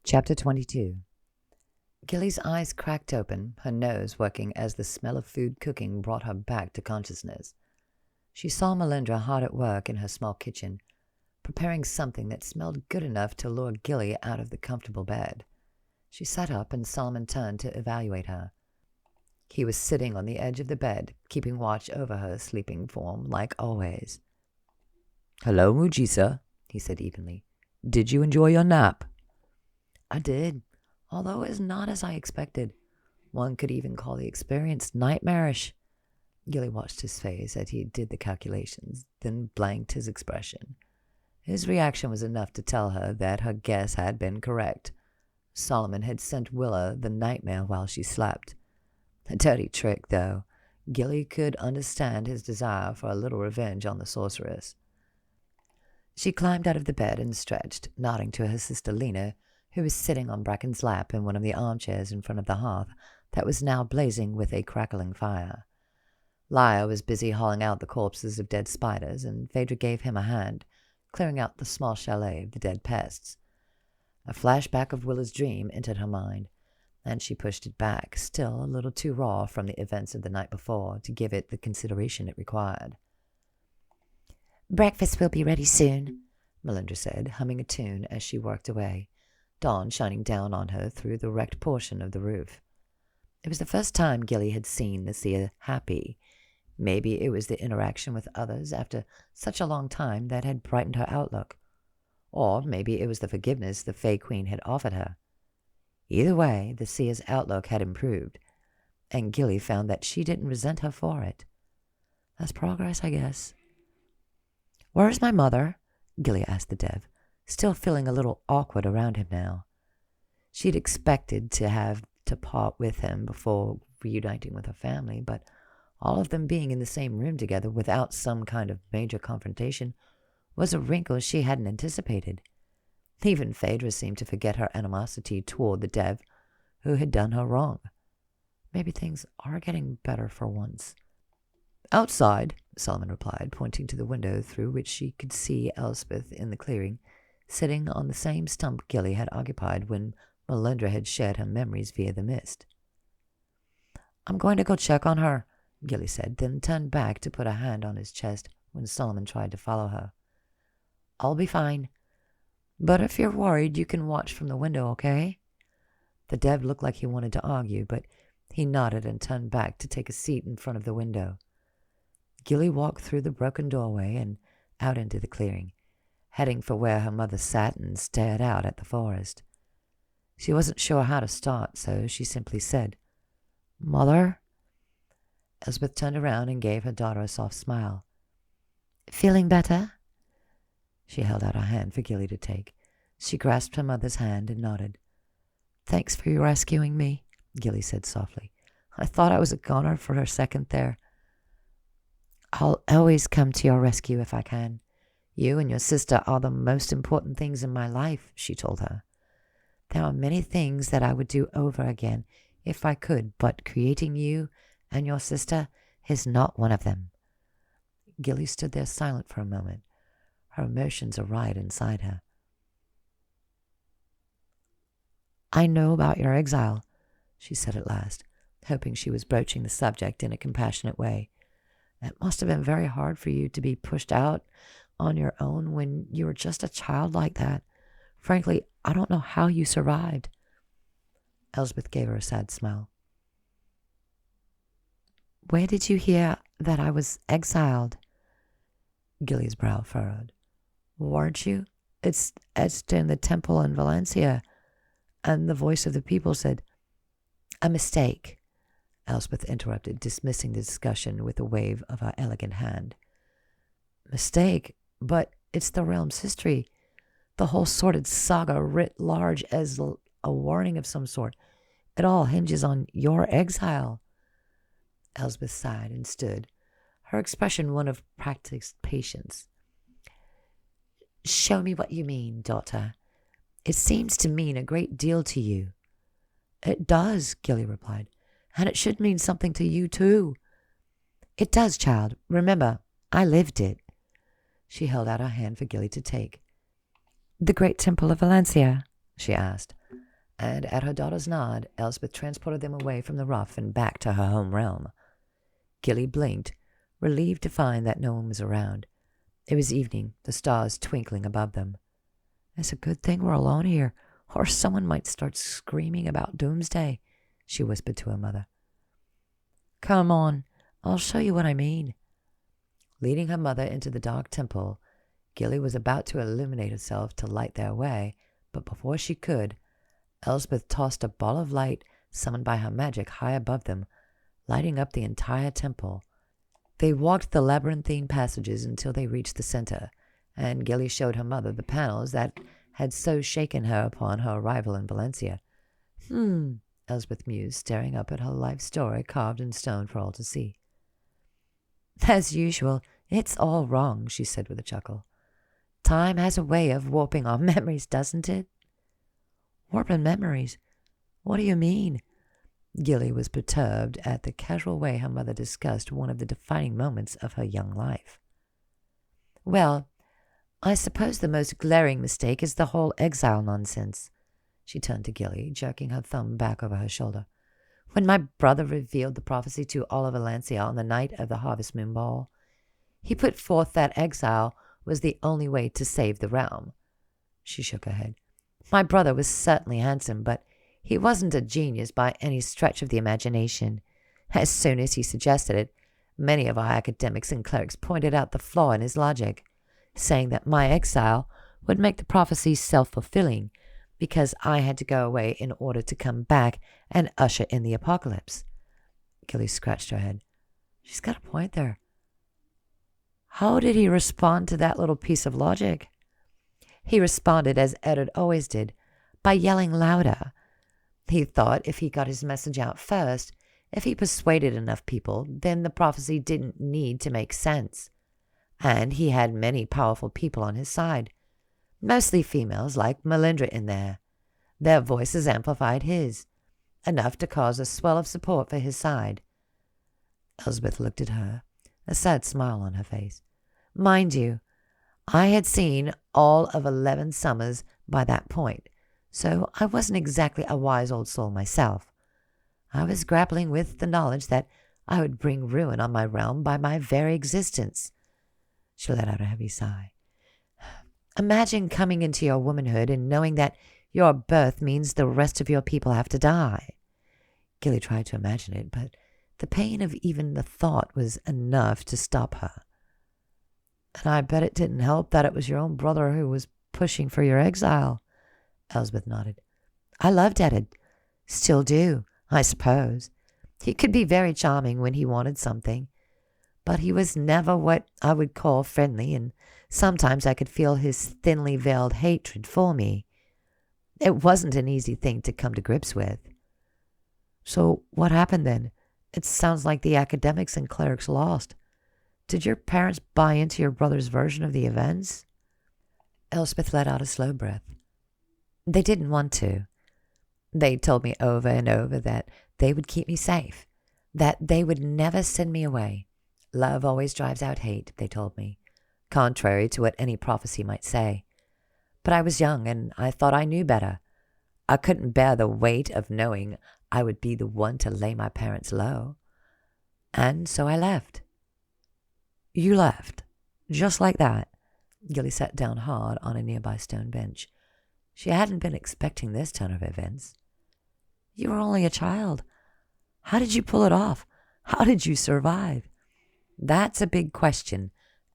Chapter 22. Gilly's eyes cracked open, her nose working as the smell of food cooking brought her back to consciousness. She saw Melindra hard at work in her small kitchen, preparing something that smelled good enough to lure Gilly out of the comfortable bed. She sat up and Solomon turned to evaluate her. He was sitting on the edge of the bed, keeping watch over her sleeping form like always. "Hello, Mujisa," he said evenly. "Did you enjoy your nap?" "I did, although it was not as I expected. One could even call the experience nightmarish." Gilly watched his face as he did the calculations, then blanked his expression. His reaction was enough to tell her that her guess had been correct. Solomon had sent Willa the nightmare while she slept. A dirty trick, though. Gilly could understand his desire for a little revenge on the sorceress. She climbed out of the bed and stretched, nodding to her sister Lena, who was sitting on Bracken's lap in one of the armchairs in front of the hearth that was now blazing with a crackling fire. Lyra was busy hauling out the corpses of dead spiders, and Phaedra gave him a hand, clearing out the small chalet of the dead pests. A flashback of Willa's dream entered her mind, and she pushed it back, still a little too raw from the events of the night before to give it the consideration it required.
"Breakfast will be ready soon,"
Melindra said, humming a tune as she worked away, dawn shining down on her through the wrecked portion of the roof. It was the first time Gilly had seen the seer happy. Maybe it was the interaction with others after such a long time that had brightened her outlook. Or maybe it was the forgiveness the Fae Queen had offered her. Either way, the seer's outlook had improved, and Gilly found that she didn't resent her for it. That's progress, I guess. "Where's my mother?" Gilly asked the Dev, still feeling a little awkward around him now. She'd expected to have to part with him before reuniting with her family, but all of them being in the same room together without some kind of major confrontation was a wrinkle she hadn't anticipated. Even Phaedra seemed to forget her animosity toward the Dev who had done her wrong. Maybe things are getting better for once. "Outside," Solomon replied, pointing to the window through which she could see Elspeth in the clearing, sitting on the same stump Gilly had occupied when Melindra had shared her memories via the mist. "I'm going to go check on her," Gilly said, then turned back to put a hand on his chest when Solomon tried to follow her. "I'll be fine. But if you're worried, you can watch from the window, okay?" The Dev looked like he wanted to argue, but he nodded and turned back to take a seat in front of the window. Gilly walked through the broken doorway and out into the clearing, heading for where her mother sat and stared out at the forest. She wasn't sure how to start, so she simply said, "Mother?" Elspeth turned around and gave her daughter a soft smile.
"Feeling better?"
She held out her hand for Gilly to take. She grasped her mother's hand and nodded. "Thanks for your rescuing me," Gilly said softly. "I thought I was a goner for a second there." "I'll always come to your rescue if I can. You and your sister are the most important things in my life," she told her. "There are many things that I would do over again if I could, but creating you and your sister is not one of them." Gilly stood there silent for a moment, her emotions a riot inside her. I know about your exile, she said at last, hoping she was broaching the subject in a compassionate way. It must have been very hard for you to be pushed out on your own when you were just a child like that. Frankly, I don't know how you survived. Elsbeth gave her a sad smile. Where did you hear that I was exiled? Gilly's brow furrowed. Weren't you? It's etched in the temple in Valencia. And the voice of the people said, A mistake, Elsbeth interrupted, dismissing the discussion with a wave of her elegant hand. Mistake? But it's the realm's history. The whole sordid saga writ large as a warning of some sort. It all hinges on your exile. Elsbeth sighed and stood, her expression one of practiced patience. Show me what you mean, daughter. It seems to mean a great deal to you. It does, Gilly replied, and it should mean something to you too. It does, child. Remember, I lived it. She held out her hand for Gilly to take. The great temple of Valencia, she asked, and at her daughter's nod, Elsbeth transported them away from the rough and back to her home realm. Gilly blinked, relieved to find that no one was around. It was evening, the stars twinkling above them. It's a good thing we're alone here, or someone might start screaming about doomsday, she whispered to her mother. Come on, I'll show you what I mean. Leading her mother into the dark temple, Gilly was about to illuminate herself to light their way, but before she could, Elsbeth tossed a ball of light summoned by her magic high above them, lighting up the entire temple. They walked the labyrinthine passages until they reached the center, and Gilly showed her mother the panels that had so shaken her upon her arrival in Valencia. Elsbeth mused, staring up at her life story carved in stone for all to see. As usual, it's all wrong, she said with a chuckle. Time has a way of warping our memories, doesn't it? Warping memories? What do you mean? Gilly was perturbed at the casual way her mother discussed one of the defining moments of her young life. Well, I suppose the most glaring mistake is the whole exile nonsense. She turned to Gilly, jerking her thumb back over her shoulder. When my brother revealed the prophecy to all of Valencia on the night of the Harvest Moon Ball, he put forth that exile was the only way to save the realm. She shook her head. My brother was certainly handsome, but he wasn't a genius by any stretch of the imagination. As soon as he suggested it, many of our academics and clerics pointed out the flaw in his logic, saying that my exile would make the prophecy self-fulfilling, because I had to go away in order to come back and usher in the apocalypse. Gilly scratched her head. She's got a point there. How did he respond to that little piece of logic? He responded as Eddard always did, by yelling louder. He thought if he got his message out first, if he persuaded enough people, then the prophecy didn't need to make sense. And he had many powerful people on his side, mostly females like Melindra in there. Their voices amplified his, enough to cause a swell of support for his side. Elsbeth looked at her, a sad smile on her face. Mind you, I had seen all of 11 summers by that point, so I wasn't exactly a wise old soul myself. I was grappling with the knowledge that I would bring ruin on my realm by my very existence. She let out a heavy sigh. Imagine coming into your womanhood and knowing that your birth means the rest of your people have to die. Gilly tried to imagine it, but the pain of even the thought was enough to stop her. And I bet it didn't help that it was your own brother who was pushing for your exile. Elsbeth nodded. I loved Eddard. Still do, I suppose. He could be very charming when he wanted something, but he was never what I would call friendly, and sometimes I could feel his thinly veiled hatred for me. It wasn't an easy thing to come to grips with. So what happened then? It sounds like the academics and clerics lost. Did your parents buy into your brother's version of the events? Elspeth let out a slow breath. They didn't want to. They told me over and over that they would keep me safe, that they would never send me away. Love always drives out hate, they told me, contrary to what any prophecy might say. But I was young, and I thought I knew better. I couldn't bear the weight of knowing I would be the one to lay my parents low. And so I left.
You left? Just like that? Gilly sat down hard on a nearby stone bench. She hadn't been expecting this turn of events. You were only a child. How did you pull it off? How did you survive?
That's a big question,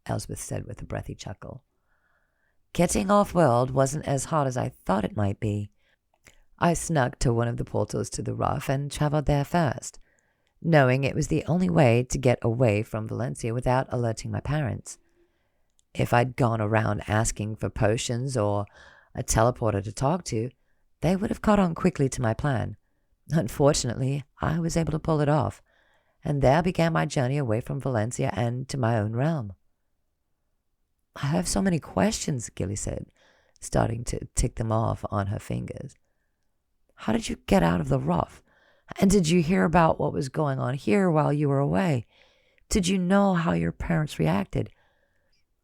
Elsbeth said with a breathy chuckle. Getting off-world wasn't as hard as I thought it might be. I snuck to one of the portals to the rough and traveled there first, knowing it was the only way to get away from Valencia without alerting my parents. If I'd gone around asking for potions or a teleporter to talk to, they would have caught on quickly to my plan. Unfortunately, I was able to pull it off, and there began my journey away from Valencia and to my own realm.
I have so many questions, Gilly said, starting to tick them off on her fingers. How did you get out of the rough? And did you hear about what was going on here while you were away? Did you know how your parents reacted?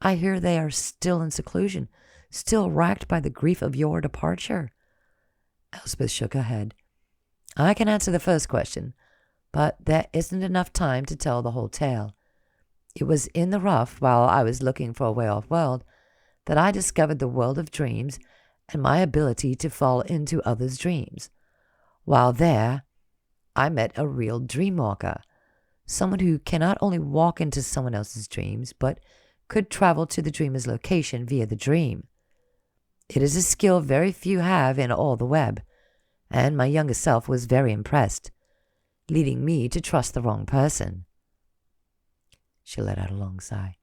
I hear they are still in seclusion, still racked by the grief of your departure.
Elspeth shook her head. I can answer the first question, but there isn't enough time to tell the whole tale. It was in the rough, while I was looking for a way off-world, that I discovered the world of dreams and my ability to fall into others' dreams. While there, I met a real dreamwalker, someone who can not only walk into someone else's dreams, but could travel to the dreamer's location via the dream. It is a skill very few have in all the web, and my younger self was very impressed, leading me to trust the wrong person. She let out a long sigh.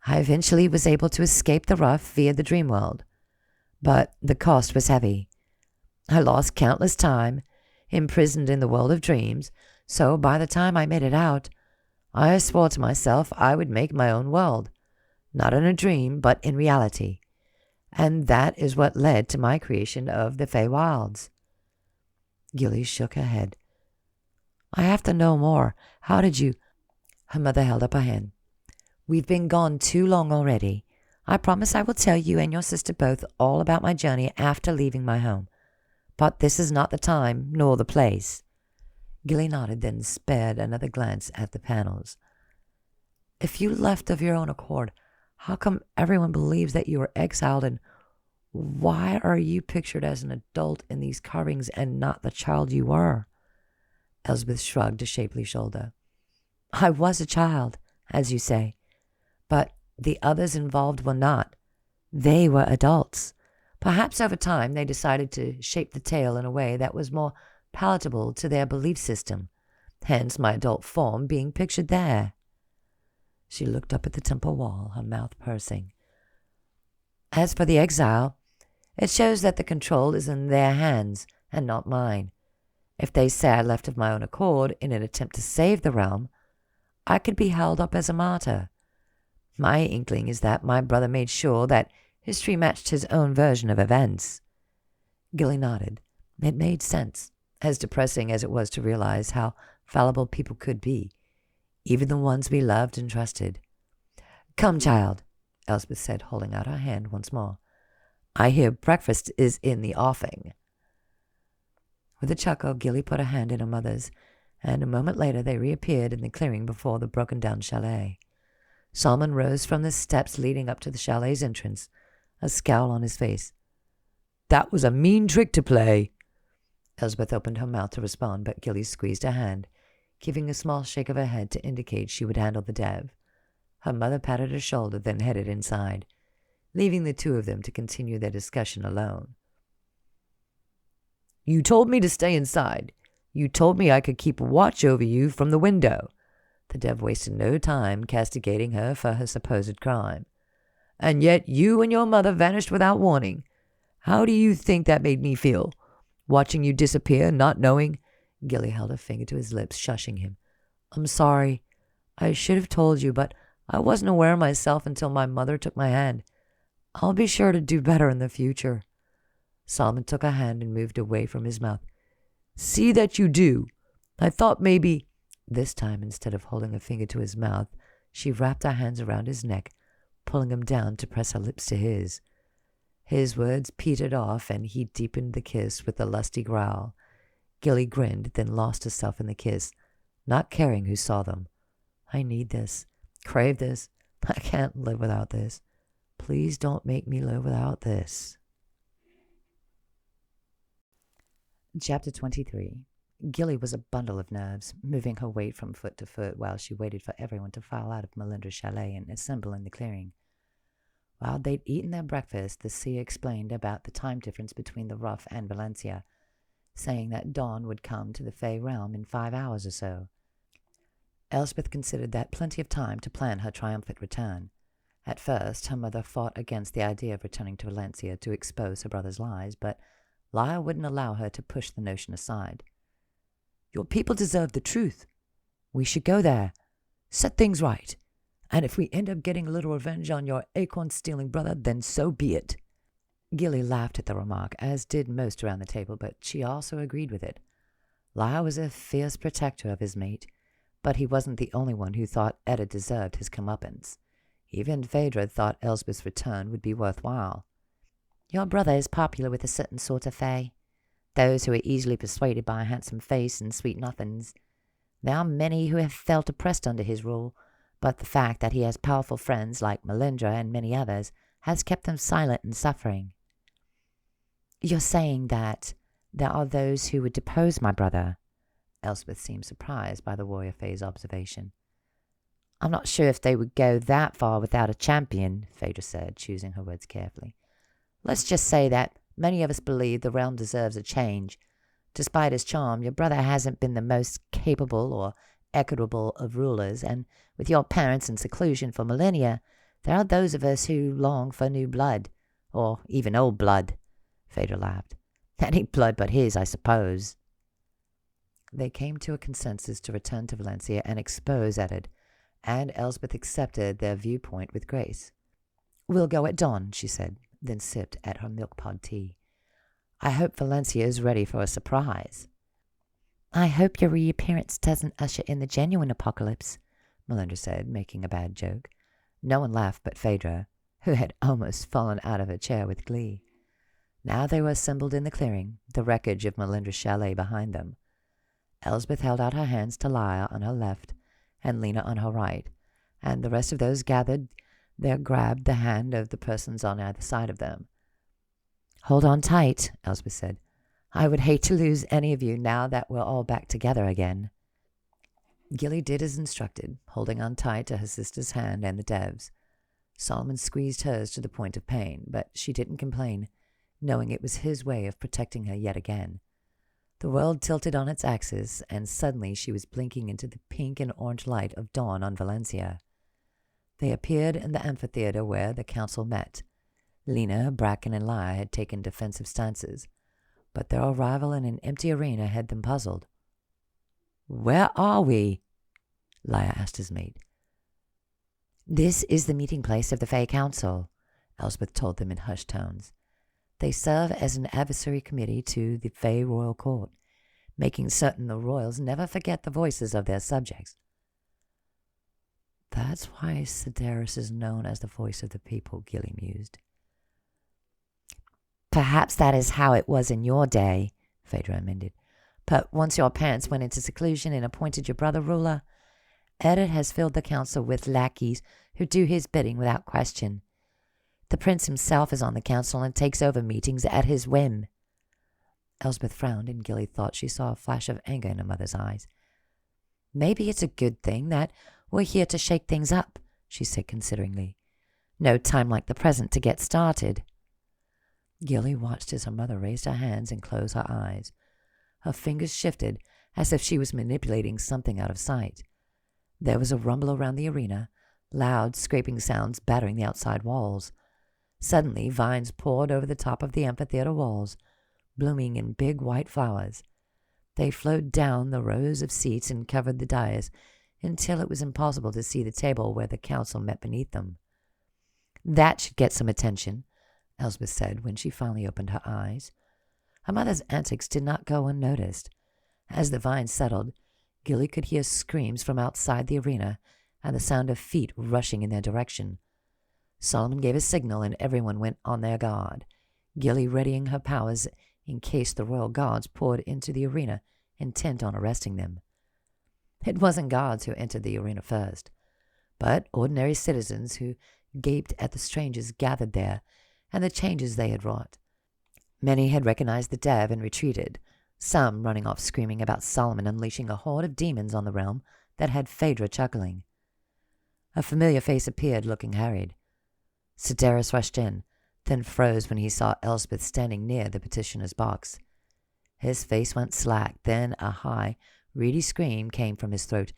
I eventually was able to escape the rough via the dream world, but the cost was heavy. I lost countless time, imprisoned in the world of dreams, so by the time I made it out, I swore to myself I would make my own world, not in a dream, but in reality. And that is what led to my creation of the Fae Wilds.
Gilly shook her head. I have to know more. How did you... Her mother held up a hand. We've been gone too long already. I promise I will tell you and your sister both all about my journey after leaving my home. But this is not the time, nor the place. Gilly nodded, then spared another glance at the panels. If you left of your own accord, how come everyone believes that you were exiled, and why are you pictured as an adult in these carvings and not the child you were? Elsbeth shrugged a shapely shoulder. I was a child, as you say, but the others involved were not. They were adults. Perhaps over time they decided to shape the tale in a way that was more palatable to their belief system, hence my adult form being pictured there. She looked up at the temple wall, her mouth pursing. As for the exile, it shows that the control is in their hands and not mine. If they say I left of my own accord in an attempt to save the realm, I could be held up as a martyr. My inkling is that my brother made sure that history matched his own version of events. Gilly nodded. It made sense, as depressing as it was to realize how fallible people could be, even the ones we loved and trusted. Come, child, Elspeth said, holding out her hand once more. I hear breakfast is in the offing. With a chuckle, Gilly put a hand in her mother's, and a moment later they reappeared in the clearing before the broken-down chalet. Solomon rose from the steps leading up to the chalet's entrance, a scowl on his face. That was a mean trick to play. Elsbeth opened her mouth to respond, but Gilly squeezed her hand, giving a small shake of her head to indicate she would handle the dev. Her mother patted her shoulder, then headed inside, leaving the two of them to continue their discussion alone. You told me to stay inside. You told me I could keep watch over you from the window. The dev wasted no time castigating her for her supposed crime. And yet you and your mother vanished without warning. How do you think that made me feel? Watching you disappear, not knowing... Gilly held a finger to his lips, shushing him. I'm sorry. I should have told you, but I wasn't aware myself until my mother took my hand. I'll be sure to do better in the future. Solomon took a hand and moved away from his mouth. See that you do. I thought maybe... This time, instead of holding a finger to his mouth, she wrapped her hands around his neck, pulling him down to press her lips to his.
His words petered off, and he deepened the kiss with a lusty growl. Gilly grinned, then lost herself in the kiss, not caring who saw them. I need this, crave this. I can't live without this. Please don't make me live without this. Chapter 23. Gilly was a bundle of nerves, moving her weight from foot to foot while she waited for everyone to file out of Melindra's chalet and assemble in the clearing. While they'd eaten their breakfast, the seer explained about the time difference between the Rough and Valencia, saying that dawn would come to the Fae Realm in 5 hours or so. Elspeth considered that plenty of time to plan her triumphant return. At first, her mother fought against the idea of returning to Valencia to expose her brother's lies, but Lyra wouldn't allow her to push the notion aside. Your people deserve the truth. We should go there, set things right, and if we end up getting a little revenge on your acorn-stealing brother, then so be it. Gilly laughed at the remark, as did most around the table, but she also agreed with it. Lyra was a fierce protector of his mate, but he wasn't the only one who thought Etta deserved his comeuppance. Even Phaedra thought Elspeth's return would be worthwhile. Your brother is popular with a certain sort of fae, those who are easily persuaded by a handsome face and sweet nothings. There are many who have felt oppressed under his rule, but the fact that he has powerful friends like Melindra and many others has kept them silent and suffering. You're saying that there are those who would depose my brother? Elspeth seemed surprised by the warrior fae's observation. I'm not sure if they would go that far without a champion, Phaedra said, choosing her words carefully. Let's just say that many of us believe the realm deserves a change. Despite his charm, your brother hasn't been the most capable or equitable of rulers, and with your parents in seclusion for millennia, there are those of us who long for new blood, or even old blood. Phaedra laughed. Any blood but his, I suppose. They came to a consensus to return to Valencia and expose Eddard, and Elspeth accepted their viewpoint with grace. We'll go at dawn, she said, then sipped at her milk-pod tea. I hope Valencia is ready for a surprise. I hope your reappearance doesn't usher in the genuine apocalypse, Melindra said, making a bad joke. No one laughed but Phaedra, who had almost fallen out of her chair with glee. Now they were assembled in the clearing, the wreckage of Melindra's chalet behind them. Elspeth held out her hands to Lyra on her left and Lena on her right, and the rest of those gathered there grabbed the hand of the persons on either side of them. Hold on tight, Elspeth said. I would hate to lose any of you now that we're all back together again. Gilly did as instructed, holding on tight to her sister's hand and the dev's. Solomon squeezed hers to the point of pain, but she didn't complain, knowing it was his way of protecting her yet again. The world tilted on its axis, and suddenly she was blinking into the pink and orange light of dawn on Valencia. They appeared in the amphitheater where the council met. Lena, Bracken, and Lyra had taken defensive stances, but their arrival in an empty arena had them puzzled. Where are we? Lyra asked his mate. This is the meeting place of the Fae Council, Elspeth told them in hushed tones. They serve as an advisory committee to the Fae Royal Court, making certain the royals never forget the voices of their subjects. That's why Sedaris is known as the voice of the people, Gilly mused. Perhaps that is how it was in your day, Phaedra amended. But once your parents went into seclusion and appointed your brother ruler, Eddard has filled the council with lackeys who do his bidding without question. The prince himself is on the council and takes over meetings at his whim. Elspeth frowned, and Gilly thought she saw a flash of anger in her mother's eyes. Maybe it's a good thing that we're here to shake things up, she said consideringly. No time like the present to get started. Gilly watched as her mother raised her hands and closed her eyes. Her fingers shifted as if she was manipulating something out of sight. There was a rumble around the arena, loud scraping sounds battering the outside walls. Suddenly, vines poured over the top of the amphitheater walls, blooming in big white flowers. They flowed down the rows of seats and covered the dais until it was impossible to see the table where the council met beneath them. That should get some attention, Elspeth said when she finally opened her eyes. Her mother's antics did not go unnoticed. As the vines settled, Gilly could hear screams from outside the arena and the sound of feet rushing in their direction. Solomon gave a signal, and everyone went on their guard. Gilly readying her powers in case the royal guards poured into the arena, intent on arresting them. It wasn't guards who entered the arena first, but ordinary citizens who gaped at the strangers gathered there and the changes they had wrought. Many had recognized the dev and retreated, some running off screaming about Solomon unleashing a horde of demons on the realm that had Phaedra chuckling. A familiar face appeared, looking harried. Sedaris rushed in, then froze when he saw Elspeth standing near the petitioner's box. His face went slack, then a high, reedy scream came from his throat.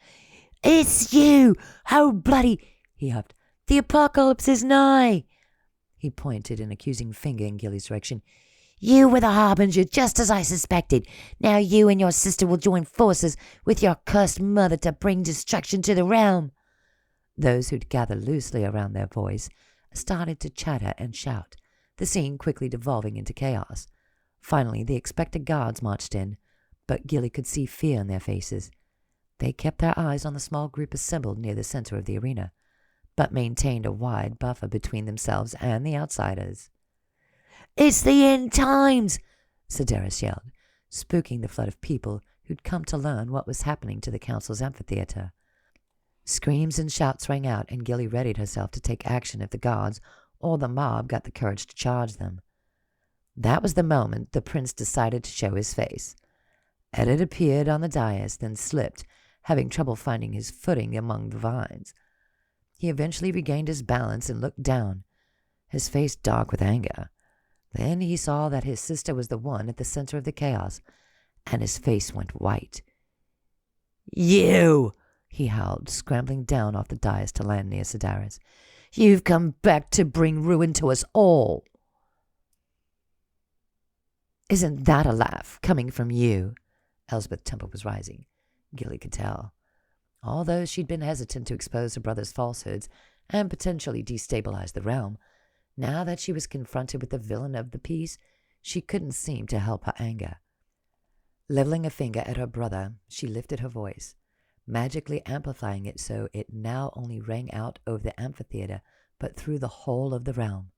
"It's you! Oh, bloody—" he huffed. "The apocalypse is nigh!" He pointed an accusing finger in Gilly's direction. "You were the harbinger, just as I suspected. Now you and your sister will join forces with your cursed mother to bring destruction to the realm." Those who'd gathered loosely around their voice started to chatter and shout, the scene quickly devolving into chaos. Finally, the expected guards marched in, but Gilly could see fear in their faces. They kept their eyes on the small group assembled near the center of the arena, but maintained a wide buffer between themselves and the outsiders. "It's the end times!" Sedaris yelled, spooking the flood of people who'd come to learn what was happening to the council's amphitheater. Screams and shouts rang out, and Gilly readied herself to take action if the guards or the mob got the courage to charge them. That was the moment the prince decided to show his face. Eddard appeared on the dais, then slipped, having trouble finding his footing among the vines. He eventually regained his balance and looked down, his face dark with anger. Then he saw that his sister was the one at the center of the chaos, and his face went white. "You!" he howled, scrambling down off the dais to land near Sedaris. "You've come back to bring ruin to us all." "Isn't that a laugh coming from you?" Elspeth's temper was rising. Gilly could tell. Although she'd been hesitant to expose her brother's falsehoods and potentially destabilize the realm, now that she was confronted with the villain of the piece, she couldn't seem to help her anger. Leveling a finger at her brother, she lifted her voice, magically amplifying it so it now only rang out over the amphitheater, but through the whole of the realm.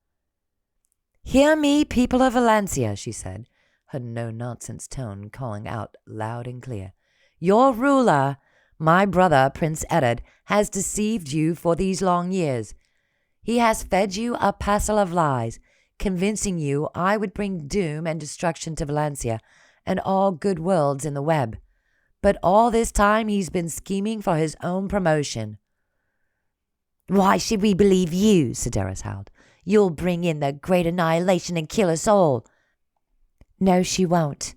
"Hear me, people of Valencia," she said, her no-nonsense tone calling out loud and clear. "Your ruler, my brother, Prince Eddard, has deceived you for these long years. He has fed you a parcel of lies, convincing you I would bring doom and destruction to Valencia and all good worlds in the web. But all this time he's been scheming for his own promotion." "Why should we believe you?" Sedaris howled. "You'll bring in the Great Annihilation and kill us all." "No, she won't,"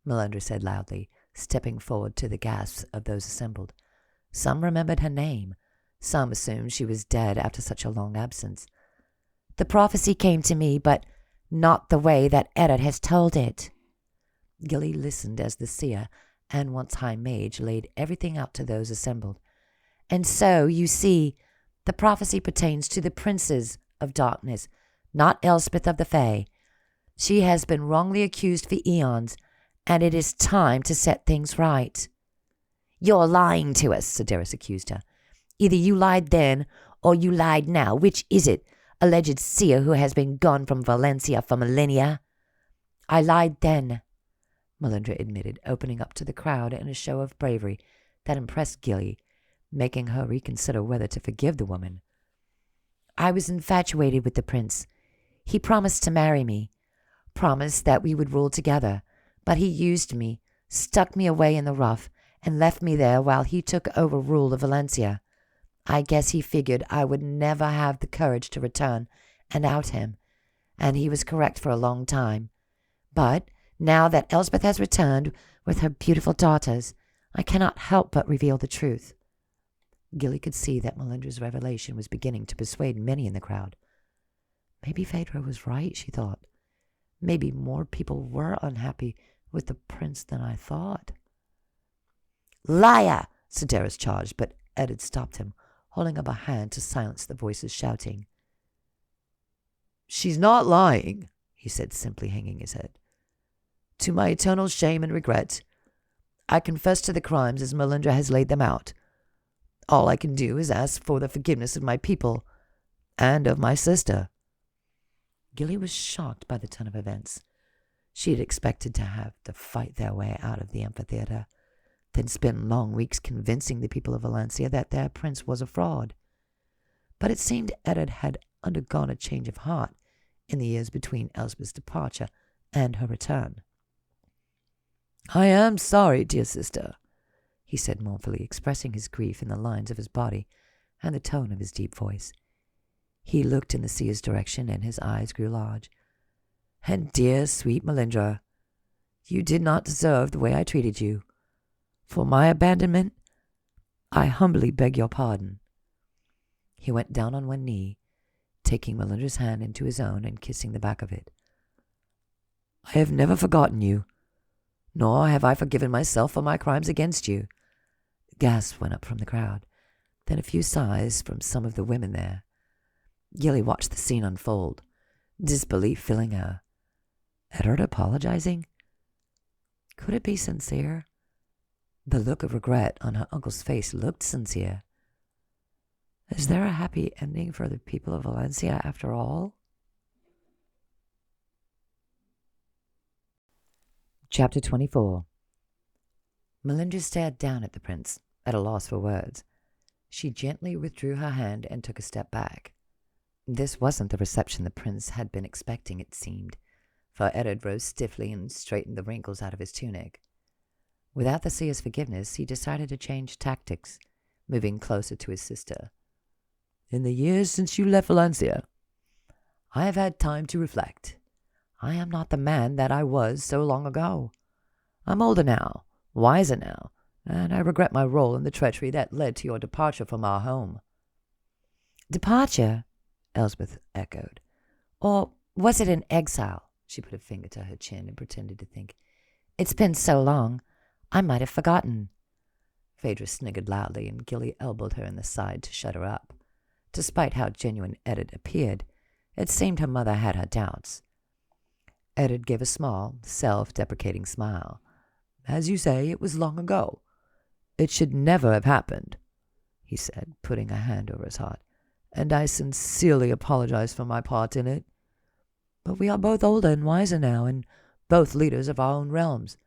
Melinda said loudly, stepping forward to the gasps of those assembled. Some remembered her name. Some assumed she was dead after such a long absence. "The prophecy came to me, but not the way that Eddard has told it." Gilly listened as the seer and once high mage laid everything out to those assembled. "And so, you see, the prophecy pertains to the princes of darkness, not Elspeth of the Fae. She has been wrongly accused for eons, and it is time to set things right." "You're lying to us," Sedaris accused her. "Either you lied then, or you lied now. Which is it, alleged seer who has been gone from Valencia for millennia?" "I lied then," Melinda admitted, opening up to the crowd in a show of bravery that impressed Gilly, making her reconsider whether to forgive the woman. "I was infatuated with the prince. He promised to marry me, promised that we would rule together, but he used me, stuck me away in the rough, and left me there while he took over rule of Valencia. I guess he figured I would never have the courage to return and out him, and he was correct for a long time. But now that Elspeth has returned with her beautiful daughters, I cannot help but reveal the truth." Gilly could see that Melinda's revelation was beginning to persuade many in the crowd. Maybe Phaedra was right, she thought. Maybe more people were unhappy with the prince than I thought. "Liar!" Sedaris charged, but Eddard stopped him, holding up a hand to silence the voices shouting. "She's not lying," he said, simply hanging his head. "To my eternal shame and regret, I confess to the crimes as Melinda has laid them out. All I can do is ask for the forgiveness of my people and of my sister." Gilly was shocked by the turn of events. She had expected to have to fight their way out of the amphitheater, then spend long weeks convincing the people of Valencia that their prince was a fraud. But it seemed Eddard had undergone a change of heart in the years between Elspeth's departure and her return. "I am sorry, dear sister," he said mournfully, expressing his grief in the lines of his body and the tone of his deep voice. He looked in the seer's direction, and his eyes grew large. "And dear, sweet Melindra, you did not deserve the way I treated you. For my abandonment, I humbly beg your pardon." He went down on one knee, taking Melindra's hand into his own and kissing the back of it. "I have never forgotten you, nor have I forgiven myself for my crimes against you." Gasps went up from the crowd, then a few sighs from some of the women there. Gilly watched the scene unfold, disbelief filling her. Eddard apologizing? Could it be sincere? The look of regret on her uncle's face looked sincere. Is there a happy ending for the people of Valencia after all? Chapter 24. Melindra stared down at the prince, at a loss for words. She gently withdrew her hand and took a step back. This wasn't the reception the prince had been expecting, it seemed, for Eddard rose stiffly and straightened the wrinkles out of his tunic. Without the seer's forgiveness, he decided to change tactics, moving closer to his sister. "In the years since you left Valencia, I have had time to reflect. I am not the man that I was so long ago. I'm older now, wiser now, and I regret my role in the treachery that led to your departure from our home." "Departure?" Elspeth echoed. "Or was it an exile?" She put a finger to her chin and pretended to think. "It's been so long, I might have forgotten." Phaedra sniggered loudly, and Gilly elbowed her in the side to shut her up. Despite how genuine Eddard appeared, it seemed her mother had her doubts. Eddard gave a small, self-deprecating smile. "As you say, it was long ago. It should never have happened," he said, putting a hand over his heart, "and I sincerely apologize for my part in it. But we are both older and wiser now, and both leaders of our own realms.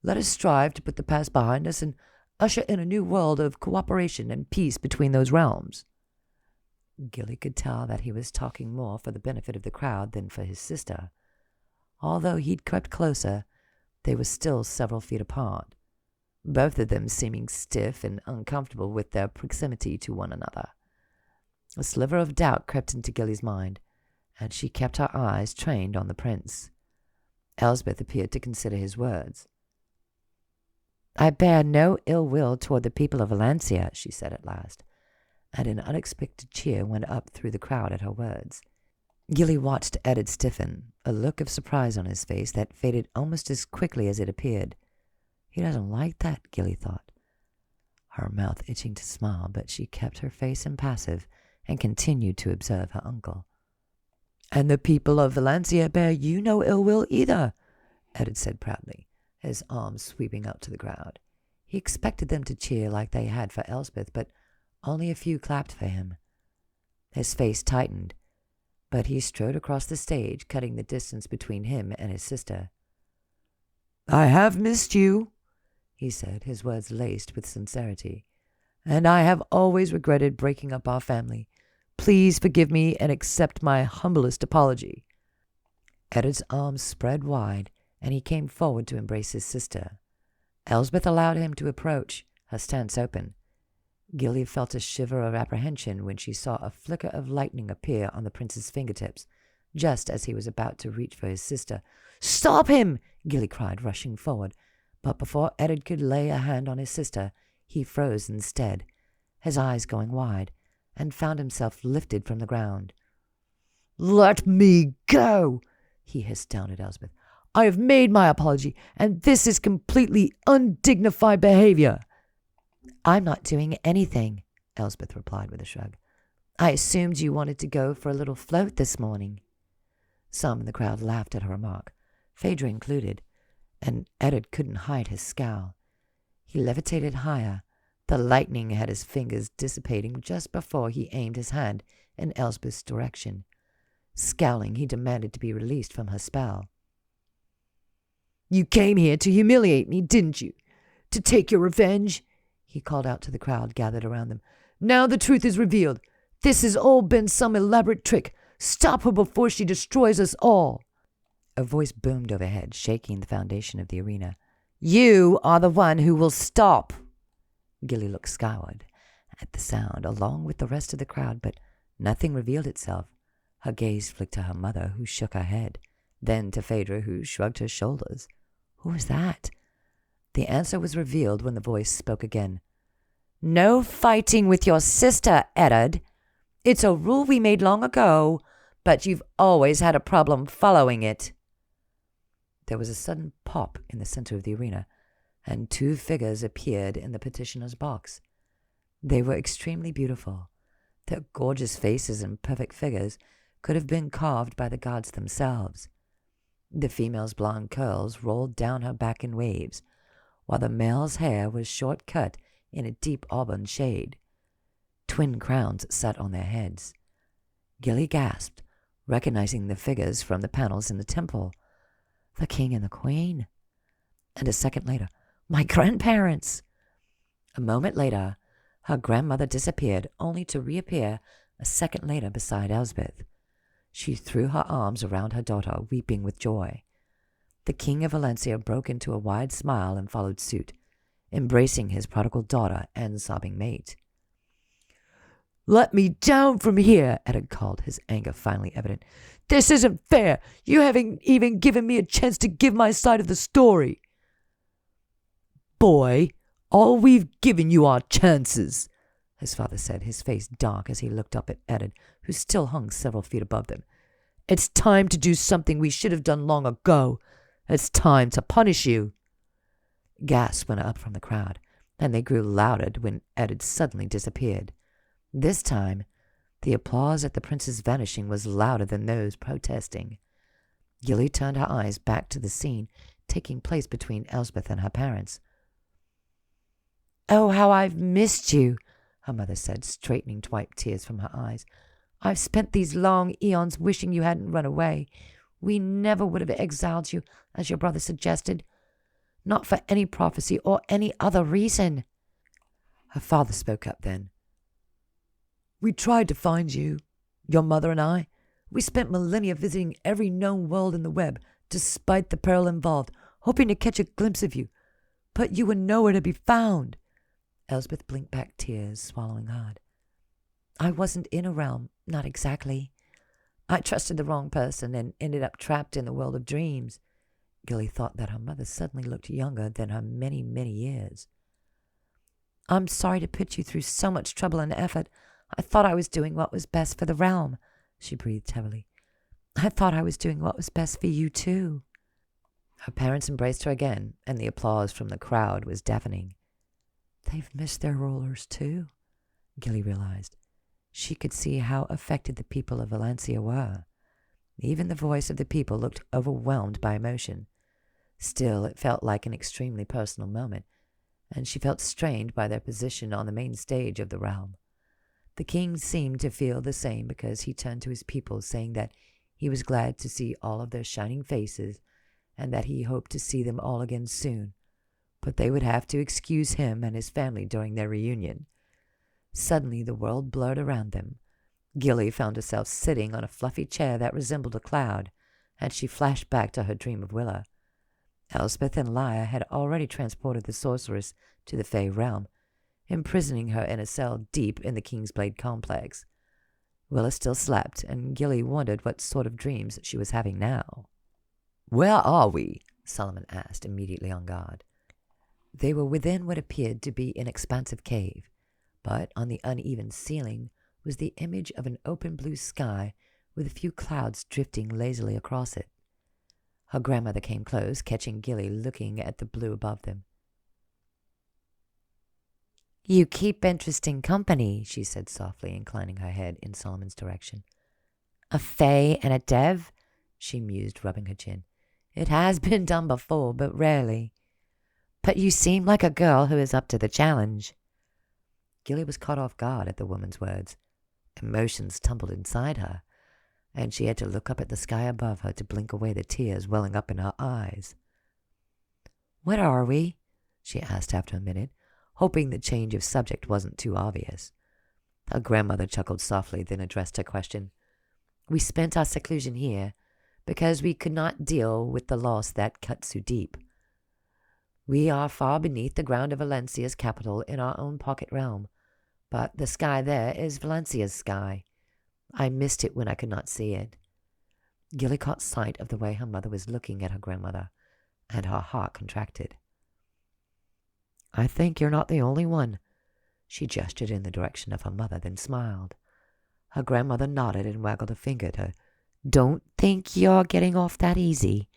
Let us strive to put the past behind us and usher in a new world of cooperation and peace between those realms." Gilly could tell that he was talking more for the benefit of the crowd than for his sister. Although he'd crept closer, they were still several feet apart, both of them seeming stiff and uncomfortable with their proximity to one another. A sliver of doubt crept into Gilly's mind, and she kept her eyes trained on the prince. Elspeth appeared to consider his words. "I bear no ill will toward the people of Valencia," she said at last, and an unexpected cheer went up through the crowd at her words. Gilly watched Eddard stiffen, a look of surprise on his face that faded almost as quickly as it appeared. He doesn't like that, Gilly thought, her mouth itching to smile, but she kept her face impassive and continued to observe her uncle. "And the people of Valencia bear you no ill will either," Eddard said proudly, his arms sweeping out to the crowd. He expected them to cheer like they had for Elspeth, but only a few clapped for him. His face tightened, but he strode across the stage, cutting the distance between him and his sister. "I have missed you," he said, his words laced with sincerity, "and I have always regretted breaking up our family. Please forgive me and accept my humblest apology." Eddard's arms spread wide, and he came forward to embrace his sister. Elspeth allowed him to approach, her stance open. Gilly felt a shiver of apprehension when she saw a flicker of lightning appear on the prince's fingertips, just as he was about to reach for his sister. "Stop him!" Gilly cried, rushing forward. But before Eddard could lay a hand on his sister, he froze instead, his eyes going wide, and found himself lifted from the ground. "Let me go!" he hissed down at Elspeth. "I have made my apology, and this is completely undignified behavior." "I'm not doing anything," Elspeth replied with a shrug. "I assumed you wanted to go for a little float this morning." Some in the crowd laughed at her remark, Phaedra included, and Eddard couldn't hide his scowl. He levitated higher, the lightning had his fingers dissipating just before he aimed his hand in Elspeth's direction. Scowling, he demanded to be released from her spell.
"You came here to humiliate me, didn't you? To take your revenge?" he called out to the crowd gathered around them. "Now the truth is revealed. This has all been some elaborate trick. Stop her before she destroys us all."
A voice boomed overhead, shaking the foundation of the arena. "You are the one who will stop." Gilly looked skyward at the sound, along with the rest of the crowd, but nothing revealed itself. Her gaze flicked to her mother, who shook her head, then to Phaedra, who shrugged her shoulders. Who was that? The answer was revealed when the voice spoke again. "No fighting with your sister, Eddard. It's a rule we made long ago, but you've always had a problem following it." There was a sudden pop in the center of the arena, and 2 figures appeared in the petitioner's box. They were extremely beautiful. Their gorgeous faces and perfect figures could have been carved by the gods themselves. The female's blonde curls rolled down her back in waves, while the male's hair was short cut in a deep auburn shade. Twin crowns sat on their heads. Gilly gasped, recognizing the figures from the panels in the temple. The king and the queen. And a second later, my grandparents. A moment later, her grandmother disappeared, only to reappear a second later beside Elsbeth. She threw her arms around her daughter, weeping with joy. The king of Valencia broke into a wide smile and followed suit, embracing his prodigal daughter and sobbing mate.
"Let me down from here," Eddard called, his anger finally evident. "This isn't fair. You haven't even given me a chance to give my side of the story." "Boy, all we've given you are chances," his father said, his face dark as he looked up at Eddard, who still hung several feet above them. "It's time to do something we should have done long ago. It's time to punish you."
Gasps went up from the crowd, and they grew louder when Eddard suddenly disappeared. This time, the applause at the prince's vanishing was louder than those protesting. Gilly turned her eyes back to the scene taking place between Elsbeth and her parents. "Oh, how I've missed you," her mother said, straightening to wipe tears from her eyes. "I've spent these long eons wishing you hadn't run away. We never would have exiled you, as your brother suggested. Not for any prophecy or any other reason." Her father spoke up then.
"We tried to find you, your mother and I. We spent millennia visiting every known world in the web, despite the peril involved, hoping to catch a glimpse of you. But you were nowhere to be found."
Elsbeth blinked back tears, swallowing hard. "I wasn't in a realm, not exactly. I trusted the wrong person and ended up trapped in the world of dreams." Gilly thought that her mother suddenly looked younger than her many, many years. "I'm sorry to put you through so much trouble and effort. I thought I was doing what was best for the realm," she breathed heavily. "I thought I was doing what was best for you, too." Her parents embraced her again, and the applause from the crowd was deafening. They've missed their rulers, too, Gilly realized. She could see how affected the people of Valencia were. Even the voice of the people looked overwhelmed by emotion. Still, it felt like an extremely personal moment, and she felt strained by their position on the main stage of the realm. The king seemed to feel the same because he turned to his people, saying that he was glad to see all of their shining faces and that he hoped to see them all again soon, but they would have to excuse him and his family during their reunion. Suddenly the world blurred around them. Gilly found herself sitting on a fluffy chair that resembled a cloud, and she flashed back to her dream of Willa. Elspeth and Lyra had already transported the sorceress to the Fae Realm, imprisoning her in a cell deep in the Kingsblade complex. Willa still slept, and Gilly wondered what sort of dreams she was having now. "Where are we?" Solomon asked, immediately on guard. They were within what appeared to be an expansive cave, but on the uneven ceiling was the image of an open blue sky with a few clouds drifting lazily across it. Her grandmother came close, catching Gilly looking at the blue above them. "You keep interesting company," she said softly, inclining her head in Solomon's direction. "A fae and a dev?" she mused, rubbing her chin. "It has been done before, but rarely. But you seem like a girl who is up to the challenge." Gilly was caught off guard at the woman's words. Emotions tumbled inside her. and she had to look up at the sky above her to blink away the tears welling up in her eyes. "Where are we?" she asked after a minute, hoping the change of subject wasn't too obvious. Her grandmother chuckled softly, then addressed her question. "We spent our seclusion here because we could not deal with the loss that cut so deep. We are far beneath the ground of Valencia's capital in our own pocket realm, but the sky there is Valencia's sky. I missed it when I could not see it." Gilly caught sight of the way her mother was looking at her grandmother, and her heart contracted. "I think you're not the only one." She gestured in the direction of her mother, then smiled. Her grandmother nodded and waggled a finger at her. "Don't think you're getting off that easy.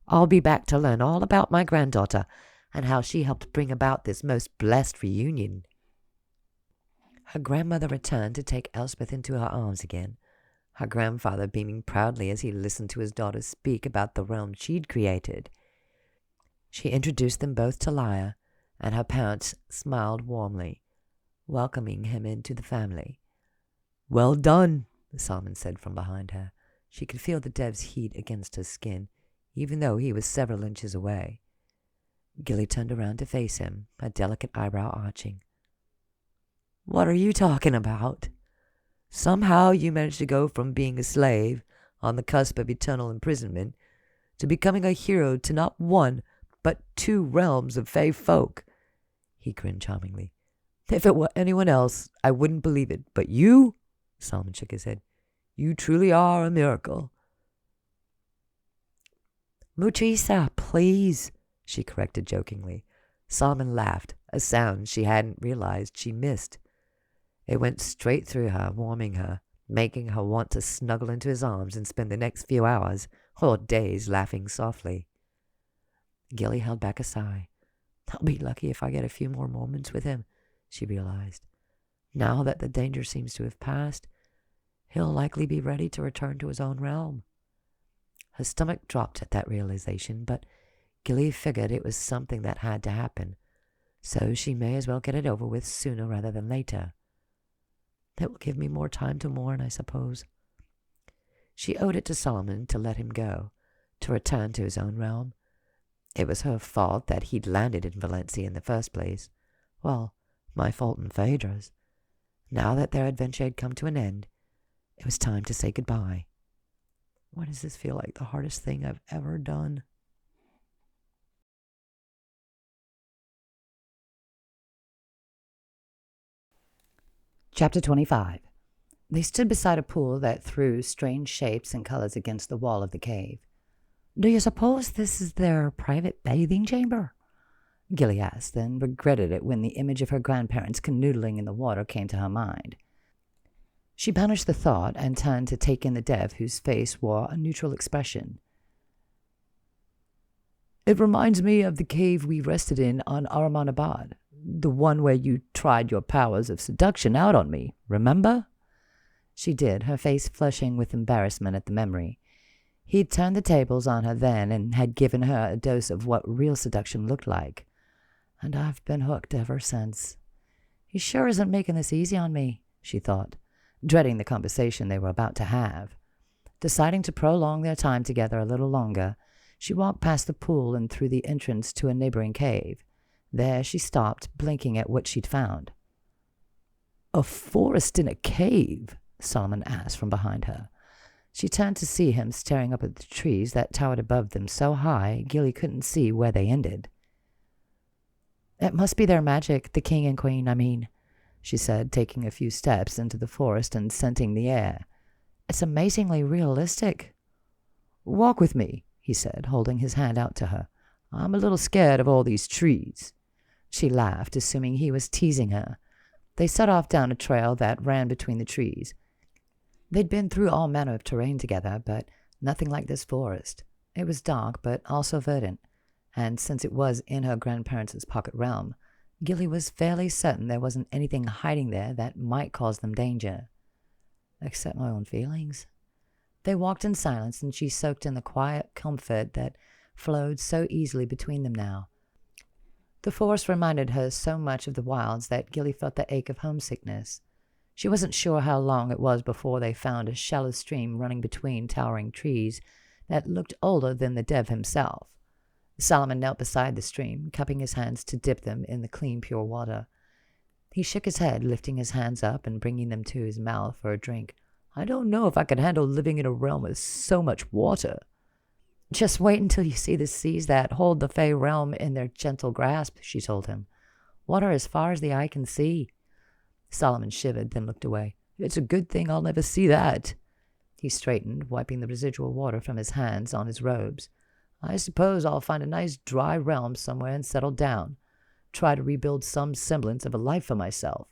I'll be back to learn all about my granddaughter and how she helped bring about this most blessed reunion." Her grandmother returned to take Elspeth into her arms again, her grandfather beaming proudly as he listened to his daughter speak about the realm she'd created. She introduced them both to Lyra, and her parents smiled warmly, welcoming him into the family. "Well done," Solomon said from behind her. She could feel the dev's heat against her skin, even though he was several inches away. Gilly turned around to face him, her delicate eyebrow arching. "What are you talking about? Somehow you managed to go from being a slave, on the cusp of eternal imprisonment, to becoming a hero to not one, but 2 realms of Fae folk." He grinned charmingly. "If it were anyone else, I wouldn't believe it. But you," Solomon shook his head, "you truly are a miracle." "Mutrisa, please," she corrected jokingly. Solomon laughed, a sound she hadn't realized she missed. It went straight through her, warming her, making her want to snuggle into his arms and spend the next few hours or days laughing softly. Gilly held back a sigh. "I'll be lucky if I get a few more moments with him," she realized. Now that the danger seems to have passed, he'll likely be ready to return to his own realm. Her stomach dropped at that realization, but Gilly figured it was something that had to happen, so she may as well get it over with sooner rather than later. It will give me more time to mourn, I suppose. She owed it to Solomon to let him go, to return to his own realm. It was her fault that he'd landed in Valencia in the first place. Well, my fault and Phaedra's. Now that their adventure had come to an end, it was time to say goodbye. Why does this feel like the hardest thing I've ever done?
Chapter 25. They stood beside a pool that threw strange shapes and colors against the wall of the cave. "Do you suppose this is their private bathing chamber?" Gilly asked, then regretted it when the image of her grandparents canoodling in the water came to her mind. She banished the thought and turned to take in the dev, whose face wore a neutral expression. "It reminds me of the cave we rested in on Ahrimanabad, the one where you tried your powers of seduction out on me, remember?" She did, her face flushing with embarrassment at the memory. He'd turned the tables on her then and had given her a dose of what real seduction looked like. And I've been hooked ever since. He sure isn't making this easy on me, she thought, dreading the conversation they were about to have. Deciding to prolong their time together a little longer, she walked past the pool and through the entrance to a neighboring cave. There she stopped, blinking at what she'd found. "A forest in a cave?" Solomon asked from behind her. She turned to see him staring up at the trees that towered above them so high Gilly couldn't see where they ended. "It must be their magic, the king and queen, I mean," she said, taking a few steps into the forest and scenting the air. "It's amazingly realistic." "Walk with me," he said, holding his hand out to her. "I'm a little scared of all these trees." She laughed, assuming he was teasing her. They set off down a trail that ran between the trees. They'd been through all manner of terrain together, but nothing like this forest. It was dark, but also verdant, and since it was in her grandparents' pocket realm, Gilly was fairly certain there wasn't anything hiding there that might cause them danger. Except my own feelings. They walked in silence, and she soaked in the quiet comfort that flowed so easily between them now. The forest reminded her so much of the wilds that Gilly felt the ache of homesickness.
She wasn't sure how long it was before they found a shallow stream running between towering trees that looked older than the dev himself. Solomon knelt beside the stream, cupping his hands to dip them in the clean, pure water. He shook his head, lifting his hands up and bringing them to his mouth for a drink. I don't know if I could handle living in a realm with so much water. Just wait until you see the seas that hold the Fae Realm in their gentle grasp, she told him. Water as far as the eye can see. Solomon shivered, then looked away. It's a good thing I'll never see that. He straightened, wiping the residual water from his hands on his robes. I suppose I'll find a nice dry realm somewhere and settle down. Try to rebuild some semblance of a life for myself.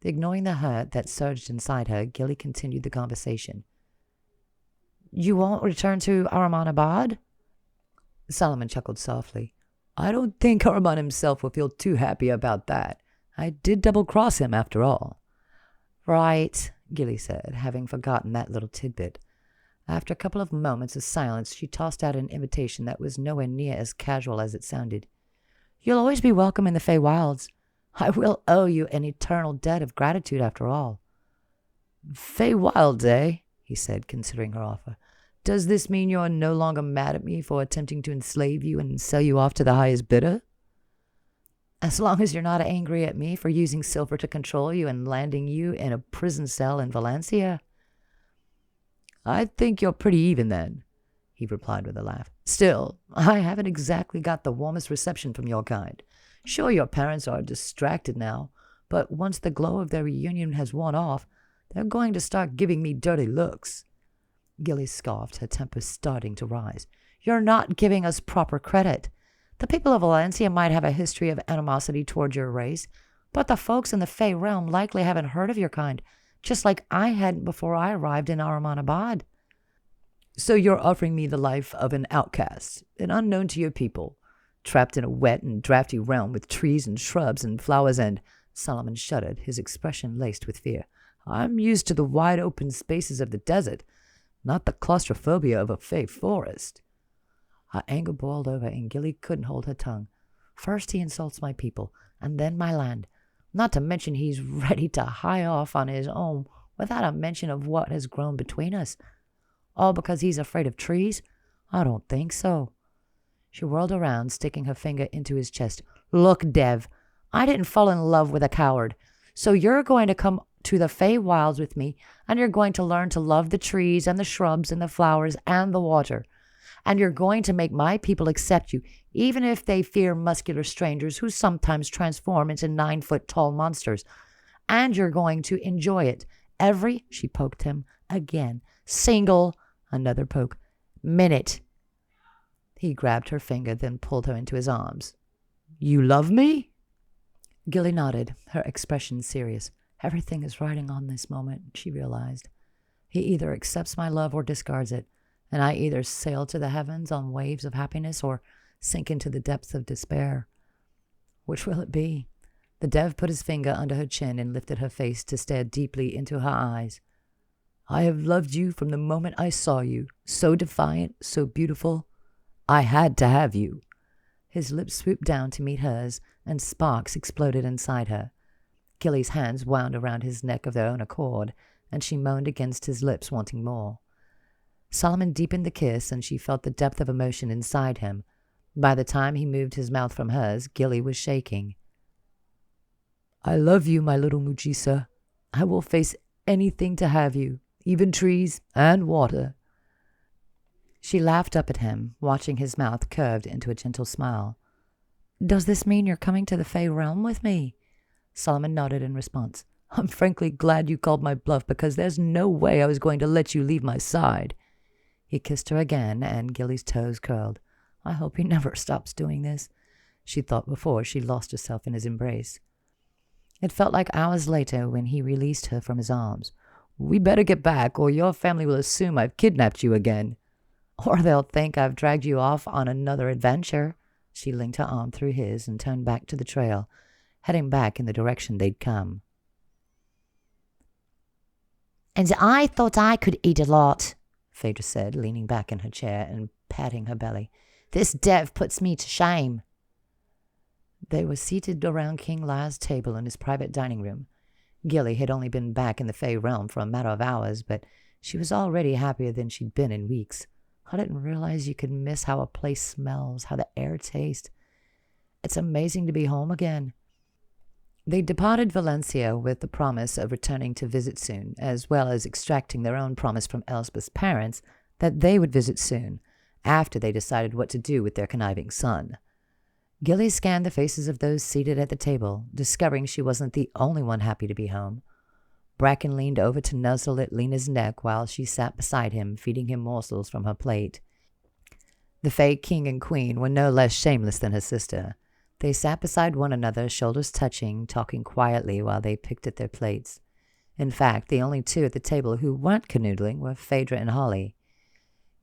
Ignoring the hurt that surged inside her, Gilly continued the conversation. You won't return to Ahrimanabad? Solomon chuckled softly. I don't think Ahriman himself will feel too happy about that. I did double-cross him, after all. Right, Gilly said, having forgotten that little tidbit. After a couple of moments of silence, she tossed out an invitation that was nowhere near as casual as it sounded. You'll always be welcome in the Fae Wilds. I will owe you an eternal debt of gratitude, after all. Fae Wilds, eh? He said, considering her offer. Does this mean you're no longer mad at me for attempting to enslave you and sell you off to the highest bidder? As long as you're not angry at me for using silver to control you and landing you in a prison cell in Valencia. I think you're pretty even then, he replied with a laugh. Still, I haven't exactly got the warmest reception from your kind. Sure, your parents are distracted now, but once the glow of their reunion has worn off, they're going to start giving me dirty looks. Gilly scoffed, her temper starting to rise. You're not giving us proper credit. The people of Valencia might have a history of animosity toward your race, but the folks in the Fae Realm likely haven't heard of your kind, just like I hadn't before I arrived in Ahrimanabad. So you're offering me the life of an outcast, an unknown to your people, trapped in a wet and drafty realm with trees and shrubs and flowers and— Solomon shuddered, his expression laced with fear. I'm used to the wide open spaces of the desert, not the claustrophobia of a Fae forest. Her anger boiled over, and Gilly couldn't hold her tongue. First he insults my people, and then my land. Not to mention he's ready to hie off on his own without a mention of what has grown between us. All because he's afraid of trees? I don't think so. She whirled around, sticking her finger into his chest. Look, Dev, I didn't fall in love with a coward. So you're going to come to the Fae Wilds with me, and you're going to learn to love the trees and the shrubs and the flowers and the water. And you're going to make my people accept you, even if they fear muscular strangers who sometimes transform into 9-foot-tall monsters. And you're going to enjoy it she poked him again, another poke, minute. He grabbed her finger, then pulled her into his arms. You love me? Gilly nodded, her expression serious. Everything is riding on this moment, she realized. He either accepts my love or discards it, and I either sail to the heavens on waves of happiness or sink into the depths of despair. Which will it be? The Dev put his finger under her chin and lifted her face to stare deeply into her eyes. I have loved you from the moment I saw you, so defiant, so beautiful. I had to have you. His lips swooped down to meet hers, and sparks exploded inside her. Gilly's hands wound around his neck of their own accord, and she moaned against his lips, wanting more. Solomon deepened the kiss, and she felt the depth of emotion inside him. By the time he moved his mouth from hers, Gilly was shaking. I love you, my little Mujisa. I will face anything to have you, even trees and water. She laughed up at him, watching his mouth curved into a gentle smile. Does this mean you're coming to the Fae Realm with me? Solomon nodded in response. I'm frankly glad you called my bluff, because there's no way I was going to let you leave my side. He kissed her again, and Gilly's toes curled. I hope he never stops doing this, she thought before she lost herself in his embrace. It felt like hours later when he released her from his arms. We better get back, or your family will assume I've kidnapped you again. Or they'll think I've dragged you off on another adventure. She linked her arm through his and turned back to the trail, heading back in the direction they'd come.
And I thought I could eat a lot,
Phaedra said, leaning back in her chair and patting her belly.
This Dev puts me to shame.
They were seated around King Lai's table in his private dining room. Gilly had only been back in the Fae Realm for a matter of hours, but she was already happier than she'd been in weeks. I didn't realize you could miss how a place smells, how the air tastes. It's amazing to be home again. They departed Valencia with the promise of returning to visit soon, as well as extracting their own promise from Elspeth's parents that they would visit soon, after they decided what to do with their conniving son. Gilly scanned the faces of those seated at the table, discovering she wasn't the only one happy to be home. Bracken leaned over to nuzzle at Lena's neck while she sat beside him, feeding him morsels from her plate. The Fae King and Queen were no less shameless than her sister. They sat beside one another, shoulders touching, talking quietly while they picked at their plates. In fact, the only two at the table who weren't canoodling were Phaedra and Holly.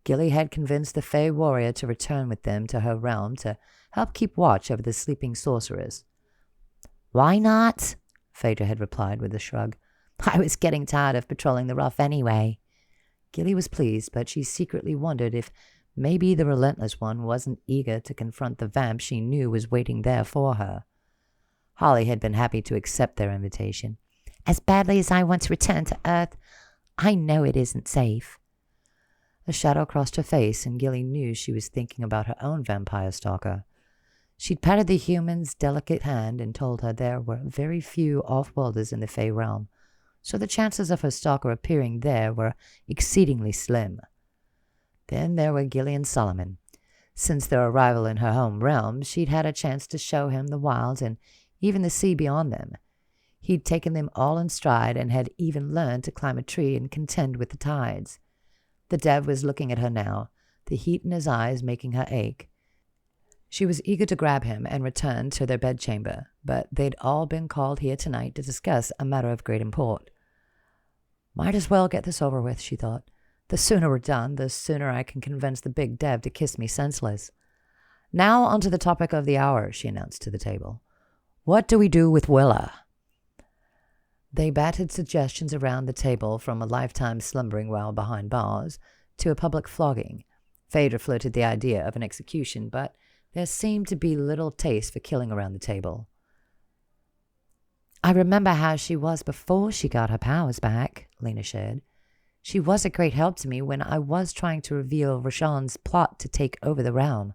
Gilly had convinced the Fae warrior to return with them to her realm to help keep watch over the sleeping sorceress.
Why not?
Phaedra had replied with a shrug.
I was getting tired of patrolling the rough anyway.
Gilly was pleased, but she secretly wondered if maybe the relentless one wasn't eager to confront the vamp she knew was waiting there for her. Holly had been happy to accept their invitation.
As badly as I want to return to Earth, I know it isn't safe.
A shadow crossed her face, and Gilly knew she was thinking about her own vampire stalker. She'd patted the human's delicate hand and told her there were very few off-worlders in the Fae Realm, so the chances of her stalker appearing there were exceedingly slim. Then there were Gilly and Solomon. Since their arrival in her home realm, she'd had a chance to show him the wilds and even the sea beyond them. He'd taken them all in stride and had even learned to climb a tree and contend with the tides. The dev was looking at her now, the heat in his eyes making her ache. She was eager to grab him and return to their bedchamber, but they'd all been called here tonight to discuss a matter of great import. Might as well get this over with, she thought. The sooner we're done, the sooner I can convince the big dev to kiss me senseless. Now onto the topic of the hour, she announced to the table. What do we do with Willa? They batted suggestions around the table, from a lifetime slumbering while behind bars to a public flogging. Phaedra floated the idea of an execution, but there seemed to be little taste for killing around the table.
I remember how she was before she got her powers back, Lena shared. She was a great help to me when I was trying to reveal Rashawn's plot to take over the realm.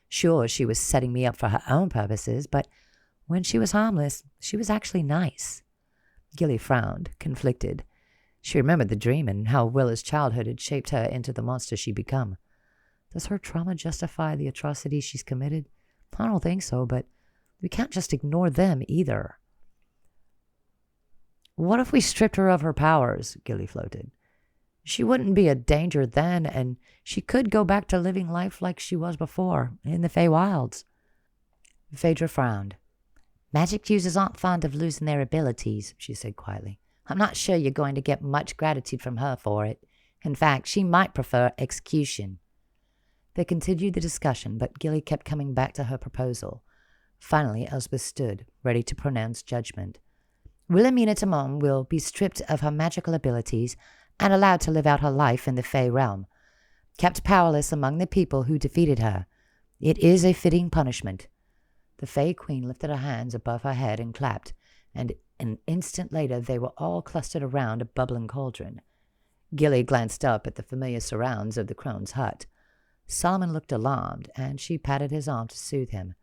Sure, she was setting me up for her own purposes, but when she was harmless, she was actually nice. Gilly frowned, conflicted. She remembered the dream and how Willa's childhood had shaped her into the monster she'd become. Does her trauma justify the atrocities she's committed? I don't think so, but we can't just ignore them either.
What if we stripped her of her powers? Gilly floated. She wouldn't be a danger then, and she could go back to living life like she was before, in the Feywilds. Phaedra frowned.
Magic users aren't fond of losing their abilities, she said quietly. I'm not sure you're going to get much gratitude from her for it. In fact, she might prefer execution.
They continued the discussion, but Gilly kept coming back to her proposal. Finally, Elspeth stood, ready to pronounce judgment.
Wilhelmina Timon will be stripped of her magical abilities and allowed to live out her life in the Fae Realm, kept powerless among the people who defeated her. It is a fitting punishment.
The Fae Queen lifted her hands above her head and clapped, and an instant later they were all clustered around a bubbling cauldron. Gilly glanced up at the familiar surrounds of the crone's hut. Solomon looked alarmed, and she patted his arm to soothe him.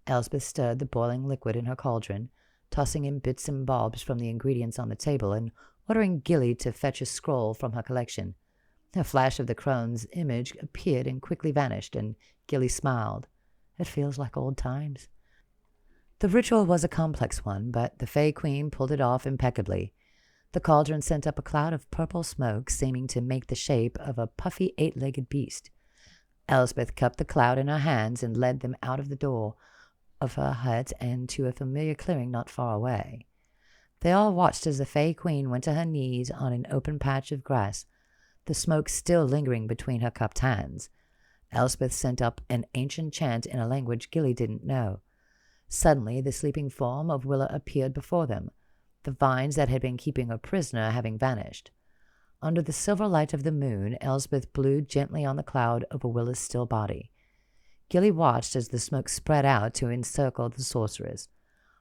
Elspeth stirred the boiling liquid in her cauldron, tossing in bits and bobs from the ingredients on the table and ordering Gilly to fetch a scroll from her collection. A flash of the crone's image appeared and quickly vanished, and Gilly smiled. It feels like old times. The ritual was a complex one, but the Fae Queen pulled it off impeccably. The cauldron sent up a cloud of purple smoke, seeming to make the shape of a puffy 8-legged beast. Elspeth cupped the cloud in her hands and led them out of the door of her hut and to a familiar clearing not far away. They all watched as the Fae Queen went to her knees on an open patch of grass, the smoke still lingering between her cupped hands. Elspeth sent up an ancient chant in a language Gilly didn't know. Suddenly, the sleeping form of Willa appeared before them, the vines that had been keeping her prisoner having vanished. Under the silver light of the moon, Elspeth blew gently on the cloud over Willa's still body. Gilly watched as the smoke spread out to encircle the sorceress.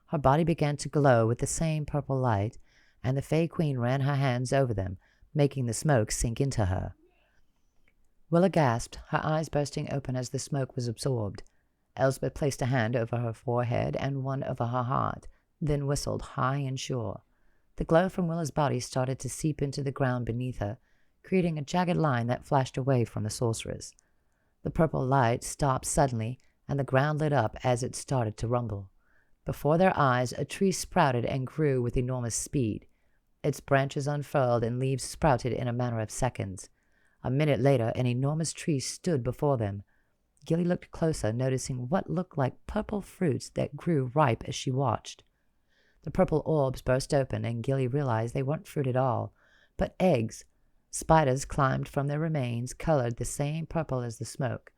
Her body began to glow with the same purple light,
and the Fae Queen ran her hands over them, making the smoke sink into her. Willa gasped, her eyes bursting open as the smoke was absorbed. Elspeth placed a hand over her forehead and one over her heart, then whistled high and sure. The glow from Willa's body started to seep into the ground beneath her, creating a jagged line that flashed away from the sorceress. The purple light stopped suddenly, and the ground lit up as it started to rumble. Before their eyes, a tree sprouted and grew with enormous speed. Its branches unfurled and leaves sprouted in a matter of seconds. A minute later, an enormous tree stood before them. Gilly looked closer, noticing what looked like purple fruits that grew ripe as she watched. The purple orbs burst open, and Gilly realized they weren't fruit at all, but eggs. Spiders climbed from their remains, colored the same purple as the smoke.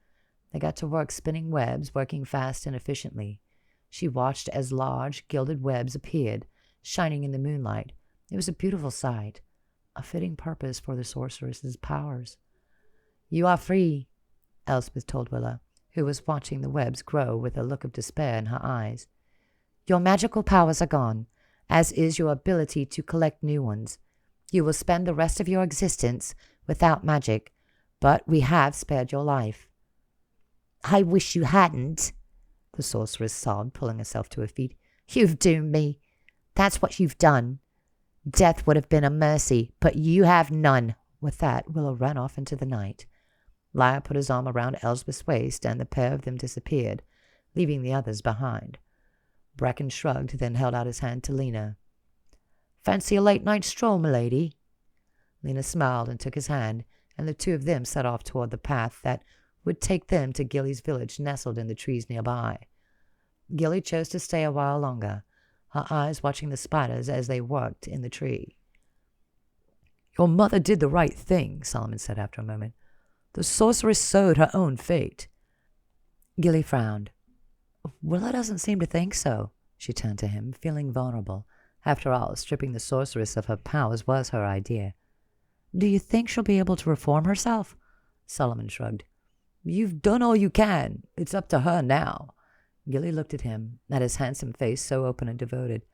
They got to work spinning webs, working fast and efficiently. She watched as large, gilded webs appeared, shining in the moonlight. It was a beautiful sight, a fitting purpose for the sorceress's powers. "You are free," Elspeth told Willa, who was watching the webs grow with a look of despair in her eyes. "Your magical powers are gone, as is your ability to collect new ones. You will spend the rest of your existence without magic, but we have spared your life." "I wish you hadn't," the sorceress sobbed, pulling herself to her feet. "You've doomed me. That's what you've done. Death would have been a mercy, but you have none." With that, Willa ran off into the night. Lyra put his arm around Elspeth's waist, and the pair of them disappeared, leaving the others behind. Bracken shrugged, then held out his hand to Lena. "Fancy a late-night stroll, milady?" Lena smiled and took his hand, and the two of them set off toward the path that would take them to Gilly's village nestled in the trees nearby. Gilly chose to stay a while longer, her eyes watching the spiders as they worked in the tree.
"Your mother did the right thing," Solomon said after a moment. "The sorceress sowed her own fate."
Gilly frowned. "Willa doesn't seem to think so." She turned to him, feeling vulnerable. After all, stripping the sorceress of her powers was her idea. "Do you think she'll be able to reform herself?" Solomon shrugged.
"You've done all you can. It's up to her now."
Gilly looked at him, at his handsome face so open and devoted.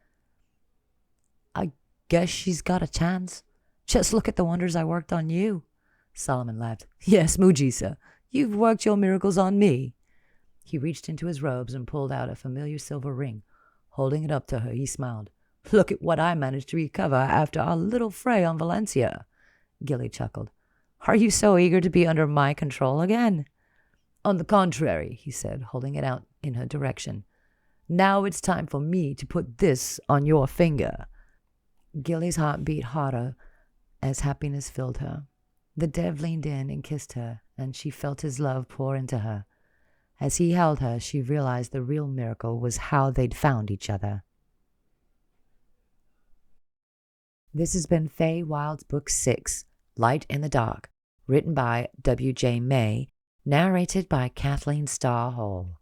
"I guess she's got a chance. Just look at the wonders I worked on you."
Solomon laughed.
"Yes, Mujisa, you've worked your miracles on me."
He reached into his robes and pulled out a familiar silver ring. Holding it up to her, he smiled.
"Look at what I managed to recover after our little fray on Valencia."
Gilly chuckled. "Are you so eager to be under my control again?"
"On the contrary," he said, holding it out in her direction. "Now it's time for me to put this on your finger."
Gilly's heart beat harder as happiness filled her. The Dev leaned in and kissed her, and she felt his love pour into her. As he held her, she realized the real miracle was how they'd found each other. This has been Fae Wild's Book 6, Light in the Dark, written by W.J. May, narrated by Kathleen Starr Hall.